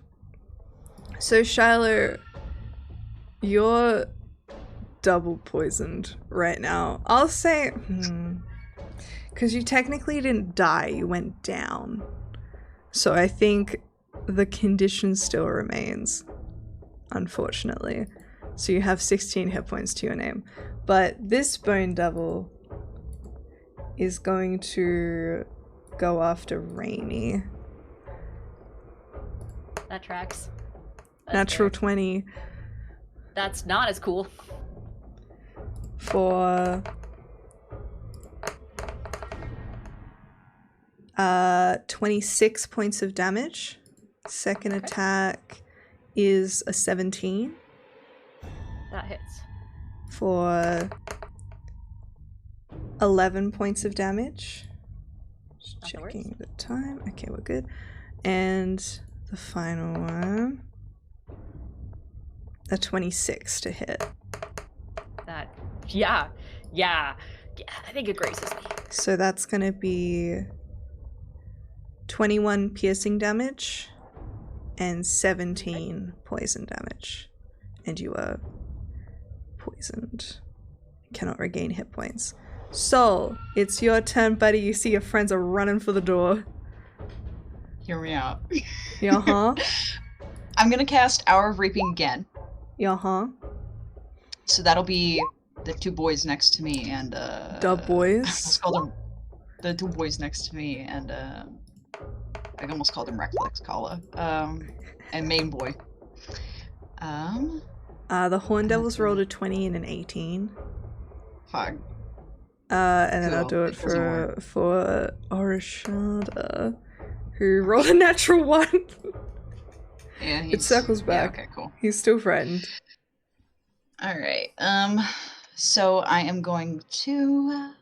So Shiloh, you're double poisoned right now. I'll say, because you technically didn't die, you went down. So I think the condition still remains, unfortunately. So you have 16 hit points to your name. But this Bone Devil is going to go after Raimi. That tracks. That's Natural fair. 20 That's not as cool. for 26 points of damage. Second attack is a 17 That hits. for 11 points of damage. Just Not the checking the time. Okay, we're good. And the final one, a 26 to hit. That, yeah, I think it graces me. So that's gonna be 21 piercing damage and 17 poison damage. And you are poisoned. Cannot regain hit points. Sol, it's your turn, buddy. You see your friends are running for the door. Hear me out. Uh-huh. I'm gonna cast Hour of Reaping again. Uh-huh. So that'll be the two boys next to me and The boys? Let's call them the two boys next to me and I almost called him Reckless Kala. And main boy. The Horn Devils rolled a 20 and an 18. Fuck. And then I'll do it Cool. for Orishada, who rolled a natural 1. Yeah, It circles back. Yeah, okay, cool. He's still frightened. All right. So I am going to.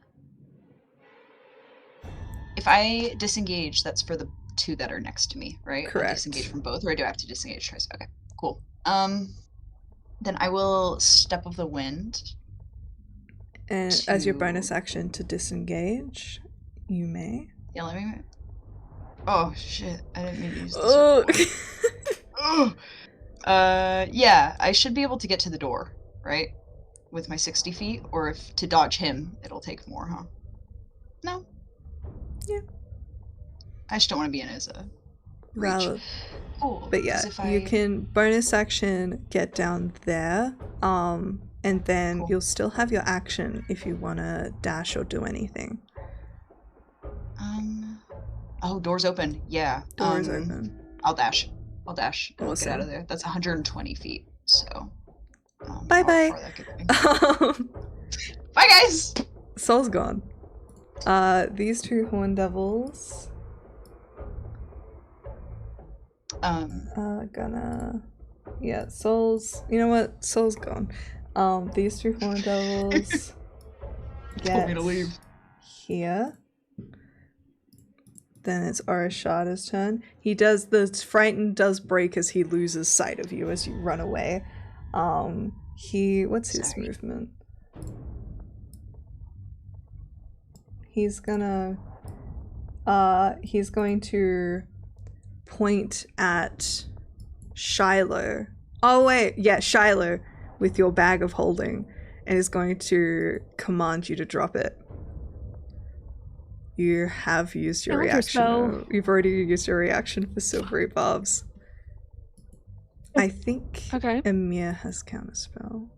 If I disengage, that's for the two that are next to me, right? Correct. I'll disengage from both, or do I have to disengage twice? Okay, cool. Then I will Step of the Wind. And as your bonus action to disengage, you may. Yeah, let me. Oh shit! I didn't mean to use this. Oh. Yeah, I should be able to get to the door, right? With my 60 feet, or if to dodge him, it'll take more, huh? No. Yeah. I just don't want to be in his reach. Well, Cool. but yeah, 'cause if you I- can bonus action get down there, and then Cool. you'll still have your action if you want to dash or do anything. Oh, door's open. Yeah. Doors open. I'll dash. And I'll get out Awesome. of there. That's 120 feet. So. Bye how bye. far that could be. Bye, guys. Sol's gone. These two Horn Devils yeah, Sol's, you know what? Sol's gone. These two Horn Devils Told me to leave. here. Then it's Orishada's turn. He does, the frightened does break as he loses sight of you as you run away. What's his Sorry. movement? He's going to point at Shiloh. Oh wait, yeah, Shiloh with your bag of holding, and is going to command you to drop it. You have used your reaction. Counterspell. You've already used your reaction for silvery barbs. I think Okay. Emir has counterspell.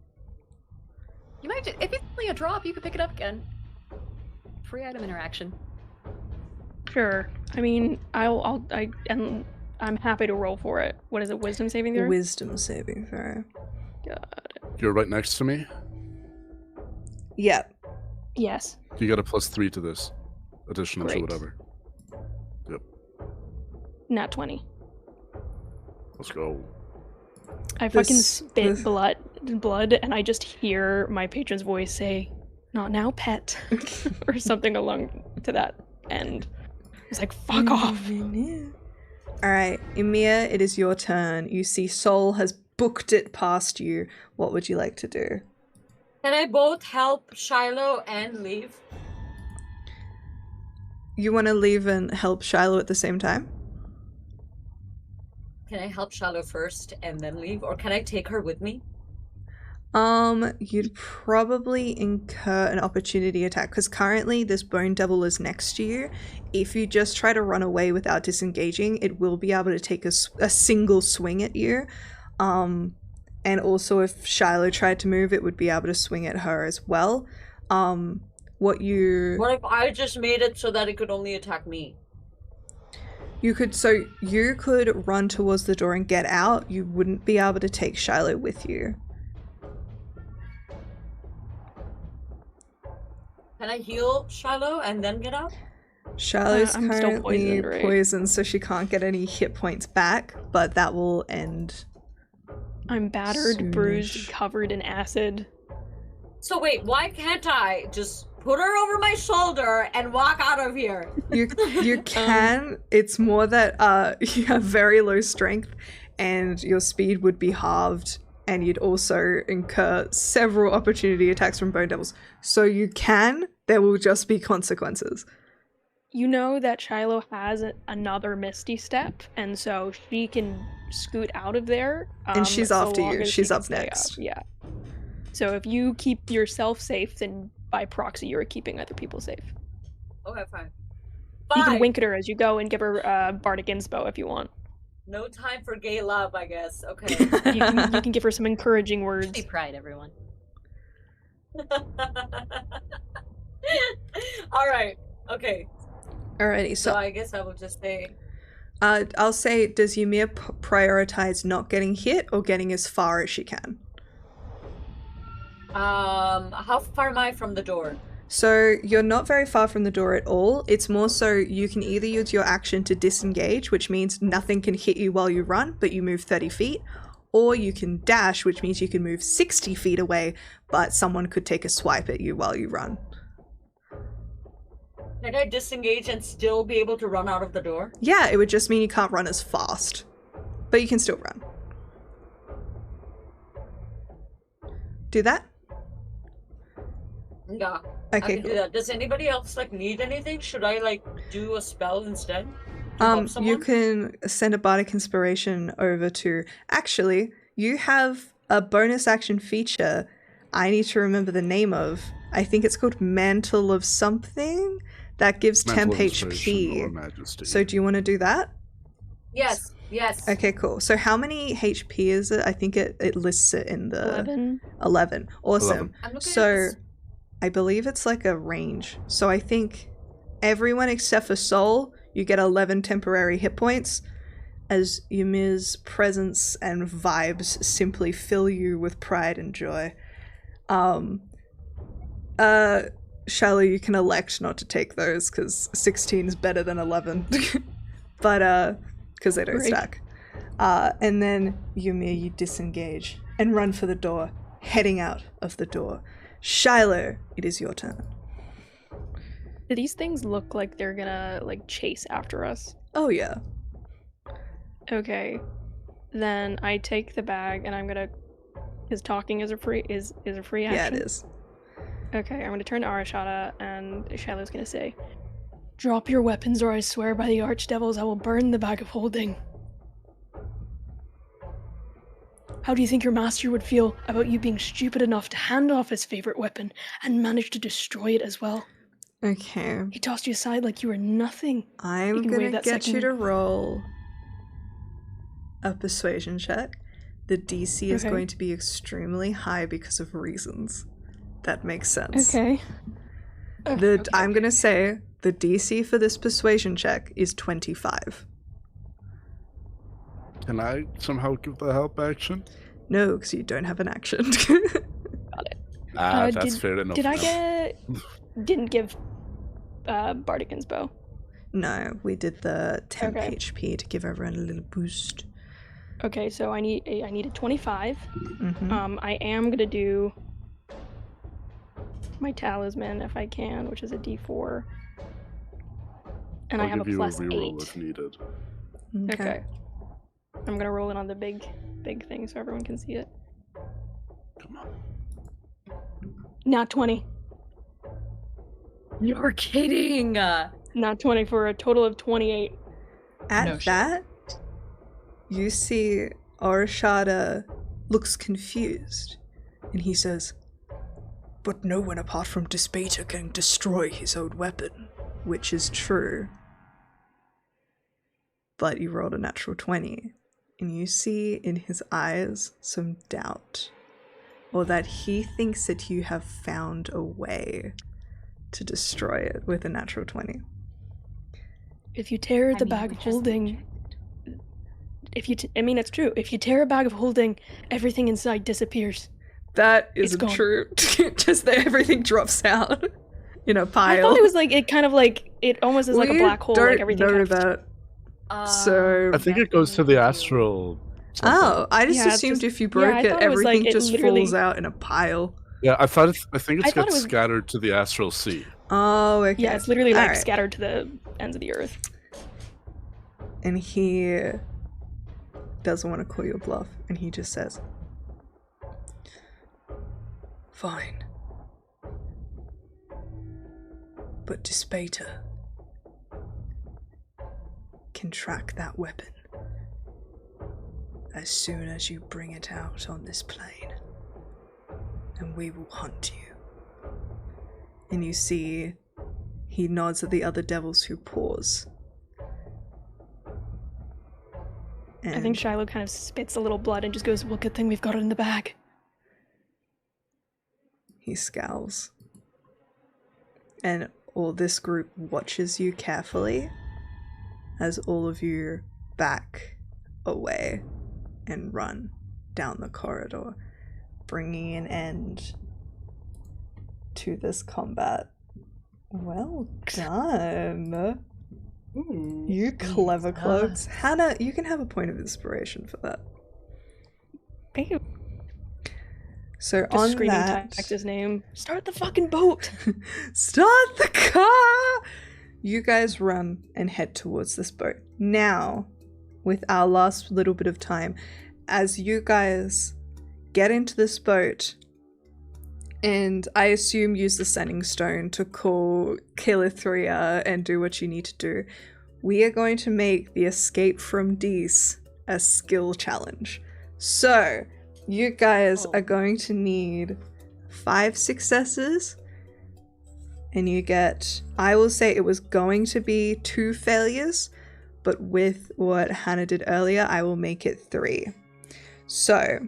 You might, if it's only a drop, you could pick it up again. Free item interaction. Sure. I mean, I'm happy to roll for it. What is it? Wisdom saving throw? Wisdom saving throw. You're right next to me. Yep. Yes. You got a +3 to this, additional to Great. whatever. Nat 20. Let's go. I fucking This- spit this- blood, and I just hear my patron's voice say, "Not now, pet," or something along to that end. It's like, fuck off. Alright, Emir, it is your turn. You see Sol has booked it past you. What would you like to do? Can I both help Shiloh and leave? You want to leave and help Shiloh at the same time? Can I help Shiloh first and then leave? Or can I take her with me? You'd probably incur an opportunity attack because currently this Bone Devil is next to you. If you just try to run away without disengaging, it will be able to take a single swing at you. And also if Shiloh tried to move, it would be able to swing at her as well. What if I just made it so that it could only attack me? you could run towards the door and get out. You wouldn't be able to take Shiloh with you. Can I heal Shiloh and then get out? Shiloh's I'm still currently poisoned, right? poisoned, so she can't get any hit points back, but that will end. I'm battered, Soonish. bruised, covered in acid. So wait, why can't I just put her over my shoulder and walk out of here. You can. It's more that you have very low strength and your speed would be halved, and you'd also incur several opportunity attacks from Bone Devils. So you can. There will just be consequences. You know that Shiloh has another Misty Step, and so she can scoot out of there. And she's so after long you. as She's she can up stay next. Yeah. So if you keep yourself safe, then by proxy you're keeping other people safe. Okay, fine. You can Fine. wink at her as you go and give her Bardic Inspo if you want. No time for gay love, I guess. Okay. You can give her some encouraging words. Be pride, everyone. All right. Okay. Alrighty, So so I guess I will just say. I'll say, does Ymir prioritize not getting hit or getting as far as she can? How far am I from the door? So you're not very far from the door at all. It's more so you can either use your action to disengage, which means nothing can hit you while you run, but you move 30 feet, or you can dash, which means you can move 60 feet away, but someone could take a swipe at you while you run. Can I disengage and still be able to run out of the door? Yeah, it would just mean you can't run as fast, but you can still run. Do that? Yeah. Okay, I can do cool. that. Does anybody else need anything? Should I do a spell instead? To help You someone? can send a Bardic Inspiration over to... Actually, you have a bonus action feature I need to remember the name of. I think it's called Mantle of something. That gives Mental temp inspiration or HP. majesty. So do you want to do that? Yes. Okay, cool. So how many HP is it? I think it lists it in the... 11. 11. Awesome. I'm looking at So this. I believe it's like a range. So I think everyone except for Soul, you get 11 temporary hit points as Ymir's presence and vibes simply fill you with pride and joy. Shiloh, you can elect not to take those because 16 is better than 11. But because they don't Great. stack. And then Ymir, you disengage and run for the door, heading out of the door. Shiloh, it is your turn. Do these things look like they're gonna chase after us? Oh yeah. Okay. Then I take the bag and I'm gonna... Is talking is a free action? Yeah, it is. Okay, I'm gonna turn to Arashada and Shiloh's gonna say, "Drop your weapons or I swear by the archdevils I will burn the bag of holding." How do you think your master would feel about you being stupid enough to hand off his favorite weapon and manage to destroy it as well? Okay. He tossed you aside like you were nothing. I'm can gonna wave that get you second- to roll a persuasion check. The DC is Okay. going to be extremely high because of reasons. That makes sense. Okay. I'm gonna say the DC for this persuasion check is 25. Can I somehow give the help action? No, because you don't have an action. Got it. That's fair enough. Did I now. didn't give Bardic Inspo. No, we did the temp Okay. HP to give everyone a little boost. Okay, so I need a 25. Mm-hmm. I am gonna do my talisman if I can, which is a D4, and I I'll have a give you plus reroll 8. if needed. Okay. I'm gonna roll it on the big thing so everyone can see it. Come on. Not 20. You're kidding! Not 20 for a total of 28. At No shit. that, you see Arashada looks confused, and he says, "But no one apart from Despater can destroy his own weapon," which is true. But you rolled a natural 20, and you see in his eyes some doubt, or that he thinks that you have found a way to destroy it with a natural 20. If you tear the bag of holding, it's true. If you tear a bag of holding, everything inside disappears. That It's isn't gone. true. Just that everything drops out in a I pile. thought it was it almost is like a We black hole. don't Like everything know kind of that. So I think it goes to the astral. oh, I just Yeah, it's assumed just- if you yeah, I broke it, thought it was, everything it just literally- falls out in a pile. Yeah, I think it I thought gets it was- scattered to the astral sea. Oh, okay. Yeah, it's literally like Alright. scattered to the ends of the earth. And he doesn't want to call your bluff, and he just says, "Fine. But Despater can track that weapon as soon as you bring it out on this plane, and we will hunt you." And you see, he nods at the other devils who pause. I think Shiloh kind of spits a little blood and just goes, "Well, good thing we've got it in the bag." He scowls. And all this group watches you carefully as all of you back away and run down the corridor, bringing an end to this combat. Well done. Ooh, You clever cloaks. Hannah, you can have a point of inspiration for that. Thank you. So Just on screaming that, text his name. Start the fucking boat. start the car! You guys run and head towards this boat. Now, with our last little bit of time, as you guys get into this boat, and I assume use the sending stone to call Kilithria and do what you need to do, we are going to make the escape from Dees a skill challenge. So, you guys are going to need 5 successes, and you get, I will say it was going to be 2 failures, but with what Hannah did earlier, I will make it 3. So,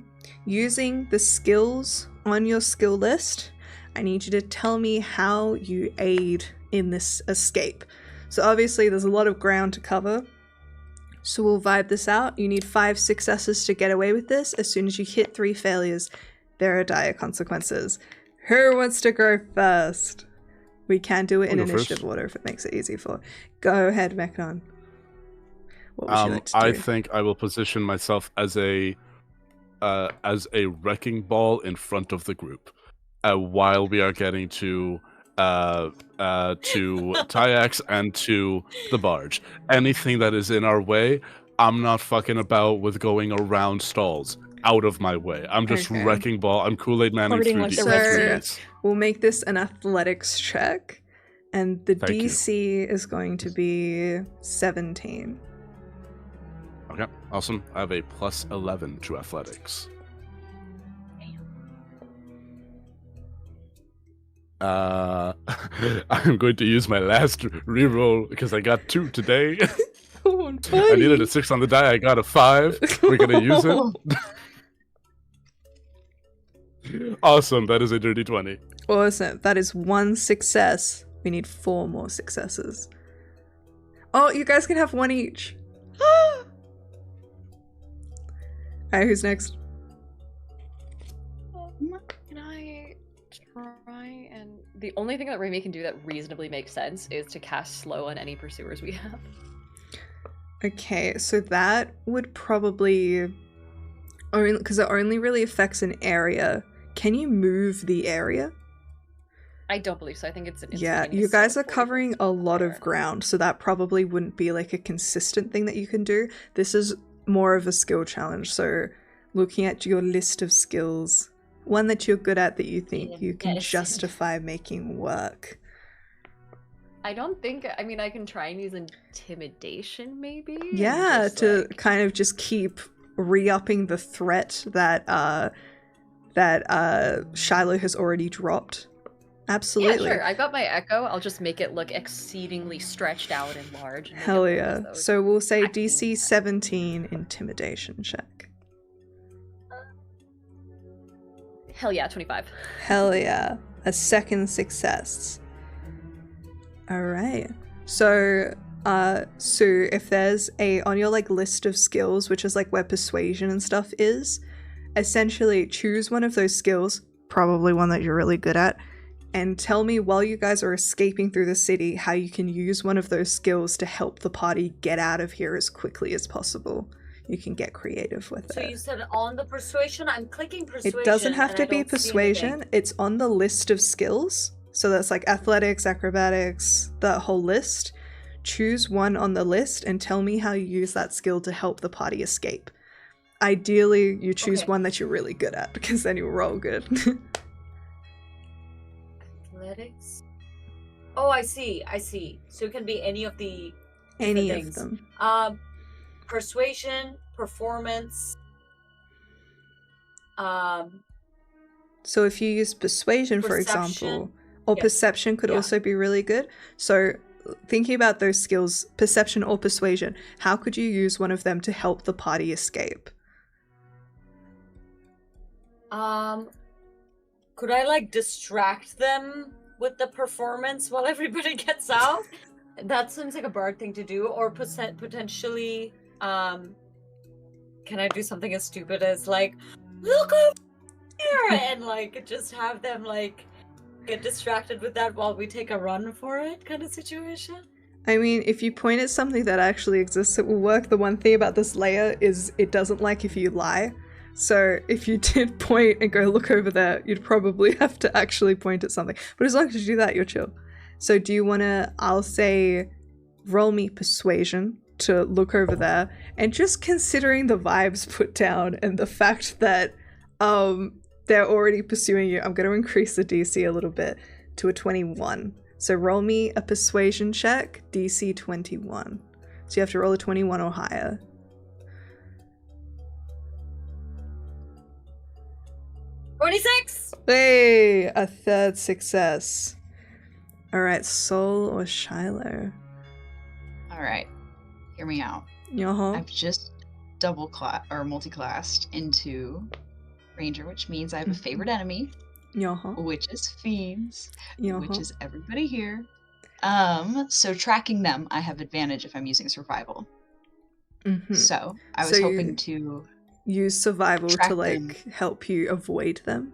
using the skills on your skill list, I need you to tell me how you aid in this escape. So obviously there's a lot of ground to cover, so we'll vibe this out. You need 5 successes to get away with this. As soon as you hit 3 failures, there are dire consequences. Who wants to go first? We can do it in I'll go initiative first. order if it makes it easy for. Go ahead, Meknon. What would you like to do? I think I will position myself as a wrecking ball in front of the group, while we are getting to Tyax and to the barge. Anything that is in our way, I'm not fucking about with going around stalls. Out of my way. I'm just Okay. wrecking ball. I'm Kool-Aid Manning Farting through like these the rest of it. trees. We'll make this an athletics check, and the Thank you. DC is going to be 17. Okay, awesome. I have a plus 11 to athletics. I'm going to use my last reroll because I got 2 today. Oh, I needed a 6 on the die. I got a 5. We're gonna use it. Awesome. That is a dirty 20. Awesome. That is 1 success. We need 4 more successes. Oh, you guys can have 1 each. Alright, who's next? Can I try and... The only thing that Remy can do that reasonably makes sense is to cast slow on any pursuers we have. Okay, so that would probably... Because it only really affects an area. Can you move the area? I don't believe so. I think it's an Yeah, instantaneous you guys slow are 40 covering a lot there. of ground, so that probably wouldn't be like a consistent thing that you can do. This is more of a skill challenge, so looking at your list of skills, one that you're good at that you think you can Medicine. justify making work. I don't think... I mean, I can try and use intimidation, maybe? and Yeah, just, to like- kind of just keep re-upping the threat that Shiloh has already dropped. Absolutely. Yeah, sure. I got my echo. I'll just make it look exceedingly stretched out and large. And make Hell it look yeah. as though it's So we'll say attacking DC me. 17 intimidation check. Hell yeah, 25. Hell yeah. A second success. Alright. So, Sue, if there's on your like list of skills, which is like where persuasion and stuff is, essentially choose one of those skills, probably one that you're really good at, and tell me while you guys are escaping through the city how you can use one of those skills to help the party get out of here as quickly as possible. you can get creative with So it. you said on the persuasion? I'm clicking persuasion. It doesn't have and to I be don't see persuasion. anything. It's on the list of skills. So that's like athletics, acrobatics, that whole list. Choose one on the list and tell me how you use that skill to help the party escape. Ideally, you choose Okay. one that you're really good at, because then you'll roll good. Athletics. Oh, I see. So it can be any of the Any different of things. them. Persuasion, performance. So if you use persuasion, for Perception. example, or Yes. perception could Yeah. also be really good. So thinking about those skills, perception or persuasion, how could you use one of them to help the party escape? Could I like distract them with the performance while everybody gets out? That seems like a bard thing to do. Or potentially, can I do something as stupid as like, look over here, and like just have them like get distracted with that while we take a run for it, kind of situation? I mean, if you point at something that actually exists, it will work. The one thing about this layer is it doesn't like if you lie. So if you did point and go look over there, you'd probably have to actually point at something. But as long as you do that, you're chill. So do you want to, I'll say, roll me persuasion to look over there. And just considering the vibes put down and the fact that they're already pursuing you, I'm going to increase the DC a little bit to a 21. So roll me a persuasion check, DC 21. So you have to roll a 21 or higher. Hey, a third success. All right, Sol or Shiloh? All right, hear me out. Uh-huh. I've just multi-classed into Ranger, which means I have a favorite enemy, Uh-huh. which is fiends, Uh-huh. which is everybody here. So tracking them, I have advantage if I'm using survival. Mhm. So I was So you hoping to use survival track to them. help you avoid them.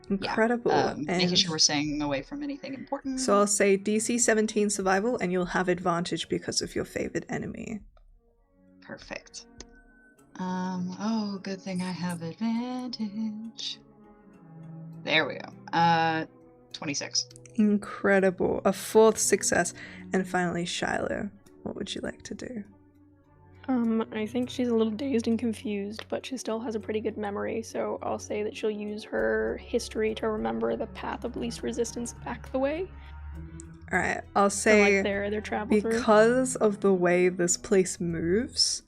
Incredible. Making sure And we're staying away from anything important. so I'll say DC 17 survival, and you'll have advantage because of your favorite enemy. Perfect. Oh, good thing I have advantage. There we go. 26. Incredible. A fourth success. And finally, Shiloh. What would you like to do? I think she's a little dazed and confused, but she still has a pretty good memory, so I'll say that she'll use her history to remember the path of least resistance back the way. Alright, I'll So, say like their travel through. because of the way this place moves,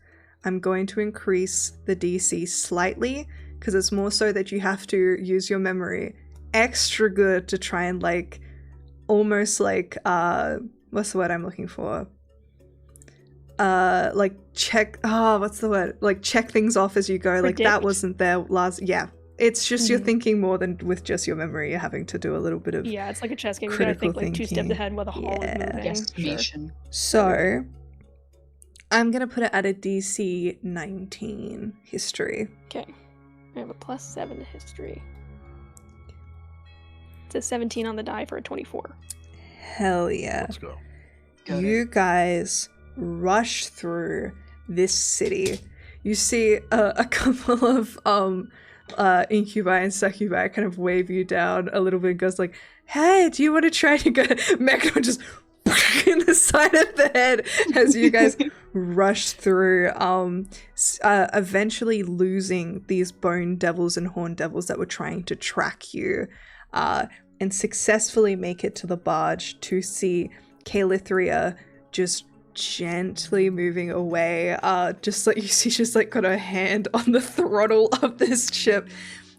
I'm going to increase the DC slightly, because it's more so that you have to use your memory extra good to try and almost what's the word I'm looking for? Check, what's the word? Check things off as you go. Like, that Predict. wasn't there last, yeah. It's just you're Mhm. thinking more than with just your memory. You're having to do a little bit of Yeah, it's like a chess game. You gotta critical think 2 steps thinking. ahead while the hall Yeah. is moving. Sure. Guesstimation. So, I'm gonna put it at a DC 19 history. Okay. I have a +7 to history. It's a 17 on the die for a 24. Hell yeah. Let's go. Got You guys rush through this city. You see a couple of incubi and succubi kind of wave you down a little bit and goes like, hey, do you want to try to go? Mechano just in the side of the head as you guys rush through, eventually losing these bone devils and horn devils that were trying to track you, and successfully make it to the barge to see Calithria just gently moving away. Just like you see, she's got her hand on the throttle of this ship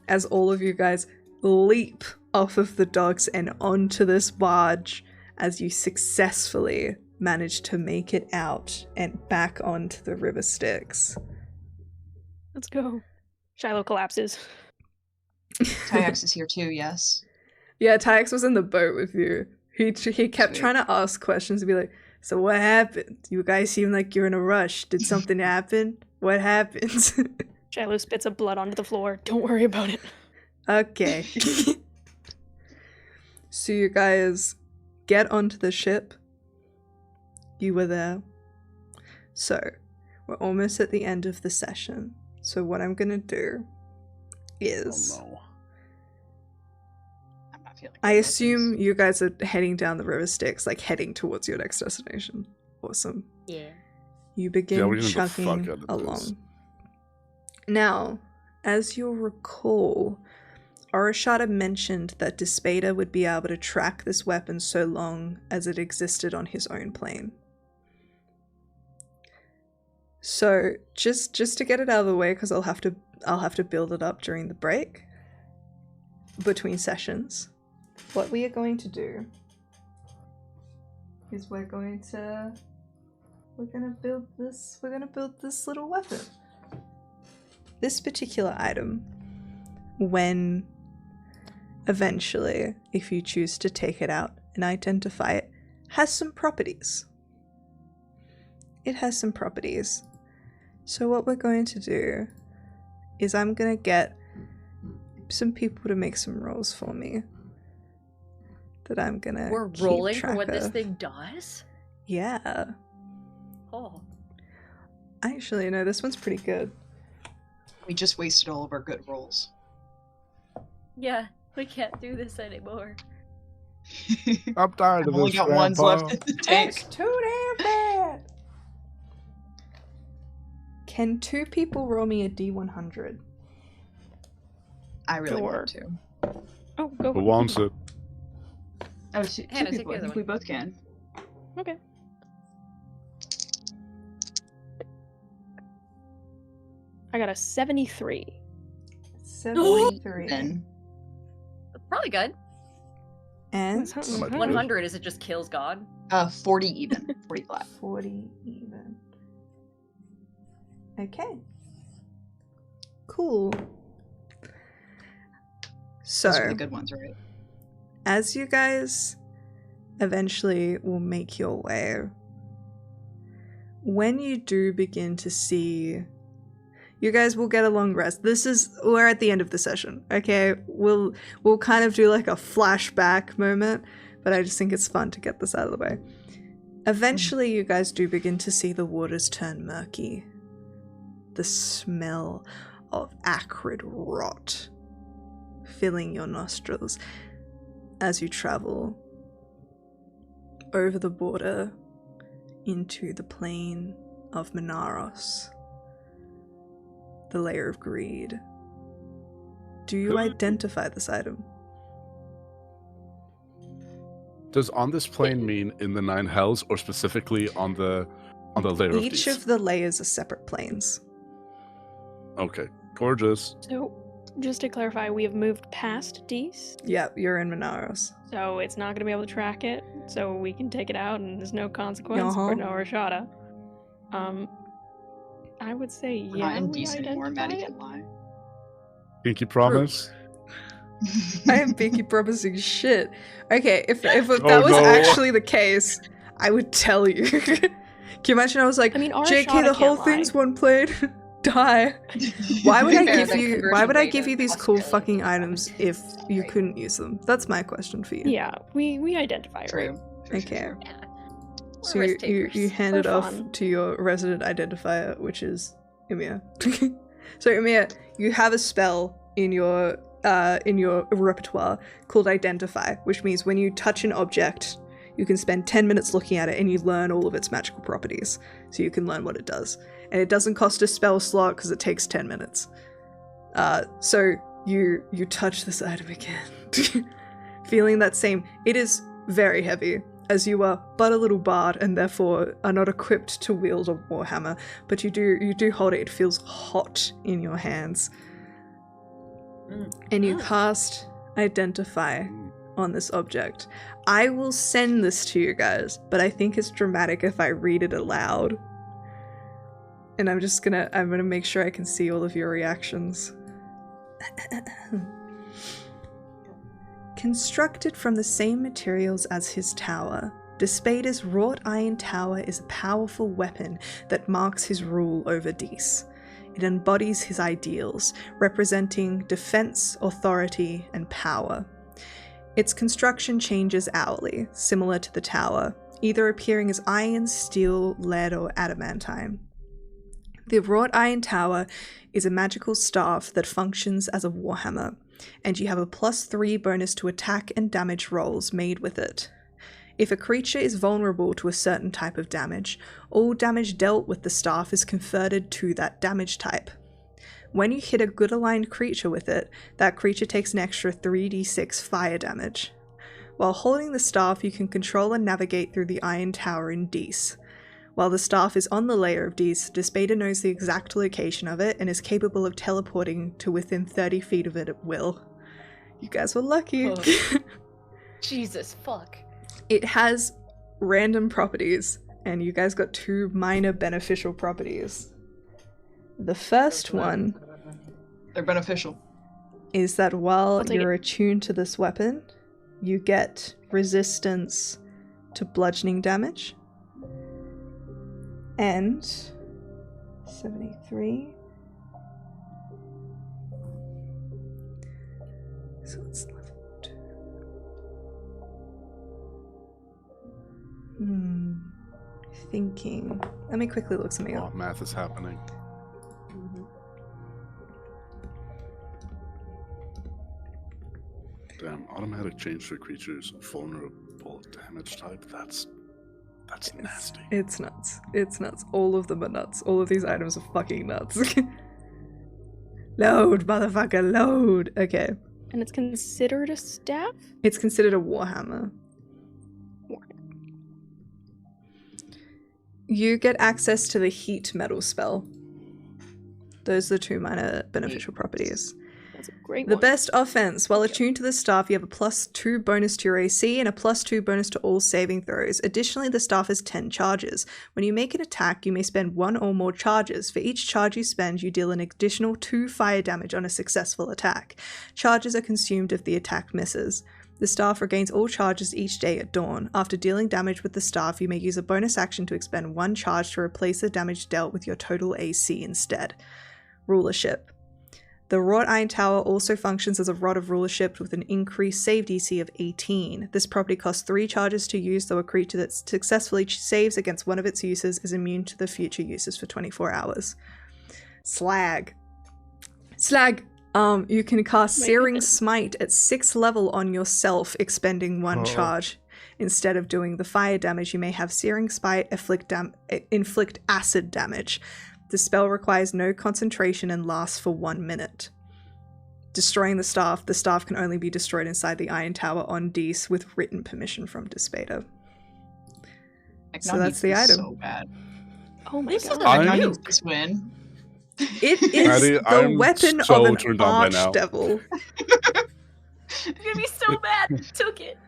as all of you guys leap off of the docks and onto this barge as you successfully manage to make it out and back onto the river Styx. Let's go. Shiloh collapses. Tyax is here too, yes? Yeah, Tyx was in the boat with you. He kept Sweet. trying to ask questions and be like, so what happened? You guys seem like you're in a rush. Did something happen? What happened? Shiloh spits up blood onto the floor. Don't worry about it. Okay. So you guys get onto the ship. You were there. So, We're almost at the end of the session. So what I'm gonna do is... Oh no. I'm not feeling I good about assume this. you guys are heading down the river Styx, like heading towards your next destination. Awesome. Yeah. You Yeah, begin we're gonna go fuck chugging out of this. along. Now, as you'll recall, Oroshada mentioned that Despater would be able to track this weapon so long as it existed on his own plane. So, just to get it out of the way, because I'll have to build it up during the break between sessions. What we are going to do is we're gonna build this little weapon. This particular item, when eventually, if you choose to take it out and identify it, has some properties. It has some properties. So what we're going to do is I'm gonna get some people to make some rolls for me that I'm gonna We're keep rolling for track what this of. thing does? Yeah. Oh. Actually, no, this one's pretty good. We just wasted all of our good rolls. Yeah, we can't do this anymore. I'm tired I've of only this. got ones Grandpa. left in the tank. too damn bad! Can two people roll me a D100? I really Sure. want to. Oh, go. Who wants it? Oh, two Hannah, take people. the I other think one. we both can. Okay. I got a 73. 73. Then Probably good. And That might be good. 100 is it just kills God? 40 even. 40 flat. 40 even. Okay. Cool. So, Those are the good ones, right? as you guys eventually will make your way, when you do begin to see, you guys will get a long rest. We're at the end of the session, okay? We'll kind of do like a flashback moment, but I just think it's fun to get this out of the way. Eventually, you guys do begin to see the waters turn murky. The smell of acrid rot filling your nostrils as you travel over the border into the plain of Minaros, the layer of greed. Do you identify this item? Does on this plane mean in the 9 hells or specifically on the layer of Each these? of the layers are separate planes. Okay, gorgeous. So, just to clarify, we have moved past Dees, Yeah, you're in Minaros. so it's not going to be able to track it, so we can take it out and there's no consequence Uh-huh. for no Rashada. I would say We're yeah, not in we decent anymore. Maddie identify it. can lie. Pinky promise? I am pinky promising shit. Okay, if that Oh, was no. actually the case, I would tell you. Can you imagine I was like, I mean, JK, Arashada the whole can't thing's lie. one plane. Die. Why would I Fair, give that you conversion why would I rate give of you these cool Australia fucking is items if you right. couldn't use them? That's my question for you. Yeah, we identify it, right? True. True, Okay. true. Yeah. So We're you risk-takers. hand For it off fun. to your resident identifier, which is Ymir. So Ymir, you have a spell in your repertoire called Identify, which means when you touch an object, you can spend 10 minutes looking at it and you learn all of its magical properties. So you can learn what it does. And it doesn't cost a spell slot because it takes 10 minutes. So you touch this item again. Feeling that same, it is very heavy, as you are but a little bard and therefore are not equipped to wield a warhammer, but you do hold it. It feels hot in your hands. And you cast Identify on this object. I will send this to you guys, but I think it's dramatic if I read it aloud. And I'm gonna make sure I can see all of your reactions. Constructed from the same materials as his tower, Despater's wrought iron tower is a powerful weapon that marks his rule over Dees. It embodies his ideals, representing defense, authority, and power. Its construction changes hourly, similar to the tower, either appearing as iron, steel, lead, or adamantine. The wrought iron tower is a magical staff that functions as a warhammer, and you have a +3 bonus to attack and damage rolls made with it. If a creature is vulnerable to a certain type of damage, all damage dealt with the staff is converted to that damage type. When you hit a good aligned creature with it, that creature takes an extra 3d6 fire damage. While holding the staff, you can control and navigate through the iron tower in Dees. While the staff is on the layer of Dees, Despater knows the exact location of it and is capable of teleporting to within 30 feet of it at will. You guys were lucky. Oh. Jesus, fuck. It has random properties, and you guys got 2 minor beneficial properties. The first one They're beneficial. is that while I'll take you're attuned to this weapon, you get resistance to bludgeoning damage. And 73. So it's leveled. Thinking. Let me quickly look something Oh, up. math is happening. Damn, automatic change for creatures vulnerable damage type. That's nasty. It's nuts. It's nuts. All of them are nuts. All of these items are fucking nuts. Load, motherfucker, load. Okay. And it's considered a staff? It's considered a warhammer. You get access to the heat metal spell. Those are the 2 minor beneficial properties. That's a great The one. best offense. While attuned to the staff, you have a +2 bonus to your AC and a +2 bonus to all saving throws. Additionally, the staff has 10 charges. When you make an attack, you may spend 1 or more charges. For each charge you spend, you deal an additional 2 fire damage on a successful attack. Charges are consumed if the attack misses. The staff regains all charges each day at dawn. After dealing damage with the staff, you may use a bonus action to expend 1 charge to replace the damage dealt with your total AC instead. Rulership. The wrought iron tower also functions as a rod of rulership with an increased save DC of 18. This property costs 3 charges to use, though a creature that successfully saves against one of its uses is immune to the future uses for 24 hours. Slag. You can cast My Searing goodness. Smite at 6th level on yourself, expending 1 charge. Instead of doing the fire damage, you may have Searing Smite inflict acid damage. The spell requires no concentration and lasts for 1 minute. Destroying the staff can only be destroyed inside the Iron Tower on Dees with written permission from Despater. Like, So now that's needs the this item. So bad. Oh my This is god. a Now I'm- needs this win. It is Maddie, the I'm weapon so of an turned on by now. archdevil. I'm gonna be so mad. Took it.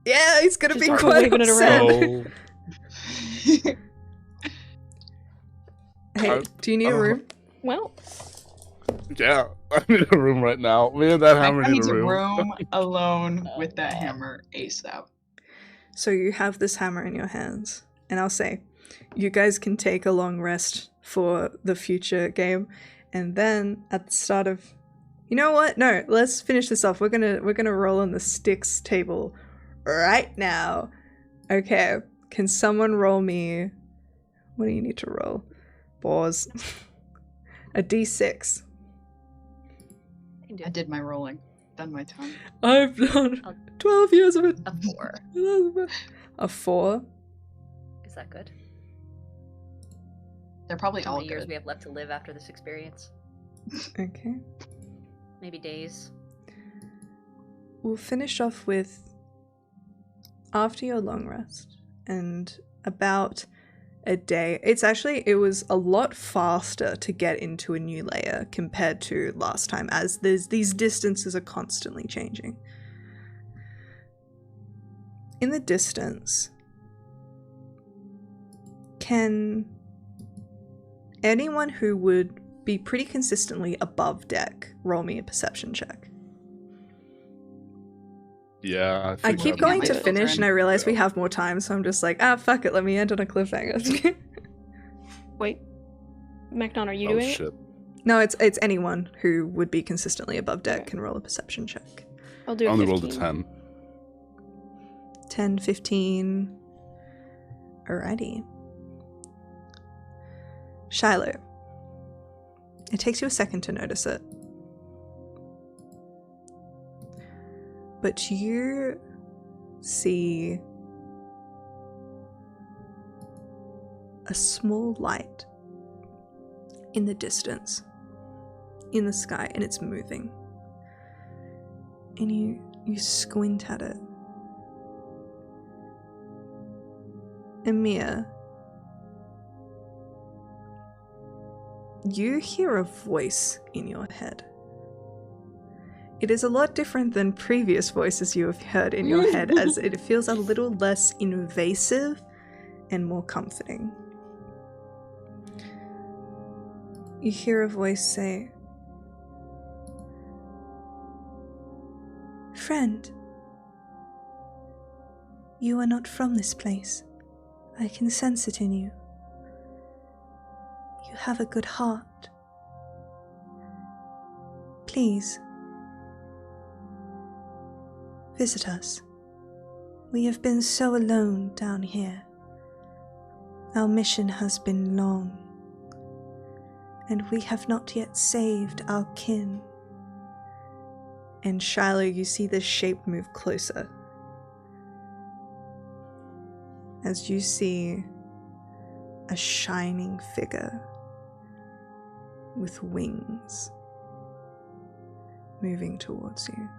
Yeah, he's gonna Just be start quite waving it upset. around. So, Hey, do you need a room? Well, yeah, I need a room right now. Me and that hammer I need need a a room. room alone with that hammer ASAP. So you have this hammer in your hands, and I'll say, you guys can take a long rest for the future game, and then at the start of, you know what? No, let's finish this off. We're gonna roll on the sticks table right now. Okay, can someone roll me? What do you need to roll? Pause. A d6. I did my rolling. Done my time. I've done 12 years of it. A 4. A 4. Is that good? They're probably How all many years good. we have left to live after this experience? Okay. Maybe days. We'll finish off with after your long rest and about a day. It was a lot faster to get into a new layer compared to last time, as these distances are constantly changing. In the distance, can anyone who would be pretty consistently above deck roll me a perception check? Yeah, I think keep that'd going be to good. finish and I realize we have more time, so I'm just like, fuck it, let me end on a cliffhanger. wait. Macnon, are you Oh doing it? shit! No, it's anyone who would be consistently above deck can roll a perception check. I'll do I it. only rolled a 15. 10. 10, 15. Alrighty. Shiloh. It takes you a second to notice it. But you see a small light in the distance, in the sky, and it's moving. And you squint at it. Amir, you hear a voice in your head. It is a lot different than previous voices you have heard in your head, as it feels a little less invasive and more comforting. You hear a voice say, "Friend, you are not from this place. I can sense it in you. You have a good heart. Please, visit us. We have been so alone down here. Our mission has been long, and we have not yet saved our kin." And Shiloh, you see this shape move closer. As you see a shining figure with wings moving towards you.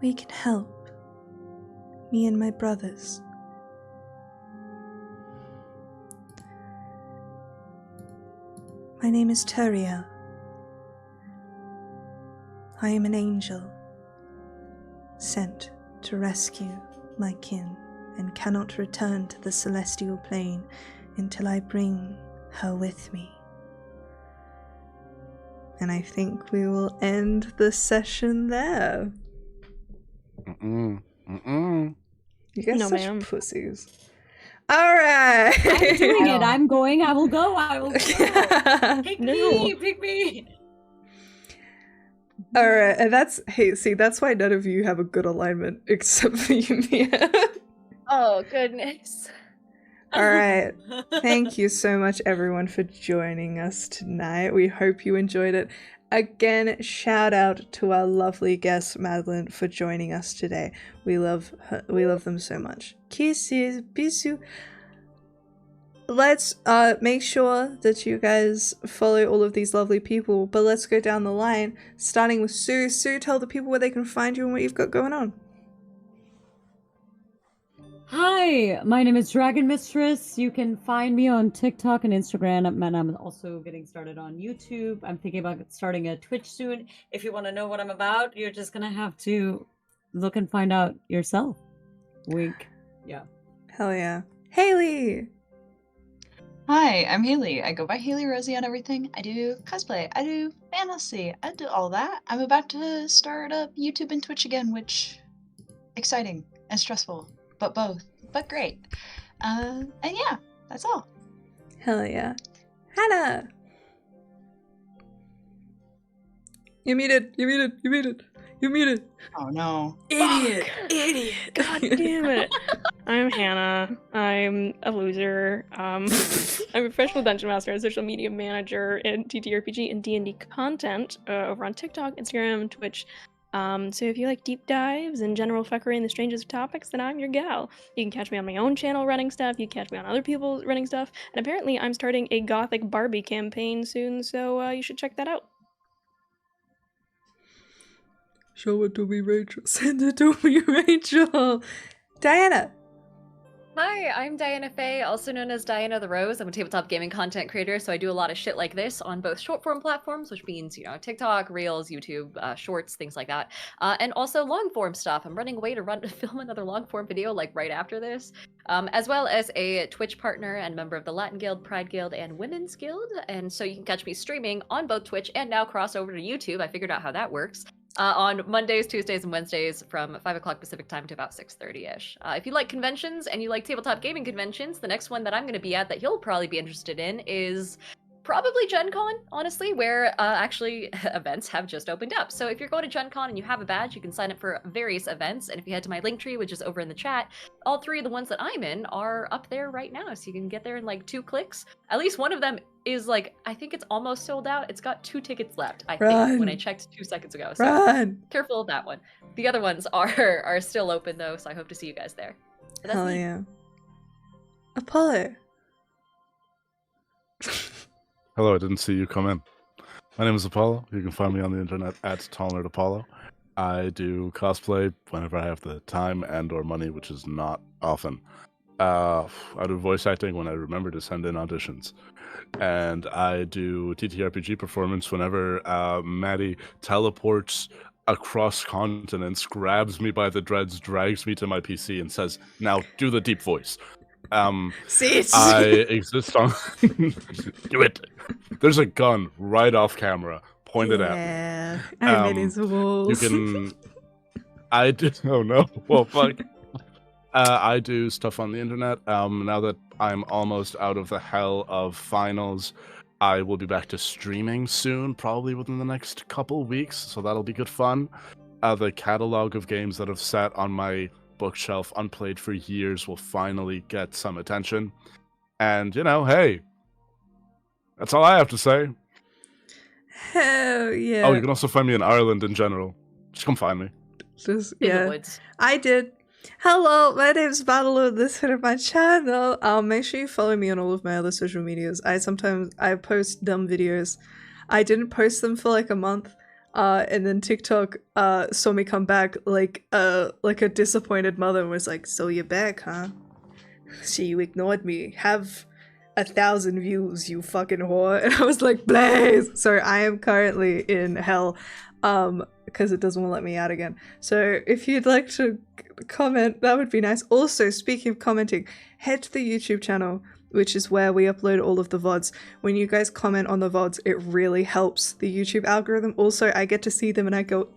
"We can help. Me and my brothers. My name is Turiel. I am an angel, sent to rescue my kin, and cannot return to the celestial plane until I bring her with me." And I think we will end the session there. You guys No, such ma'am. pussies. Alright! I'm doing it. I'm going. I will go. I will go. Pick No. me, pick me. Alright, and that's why none of you have a good alignment except for you, Mia. Oh, goodness. Alright, thank you so much everyone for joining us tonight. We hope you enjoyed it. Again, shout out to our lovely guest Madeline for joining us today. We love her, we love them so much. Kisses, bisous. Let's make sure that you guys follow all of these lovely people, but let's go down the line, starting with Sue. Sue, tell the people where they can find you and what you've got going on. Hi, my name is Dragon Mistress. You can find me on TikTok and Instagram, and I'm also getting started on YouTube. I'm thinking about starting a Twitch soon. If you want to know what I'm about, you're just gonna have to look and find out yourself. Wink. Yeah. Hell yeah. Haley! Hi, I'm Haley. I go by Haley Rosie on everything. I do cosplay. I do fantasy. I do all that. I'm about to start up YouTube and Twitch again, which exciting and stressful, but both. But great. And yeah, that's all. Hell yeah. Hannah! You're muted. Oh no. Idiot! God damn it. I'm Hannah. I'm a loser. I'm a professional dungeon master and social media manager in TTRPG and D&D content over on TikTok, Instagram, Twitch. So if you like deep dives and general fuckery and the strangest of topics, then I'm your gal. You can catch me on my own channel running stuff. You can catch me on other people's running stuff. And apparently I'm starting a gothic Barbie campaign soon, so you should check that out. Show it to me, Rachel. Send it to me, Rachel. Diana. Hi, I'm Diana Faye, also known as Diana the Rose. I'm a tabletop gaming content creator, so I do a lot of shit like this on both short form platforms, which means, TikTok, Reels, YouTube, Shorts, things like that. And also long form stuff. I'm running away to film another long form video like right after this. As well as a Twitch partner and member of the Latin Guild, Pride Guild, and Women's Guild. And so you can catch me streaming on both Twitch and now cross over to YouTube. I figured out how that works. On Mondays, Tuesdays, and Wednesdays from 5 o'clock Pacific time to about 6:30ish. If you like conventions and you like tabletop gaming conventions, the next one that I'm going to be at that you'll probably be interested in is probably Gen Con, honestly, where actually events have just opened up. So if you're going to Gen Con and you have a badge, you can sign up for various events. And if you head to my link tree, which is over in the chat, all 3 of the ones that I'm in are up there right now. So you can get there in like 2 clicks. At least one of them is like, I think it's almost sold out. It's got 2 tickets left, I think, when I checked 2 seconds ago. So careful of that one. The other ones are still open though, so I hope to see you guys there. But that's Hell me. yeah. Apollo. Hello, I didn't see you come in. My name is Apollo. You can find me on the internet at TallNerdApollo. I do cosplay whenever I have the time and or money, which is not often. I do voice acting when I remember to send in auditions. And I do TTRPG performance whenever Maddie teleports across continents, grabs me by the dreads, drags me to my PC, and says, "Now do the deep voice." I exist on... Do it. There's a gun right off camera, pointed at me. I'm in his walls. You can... I did... Oh no. Well, fuck. I do stuff on the internet. Now that I'm almost out of the hell of finals, I will be back to streaming soon, probably within the next couple weeks, so that'll be good fun. The catalog of games that have sat on my bookshelf unplayed for years will finally get some attention. And, you know, hey, that's all I have to say. Hell yeah. Oh, you can also find me in Ireland in general. Just come find me. Just, In the yeah. woods. I did. Hello, my name's Battlelord. This is my channel. Make sure you follow me on all of my other social medias. I post dumb videos. I didn't post them for like a month. And then TikTok saw me come back like a disappointed mother and was like, "So you're back, huh? So you ignored me. Have 1,000 views, you fucking whore." And I was like, "Blaze!" So I am currently in hell, because it doesn't want to let me out again. So if you'd like to comment, that would be nice. Also, speaking of commenting, head to the YouTube channel, which is where we upload all of the VODs. When you guys comment on the VODs, it really helps the YouTube algorithm. Also, I get to see them and I go,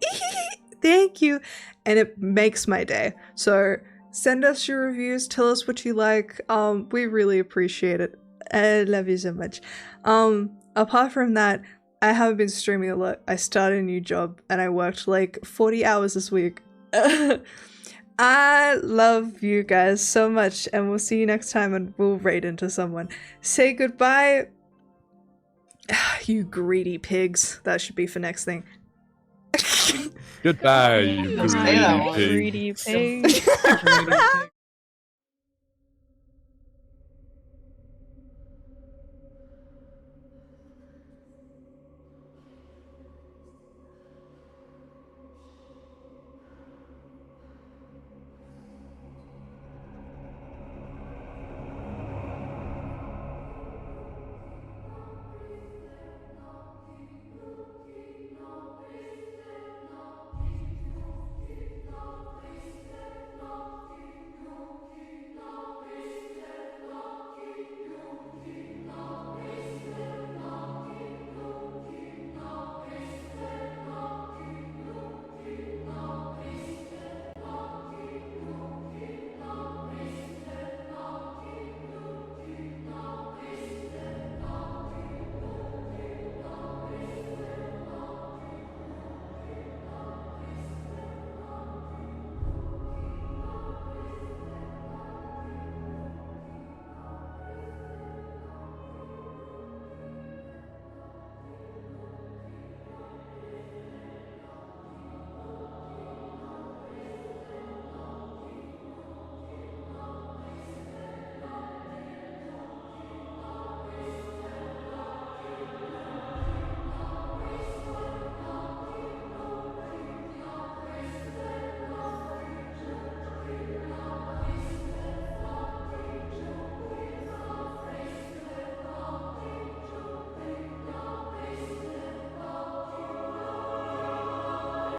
thank you, and it makes my day. So send us your reviews, tell us what you like. We really appreciate it. I love you so much. Apart from that, I haven't been streaming a lot. I started a new job and I worked like 40 hours this week. I love you guys so much, and we'll see you next time and we'll raid into someone. Say goodbye. You greedy pigs. That should be for next thing. Goodbye, you Yeah. greedy pig. Greedy pig.